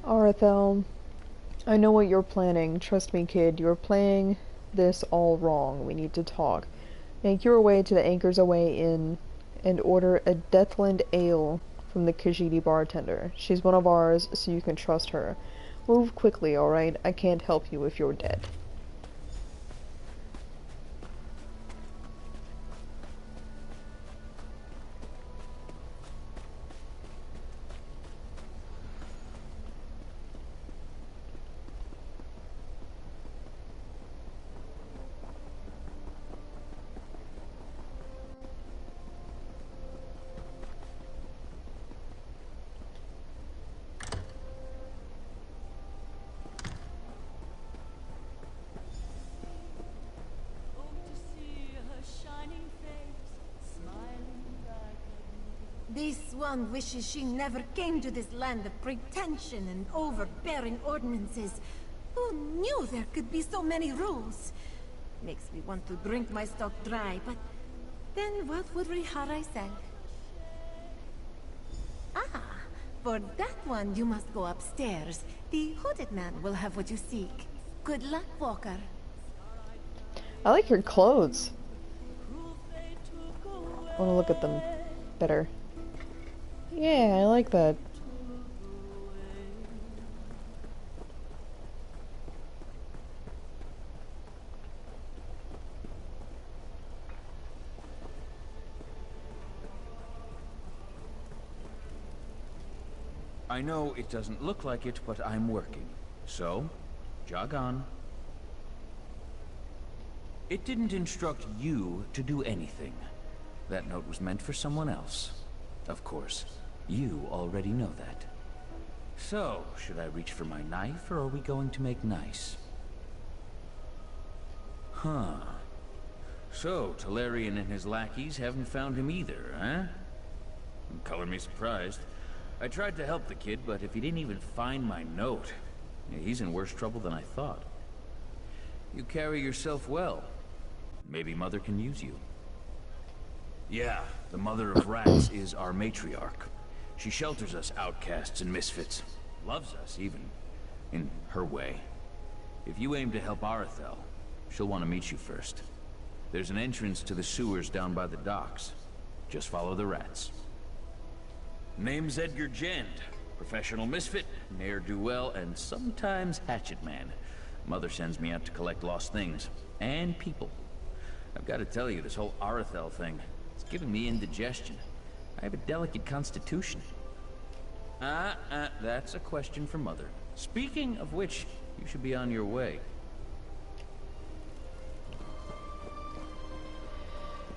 A: Arthel, I know what you're planning. Trust me, kid. You're playing this all wrong. We need to talk. Make your way to the Anchors Away Inn and order a Deathland Ale from the Khajiit bartender. She's one of ours, so you can trust her. Move quickly, alright? I can't help you if you're dead.
T: This one wishes she never came to this land of pretension and overbearing ordinances. Who knew there could be so many rules? Makes me want to drink my stock dry, but then what would Rihara say? Ah, for that one you must go upstairs. The hooded man will have what you seek. Good luck, Walker.
A: I like your clothes. I want to look at them better. Yeah, I like that.
U: I know it doesn't look like it, but I'm working. So, jog on. It didn't instruct you to do anything. That note was meant for someone else. Of course, you already know that. So, should I reach for my knife, or are we going to make nice? Huh. So, Talarian and his lackeys haven't found him either, huh? Color me surprised. I tried to help the kid, but if he didn't even find my note, he's in worse trouble than I thought. You carry yourself well. Maybe Mother can use you. Yeah, the Mother of Rats is our matriarch. She shelters us outcasts and misfits. Loves us, even. In her way. If you aim to help Arethel, she'll want to meet you first. There's an entrance to the sewers down by the docks. Just follow the rats. Name's Edgar Jend. Professional misfit, ne'er-do-well, and sometimes hatchet man. Mother sends me out to collect lost things. And people. I've got to tell you, this whole Arethel thing, it's giving me indigestion. I have a delicate constitution. That's a question for Mother. Speaking of which, you should be on your way.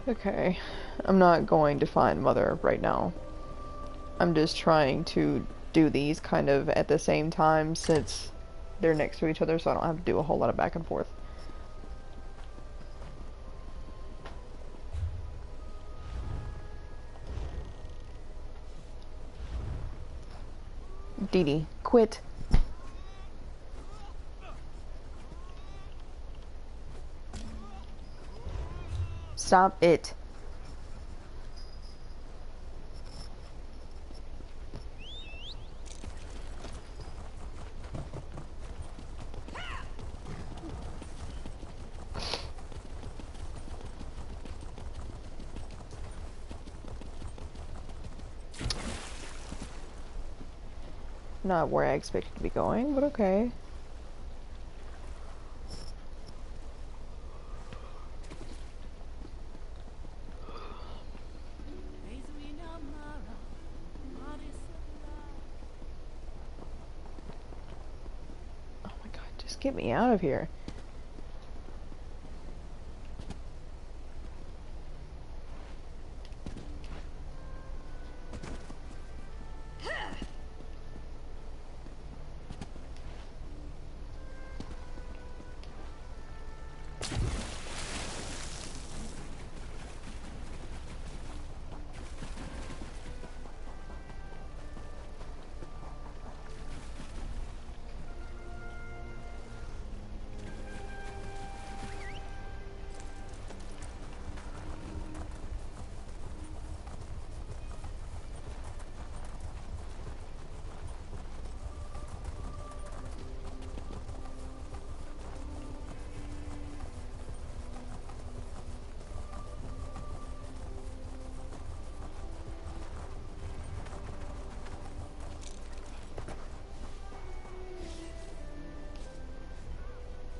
A: Okay, I'm not going to find Mother right now. I'm just trying to do these kind of at the same time since they're next to each other, so I don't have to do a whole lot of back and forth. Dee Dee, quit. Stop it. Not where I expected to be going, but okay. Oh my god, just get me out of here.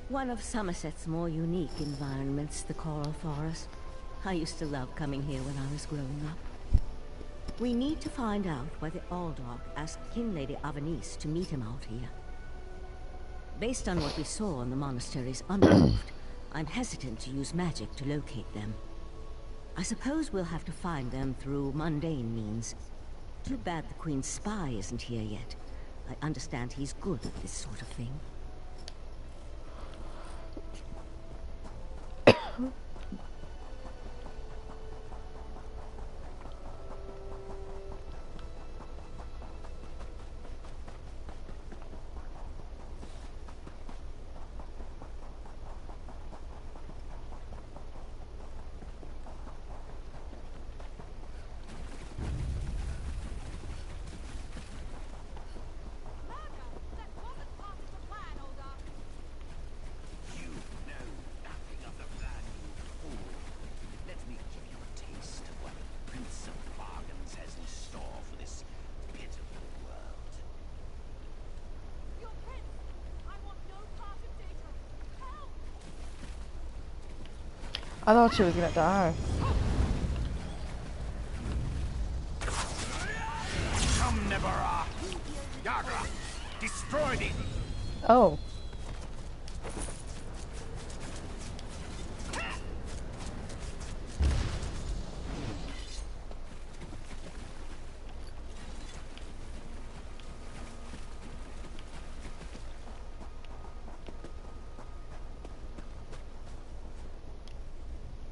O: One of Somerset's more unique environments, the Coral Forest. I used to love coming here when I was growing up. We need to find out why the Aldark asked King Lady Avanice to meet him out here. Based on what we saw on the monastery's undercroft, I'm hesitant to use magic to locate them. I suppose we'll have to find them through mundane means. Too bad the Queen's spy isn't here yet. I understand he's good at this sort of thing.
A: I thought she was gonna die.
S: Come, Nebara! Yagra! Destroy thee!
A: Oh.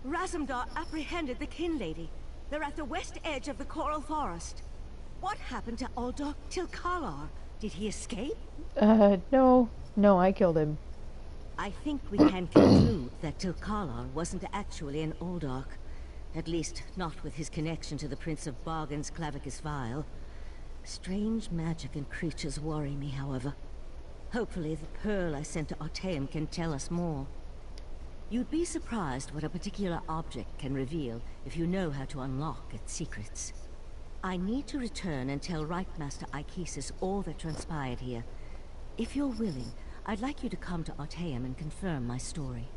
O: Razumdar apprehended the Kin Lady. They're at the west edge of the Coral Forest. What happened to Aldark Tilkalar? Did he escape?
A: No. No, I killed him.
O: I think we can conclude that Tilkalar wasn't actually an Aldark. At least, not with his connection to the Prince of Bargain's Clavicus Vial. Strange magic and creatures worry me, however. Hopefully the pearl I sent to Artaeum can tell us more. You'd be surprised what a particular object can reveal if you know how to unlock its secrets. I need to return and tell Right Master Ikesis all that transpired here. If you're willing, I'd like you to come to Artaeum and confirm my story.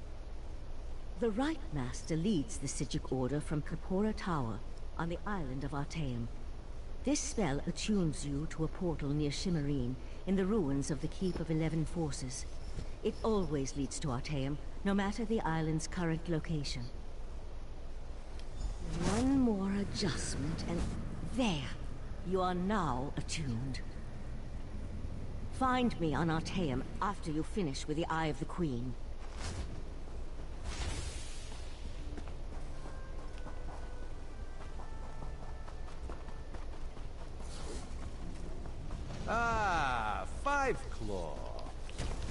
O: The Right Master leads the Sigic Order from Kapora Tower on the island of Artaeum. This spell attunes you to a portal near Shimmerine in the ruins of the Keep of 11 Forces. It always leads to Artaeum, no matter the island's current location. One more adjustment and there! You are now attuned. Find me on Artaeum after you finish with the Eye of the Queen.
H: Ah,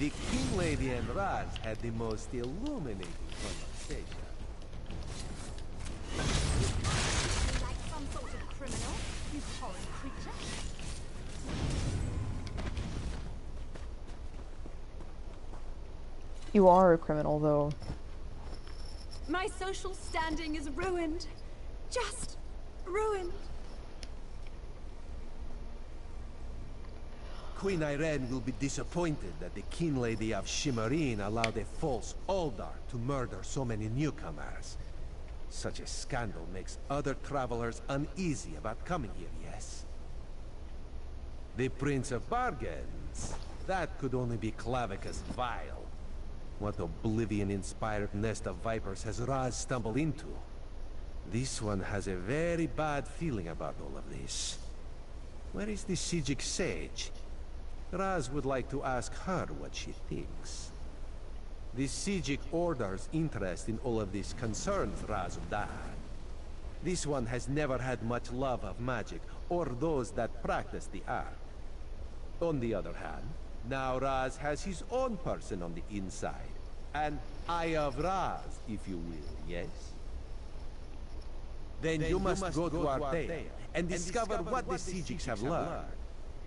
H: The King Lady and Raz had the most illuminating conversation.
R: Like some sort of criminal, you horrid creature.
A: You are a criminal, though.
R: My social standing is ruined. Just ruined.
H: Queen Irene will be disappointed that the King Lady of Shimmerine allowed a false Aldar to murder so many newcomers. Such a scandal makes other travelers uneasy about coming here, yes? The Prince of Bargains. That could only be Clavicus Vile. What oblivion-inspired nest of vipers has Raz stumbled into? This one has a very bad feeling about all of this. Where is the Sijic Sage? Raz would like to ask her what she thinks. The Sijic Order's interest in all of this concerns Raz Uddar. This one has never had much love of magic, or those that practice the art. On the other hand, now Raz has his own person on the inside. An Eye of Raz, if you will, yes? Then you must go to Ardea and discover what the Sijics have learned.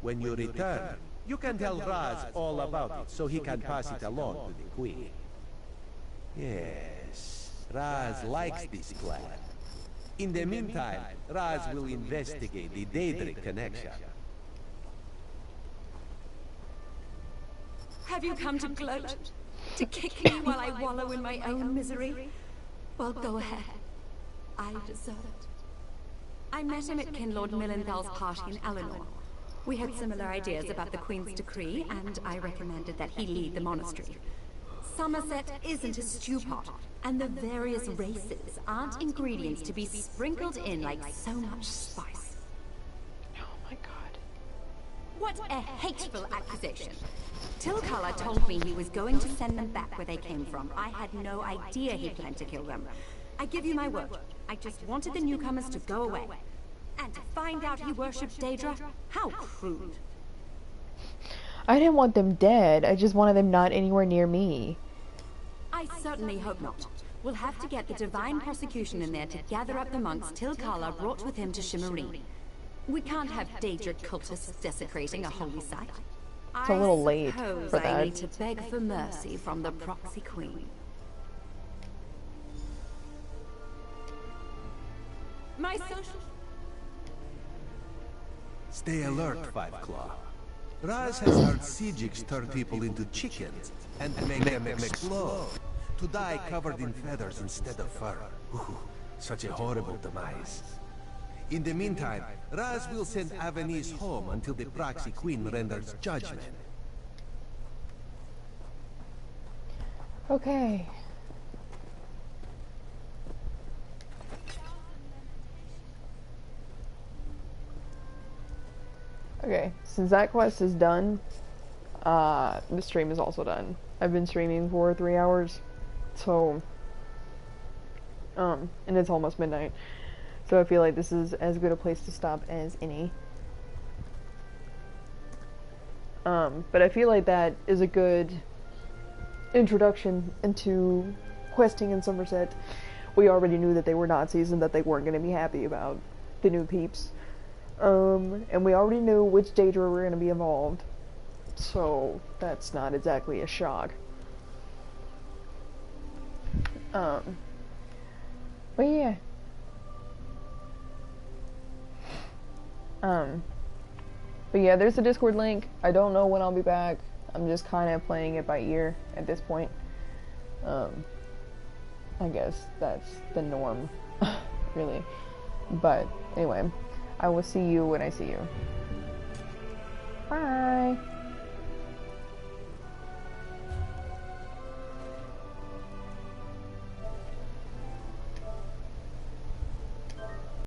H: When you return, you can tell Raz all about it, so he can pass it along to the Queen. Yes, Raz likes this plan. In the meantime, Raz will investigate the Daedric connection.
R: Have you come to gloat? To kick me while I wallow in my own misery? Well, go ahead. I deserve it. I met him at Kinlord Millenthal's party in Eleanor. We had similar ideas about the Queen's decree, and I recommended that he lead the monastery. Somerset isn't a stew pot, and the various races aren't ingredients to be sprinkled in like so much spice.
A: Oh my god.
R: What a hateful accusation. Tilkala told me he was going to send them back where they came from. I had no idea he planned to kill them. I give you my word. I just wanted the newcomers to go away. And to find out he worshipped Daedra? How crude.
A: I didn't want them dead. I just wanted them not anywhere near me.
R: I certainly hope not. We'll have to get the Divine Prosecution in there to gather up the monks Tilkala brought with him to Shimmerine. We can't have Daedric cultists desecrating a holy site.
A: It's a little late for that.
R: I need to beg for mercy from the proxy queen. My social...
H: Stay alert, Five Claw. Raz has heard Sijics turn people into chickens and make them explode, to die covered in feathers instead of fur. Ooh, such a horrible demise. In the meantime, Raz will send Avenice home until the proxy queen renders judgment.
A: Okay. Okay, since that quest is done, the stream is also done. I've been streaming for 3 hours, so, and it's almost midnight, so I feel like this is as good a place to stop as any. But I feel like that is a good introduction into questing in Somerset. We already knew that they were Nazis and that they weren't going to be happy about the new peeps. And we already knew which Daedra were going to be involved, so that's not exactly a shock. But yeah. But yeah, there's a Discord link. I don't know when I'll be back. I'm just kind of playing it by ear at this point. I guess that's the norm, really. But anyway, I will see you when I see you. Bye!